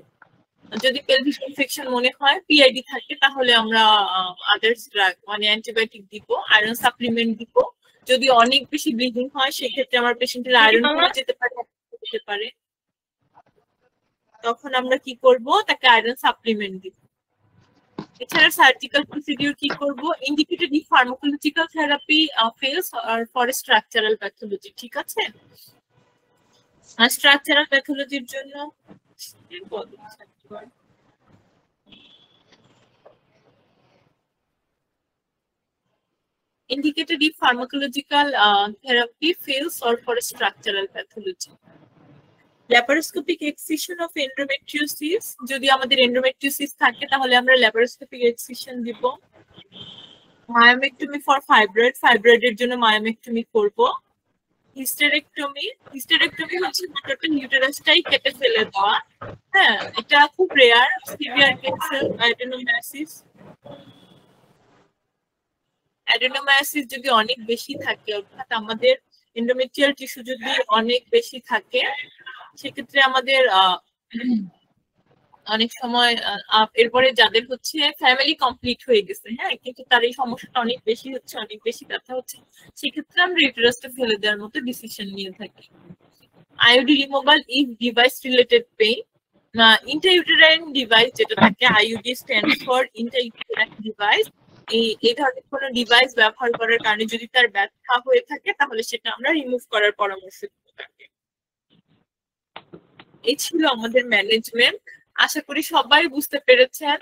যদি pelvic infection মনে হয়, PID থাকে, তাহলে আমরা আদার্স ড্রাগ মানে অ্যান্টিবায়োটিক দিব, আয়রন সাপ্লিমেন্ট দিব। যদি অনেক বেশি ব্লিডিং হয়, সেক্ষেত্রে আমার পেশেন্টের আয়রন কমে যেতে পারে, তখন আমরা কি করব, তাকে আয়রন সাপ্লিমেন্ট দিব। এছাড়া সার্জিক্যাল প্রসিডিউর কি করব, indicated if pharmacological therapy fails or for structural pathology. ঠিক আছে, আর স্ট্রাকচারাল প্যাথোলজির জন্য indicated if pharmacological therapy fails or for structural pathology. Laparoscopic excision of endometriosis, যদি আমাদের endometriosis থাকে তাহলে আমরা laparoscopic excision দিব। myomectomy for fibroid, fibroid-এর জন্য myomectomy করব। হিস্টেরেক্টমি হচ্ছে টোটাল ইউটেরাসটাই কেটে ফেলে দেওয়া। হ্যাঁ, এটা খুব রেয়ার। সিভিয়ার কেসে অ্যাডেনোমায়োসিস যদি অনেক বেশি থাকে, অর্থাৎ আমাদের এন্ডোমেট্রিয়াল টিস্যু যদি অনেক বেশি থাকে, সেক্ষেত্রে আমাদের অনেক সময় এরপরে যাদের হচ্ছে ফ্যামিলি কমপ্লিট হয়ে গেছে, হ্যাঁ, কিন্তু তার এই সমস্যাটা অনেক বেশি হচ্ছে, অনেক বেশি ব্যথা হচ্ছে, সেক্ষেত্রে আমরা ইউটেরাসটা ফেলে দেওয়ার মতো ডিসিশন নিয়ে থাকি। IUD removal if device related pain, intrauterine device যেটা থাকে, IUD stands for intrauterine device. এই ধরনের কোনো ডিভাইস ব্যবহার করার কারণে যদি তার ব্যথা হয়ে থাকে, তাহলে সেটা আমরা রিমুভ করার পরামর্শ দিতে থাকি। এই ছিল আমাদের ম্যানেজমেন্ট। আশা করি সবাই বুঝতে পেরেছেন।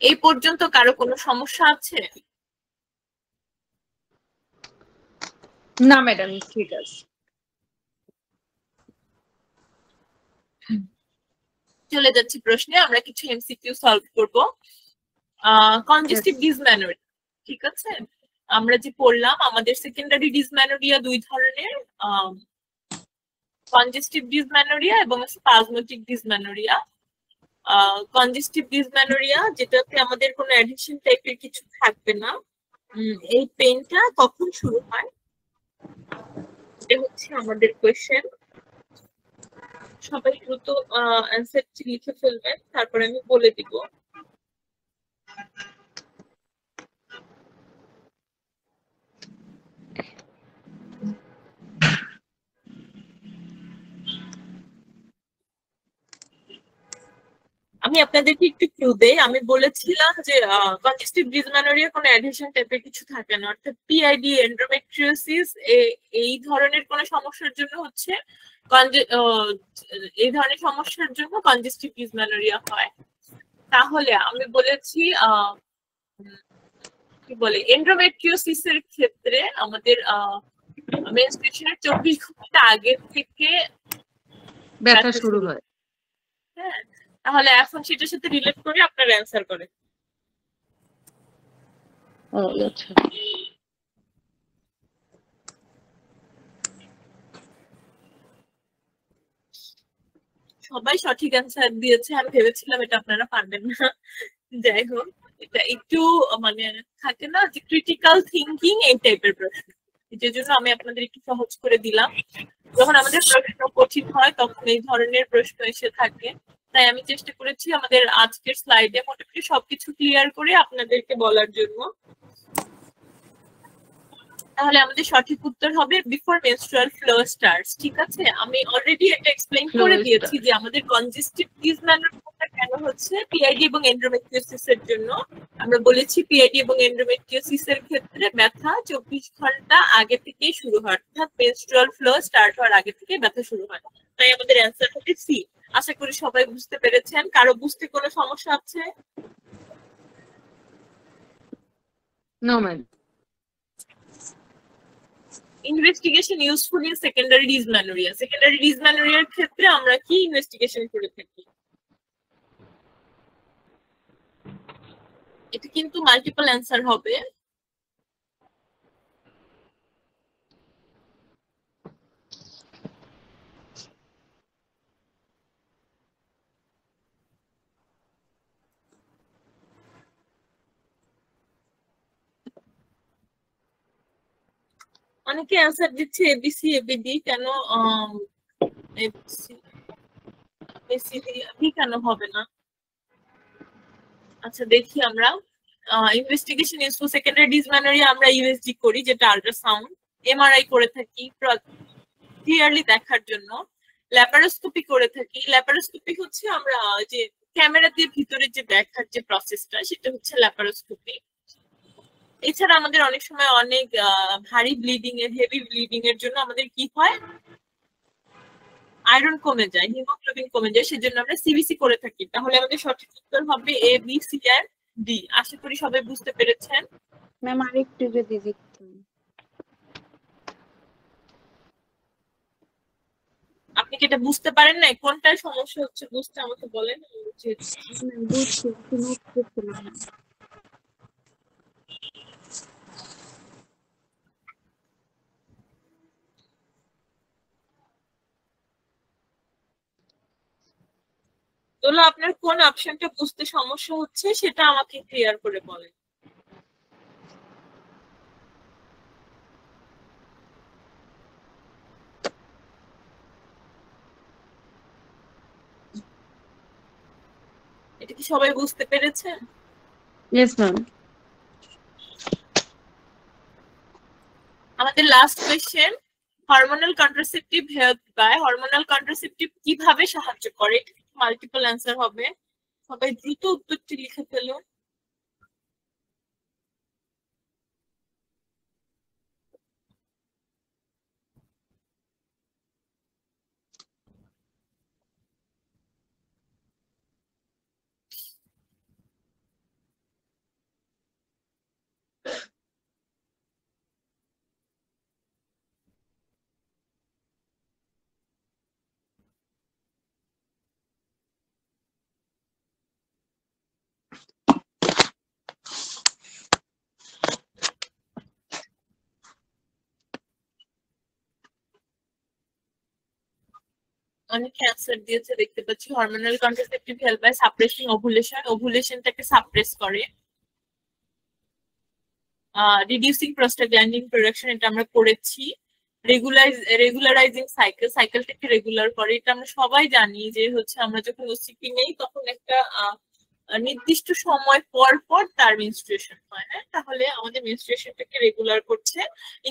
এই পর্যন্ত কারো কোনো সমস্যা আছে? না ম্যাডাম, ঠিক আছে। চলে যাচ্ছি প্রশ্নে। আমরা কিছু এমসিকিউ সলভ করব। কনজেস্টিভ ডিসমেনোরিয়া, ঠিক আছে, আমরা যে পড়লাম আমাদের সেকেন্ডারি ডিসমেনোরিয়া দুই ধরনের, কনজেস্টিভ ডিসমেনোরিয়া এবং স্পাজমেটিক ডিসমেনোরিয়া। কনজেস্টিভ ডিসমেনোরিয়া, যেটাতে আমাদের কোনো অ্যাডিকশন টাইপের কিছু থাকবে না। এই পেইনটা কখন শুরু হয়, এটা হচ্ছে আমাদের কোয়েশ্চেন। সবাই দ্রুত অ্যানসারটি লিখে ফেলবেন, তারপরে আমি বলে দিব। আমি আপনাদেরকে একটু ক্লু দেই। আমি বলেছিলাম যে কনজেস্টিভ ডিসমেনোরিয়া কোনো অ্যাডহেশন টাইপের কিছু থাকে না, অর্থাৎ পিআইডি এন্ডোমেট্রিওসিস এই ধরনের কোনো সমস্যার জন্য হচ্ছে এই ধরনের সমস্যার জন্য কনজেস্টিভ ডিসমেনোরিয়া হয়। তাহলে আমি বলেছি কি বলে এন্ডোমেট্রিওসিসের ক্ষেত্রে আমাদের মেনস্ট্রুয়েশনের 24 ঘন্টা আগে থেকে ব্যথা শুরু হয়। হ্যাঁ, তাহলে এখন সেটার সাথে রিলেট করে আপনার অ্যান্সার করে। আচ্ছা, সবাই সঠিক অ্যান্সার দিয়েছে, আমি ভেবেছিলাম এটা আপনারা পারবেন না। যাই হোক, এটা একটু মানে থাকে না যে ক্রিটিক্যাল থিঙ্কিং এই টাইপের প্রশ্ন, যে জন্য আমি আপনাদের একটু সহজ করে দিলাম। যখন আমাদের প্রশ্ন কঠিন হয় তখন এই ধরনের প্রশ্ন এসে থাকে, তাই আমি চেষ্টা করেছি আমাদের আজকের স্লাইডে মোটামুটি সবকিছু ক্লিয়ার করে আপনাদেরকে বলার জন্য। তাহলে আমাদের সঠিক উত্তর হবে বিফোর মেনস্ট্রুয়াল ফ্লো স্টার্টস। ঠিক আছে, আমি অলরেডি এটা এক্সপ্লেইন করে দিয়েছি যে আমাদের কনজেস্টিভ ডিসমেনোরিয়া কেন হচ্ছে পিআইডি এবং এন্ডোমেট্রিওসিস এর জন্য। আমরা বলেছি পিআইডি এবং এন্ডোমেট্রিওসিস এর ক্ষেত্রে ব্যথা 24 ঘন্টা আগে থেকেই শুরু হয়, অর্থাৎ মেনস্ট্রুয়াল ফ্লো স্টার্ট হওয়ার আগে থেকে ব্যথা শুরু হয়। তাই আমাদের অ্যান্সার হবে সি। আশা করি সবাই বুঝতে পেরেছেন। কারো বুঝতে কোনো সমস্যা আছে? No ma'am. Investigation useful in secondary dysmenorrhoea. Secondary ডিসমেনোরিয়ার ক্ষেত্রে আমরা কি ইনভেস্টিগেশন করে থাকি? এটা কিন্তু মাল্টিপল অ্যান্সার হবে। অনেকে অ্যান্সার দিচ্ছে এবিসি এবিডি, কেন এবিসি কেন হবে না? আচ্ছা দেখি আমরা। ইনভেস্টিগেশন ইউজফুল সেকেন্ডারি ডিসমেনোরিয়া আমরা ইউএসজি করি, যেটা আল্ট্রাসাউন্ড। এমআরআই করে থাকি ক্লিয়ারলি দেখার জন্য। ল্যাপারোস্কোপি করে থাকি। ল্যাপারোস্কোপি হচ্ছে আমরা যে ক্যামেরা দিয়ে ভিতরে যে দেখার যে প্রসেসটা, সেটা হচ্ছে ল্যাপারোস্কোপি। এছাড়া আমাদের অনেক সময় অনেক ভারী ব্লিডিং এর হেভি ব্লিডিং এর জন্য আমাদের কি হয়, আয়রন কমে যায়, হিমোগ্লোবিন কমে যায়, সেজন্য আমরা সিবিসি করে থাকি। তাহলে আমাদের সঠিক উত্তর হবে A B C R D. আশা করি সবাই বুঝতে পেরেছেন। ম্যাম আরেকটু যদি দিতেন। আপনি কি এটা বুঝতে পারেন না? কোনটার সমস্যা হচ্ছে বুঝতে আমাকে বলেন। বুঝছি, নোট করছিলাম। তোলা, আপনার কোন অপশনটা বুঝতে সমস্যা হচ্ছে সেটা আমাকে ক্লিয়ার করে বলেন। এটা কি সবাই বুঝতে পেরেছেন? Yes ma'am. আমাদের last question, hormonal contraceptive help by hormonal contraceptive কিভাবে সাহায্য করে? মাল্টিপল অ্যান্সার হবে, সবাই দ্রুত উত্তরটি লিখে ফেলুন। অনেক অ্যান্সার দিয়েছে দেখতে পাচ্ছি। Hormonal contraceptive help by suppressing ovulation, ওভুলেশনটাকে সাপ্রেস করে। রিডিউসিং প্রোস্টাগ্ল্যান্ডিন প্রোডাকশন, এটা আমরা করেছি। রেগুলারাইজিং সাইকেল, সাইকেলটাকে রেগুলার করে, এটা আমরা সবাই জানি যে হচ্ছে আমরা যখন ওসিপি নেই তখন একটা নির্দিষ্ট সময় পর পর তার মেনস্ট্রুয়েশন হয়। হ্যাঁ, তাহলে আমাদের মেনস্ট্রুয়েশনটাকে রেগুলার করছে।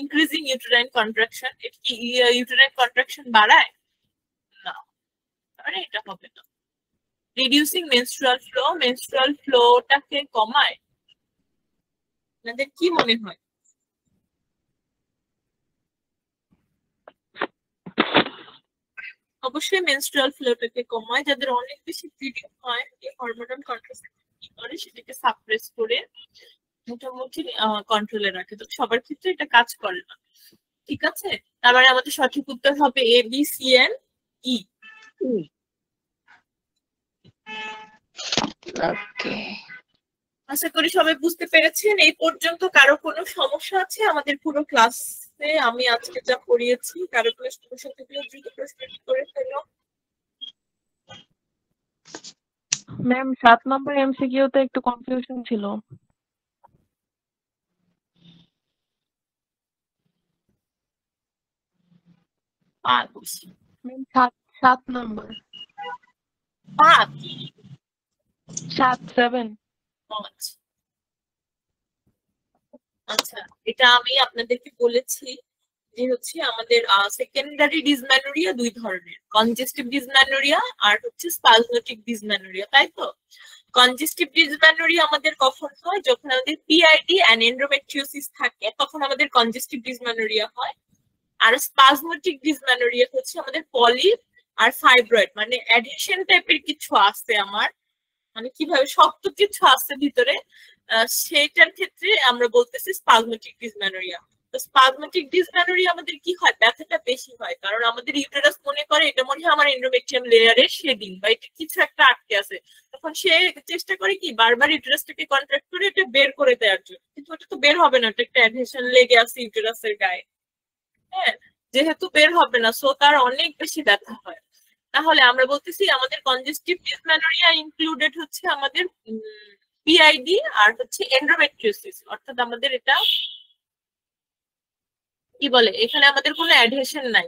ইনক্রিজিং ইউটেরাইন কন্ট্রাকশন, এটা কি ইউটেরাইন কন্ট্রাকশন বাড়ায়? না, আরে এটা হবে না। রিডিউসিং মেনস্ট্রুয়াল ফ্লোটাকে কমায়? আপনাদের কি মনে হয়? অবশ্যই মেনস্ট্রুয়াল ফ্লোটাকে কমায়। যাদের অনেক বেশি ব্লিডিং হয়, এই হরমোনাল কন্ট্রাসেপটিভ কি করে সেটাকে সাপ্রেস করে মোটামুটি কন্ট্রোলে রাখে। তো সবার ক্ষেত্রে এটা কাজ করে না, ঠিক আছে? তার মানে আমাদের সঠিক উত্তর হবে এ, বি, সি এন্ড ই। ওকে, আশা করি সবাই বুঝতে পেরেছেন। এই পর্যন্ত কারো কোনো সমস্যা আছে আমাদের পুরো ক্লাসে? আমি আজকে যা পড়িয়েছি, কারো কোনো সমস্যা থাকলে দ্রুত প্রশ্ন করে ফেলো। ম্যাম 7 নম্বর এমসিকিউতে একটু কনফিউশন ছিল। ম্যাম 7 নম্বর 7 আচ্ছা, এটা আমি আপনাদেরকে বলেছি যে হচ্ছে আমাদের সেকেন্ডারি ডিসম্যানোরিয়া দুই ধরনের, কনজেস্টিভ ডিসম্যানোরিয়া আর হচ্ছে স্পাজমেটিক ডিসম্যানোরিয়া, তাই তো? কনজেস্টিভ ডিসম্যানোরিয়া আমাদের কখন হয়? যখন আমাদের পিআইডি এন্ড এন্ডোমেট্রিওসিস থাকে, তখন আমাদের কনজেস্টিভ ডিসম্যানোরিয়া হয়। আর স্পাজমেটিক ডিসম্যানোরিয়া হচ্ছে আমাদের পলিপ আর ফাইব্রয়েড, মানে অ্যাডহেশন টাইপের কিছু আছে আমার, মানে কিভাবে শক্ত কিছু আছে ভিতরে, সেটার ক্ষেত্রে আমরা বলতেছি স্পাজমেটিক ডিসম্যানোরিয়া। তো স্পাজমেটিক ডিসম্যানোরিয়া আমাদের কি হয়? ব্যথাটা বেশি হয়, কারণ আমাদের ইউটেরাস মনে করে এটা মনে হয় আমার এন্ডোমেট্রিয়াম লেয়ারের শেডিং বা এটা কিছু একটা আটকে আছে। তখন সে চেষ্টা করে কি বারবার ইউটেরাসটাকে কন্ট্রাক্ট করে এটা বের করে দেওয়ার জন্য, কিন্তু ওটা তো বের হবে না, ওটা একটা অ্যাডহেশন লেগে আছে ইউটেরাসের গায়ে। হ্যাঁ, যেহেতু বের হবে না, সো তার অনেক বেশি ব্যথা হয়। তাহলে আমরা বলতেছি আমাদের কনজেস্টিভ ডিসম্যানোরিয়া ইনক্লুডেড হচ্ছে আমাদের পিআইডি আর হচ্ছে এন্ডোমেট্রিওসিস, অর্থাৎ আমাদের এটা কি বলে, এখানে আমাদের কোনো অ্যাডহেশন নাই,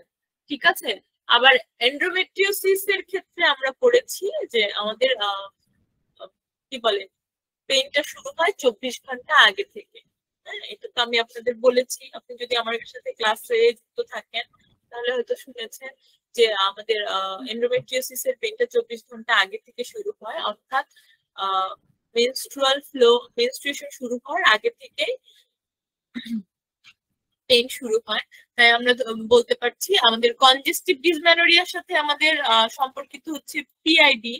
ঠিক আছে? আবার এন্ডোমেট্রিওসিস এর ক্ষেত্রে আমরা পড়েছি যে আমাদের কি বলে, পেইনটা শুরু হয় 24 ঘন্টা আগে থেকে। হ্যাঁ, এটা তো আমি আপনাদের বলেছি। আপনি যদি আমার সাথে ক্লাসে যুক্ত থাকেন তাহলে হয়তো শুনেছেন যে আমাদের এন্ডোমেট্রিওসিস এর পেইনটা 24 ঘন্টা আগে থেকে শুরু হয়, অর্থাৎ মেনস্ট্রুয়েশন শুরু হওয়ার আগে থেকে পেইন শুরু হয়। তাই আমরা বলতে পারছি আমাদের কনজেস্টিভ ডিসম্যানোরিয়ার সাথে আমাদের সম্পর্কিত হচ্ছে পিআইডি।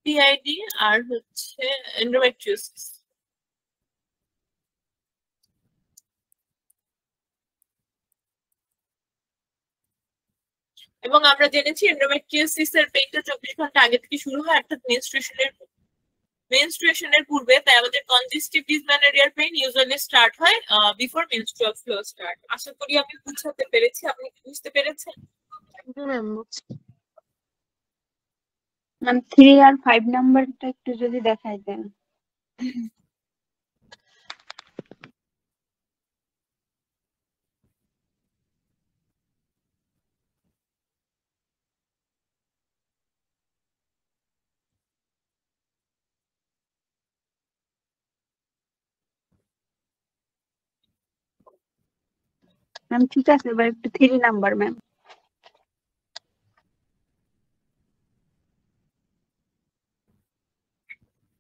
পিআইডি আর হচ্ছে এন্ডোমেট্রিওসিস। এবং আমরা জেনেছি এন্ডোমেট্রিওসিস এর পেইনটা 24 ঘন্টা আগে থেকে শুরু হয়, অর্থাৎ মেনস্ট্রুয়েশনের পূর্বে। তাই আমাদের কনজেস্টিভ ডিসম্যানোরিয়ার পেইন ইউজুয়ালি স্টার্ট হয় বিফোর মেনস্ট্রুয়াল ফ্লো স্টার্ট। আশা করি আমি বুঝাতে পেরেছি। আপনি কি বুঝতে পেরেছেন? ম্যাম 3 আর 5 নাম্বারটা একটু যদি দেখাই দেন। ম্যাম ঠিক আছে, এবার একটু 3 নাম্বার ম্যাম।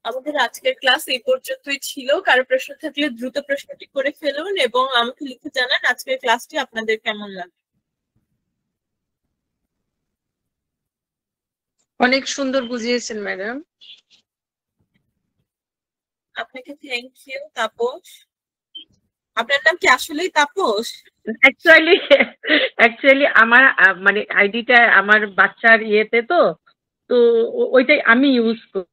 আমাদের আজকের ক্লাস এই পর্যন্তই ছিল। কারো প্রশ্ন থাকলে দ্রুত প্রশ্নটি করে ফেলুন এবং আমাকে লিখে জানান আজকের ক্লাসটি আপনাদের কেমন লাগে। অনেক সুন্দর বুঝিয়েছেন ম্যাডাম। আপনাকে থ্যাংক ইউ তাপস। আপনার নাম কি আসলেই তাপস? অ্যাকচুয়ালি আমার মানে আইডিটা আমার বাচ্চার ইয়েতে, তো তো ওইটাই আমি ইউজ করি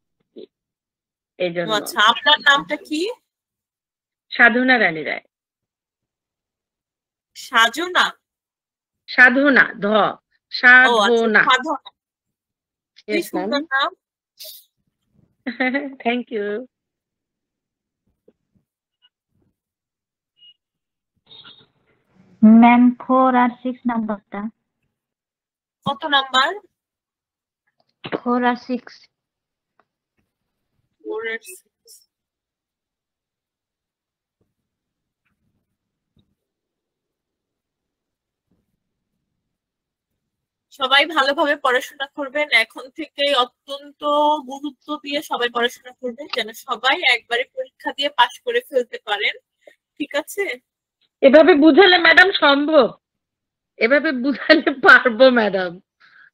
এই জন্য। আচ্ছা, আপনার নামটা কি? সাধনা রানী রায়। সাধনা? সাধনা, সাধনা। সাধনা, কি সুন্দর নাম। Thank you. ম্যাম 4 আর 6 নাম্বারটা। কত নাম্বার? 4 আর 6। 4 আর 6। সবাই ভালোভাবে পড়াশোনা করবেন, এখন থেকে অত্যন্ত গুরুত্ব দিয়ে সবাই পড়াশোনা করবেন যেন সবাই একবারে পরীক্ষা দিয়ে পাশ করে ফেলতে পারেন। ঠিক আছে? এভাবে বুঝালে ম্যাডাম সম্ভব? এভাবে বুঝালে পারবো ম্যাডাম?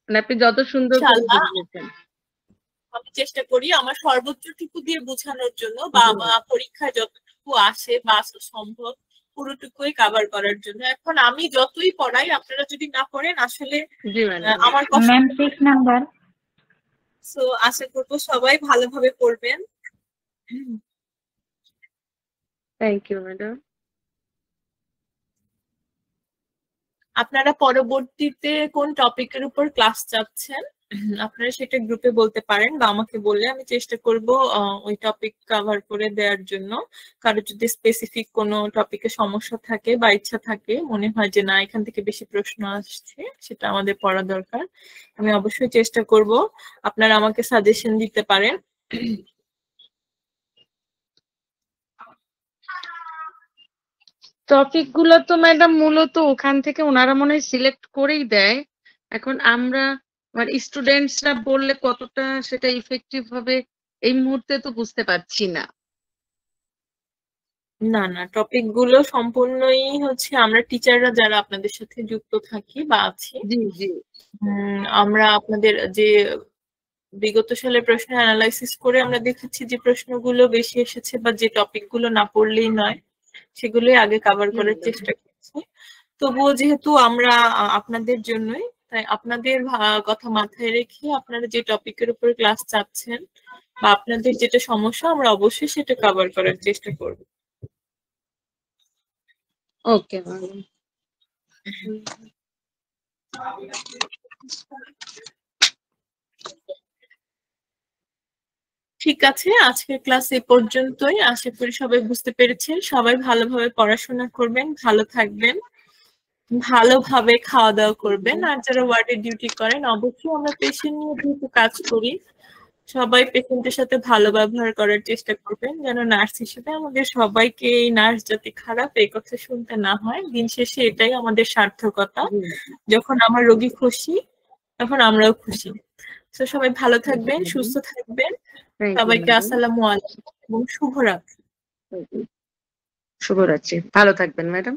মানে আপনি যত সুন্দর করে ইনশাআল্লাহ বুঝিয়েছেন। আমি চেষ্টা করি আমার সর্বোচ্চটুকু দিয়ে বোঝানোর জন্য, বা আমার পরীক্ষায় যতটুকু আসে বা আসা সম্ভব পুরোটুকুই কভার করার জন্য। এখন আমি যতই পড়াই আপনারা যদি না পড়েন আসলে জি ম্যাডাম। আমার কষ্ট। Ma'am 6 number. সো আশা করবো সবাই ভালোভাবে পড়বেন। Thank you madam. আপনারা পরবর্তীতে কোন টপিকের উপর ক্লাস চাচ্ছেন আপনারা সেটা গ্রুপে বলতে পারেন, বা আমাকে বললে আমি চেষ্টা করব ওই টপিক কভার করে দেওয়ার জন্য। কারো যদি স্পেসিফিক কোনো টপিকে সমস্যা থাকে বা ইচ্ছা থাকে, মনে হয় যে না এখান থেকে বেশি প্রশ্ন আসছে, সেটা আমাদের পড়া দরকার, আমি অবশ্যই চেষ্টা করব। আপনারা আমাকে সাজেশন দিতে পারেন। টপিক গুলো তো ম্যাডাম মূলত ওখান থেকে ওনারা মনে হয় সিলেক্ট করেই দেয়। এখন আমরা মানে স্টুডেন্টসরা বললে কতটা সেটা ইফেক্টিভ হবে এই মুহূর্তে তো বুঝতে পারছি না। না না, টপিক গুলো সম্পূর্ণই হচ্ছে আমরা টিচাররা যারা আপনাদের সাথে যুক্ত থাকি বা আছি, জি জি। আমরা আপনাদের যে বিগত সালের প্রশ্ন অ্যানালাইসিস করে আমরা দেখেছি যে প্রশ্নগুলো বেশি এসেছে বা যে টপিক গুলো না পড়লেই নয় সেগুলোই আগে কভার করার চেষ্টা করছি। তবুও যেহেতু আমরা আপনাদের জন্যই, তাই আপনাদের কথা মাথায় রেখে আপনারা যে টপিকের উপর ক্লাস চাচ্ছেন বা আপনাদের যেটা সমস্যা আমরা অবশ্যই সেটা কভার করার চেষ্টা করব। Okay madam. ঠিক আছে, আজকের ক্লাস এ পর্যন্তই। আশা করি সবাই বুঝতে পেরেছেন। সবাই ভালোভাবে পড়াশোনা করবেন, ভালো থাকবেন, ভালোভাবে খাওয়া দাওয়া করবেন। আর যারা ওয়ার্ডে ডিউটি করেন, অবশ্যই আমরা পেশেন্ট নিয়ে যেহেতু কাজ করি, সবাই পেশেন্টের সাথে ভালো ব্যবহার করার চেষ্টা করবেন, যেন নার্স হিসেবে আমাদের সবাইকে এই নার্স জাতি খারাপ এই কথা শুনতে না হয়। দিন শেষে এটাই আমাদের সার্থকতা, যখন আমার রোগী খুশি তখন আমরাও খুশি। তো সবাই ভালো থাকবেন, সুস্থ থাকবেন। সবাইকে আসসালামু আলাইকুম এবং শুভরাত্রি। শুভরাত্রি, ভালো থাকবেন ম্যাডাম।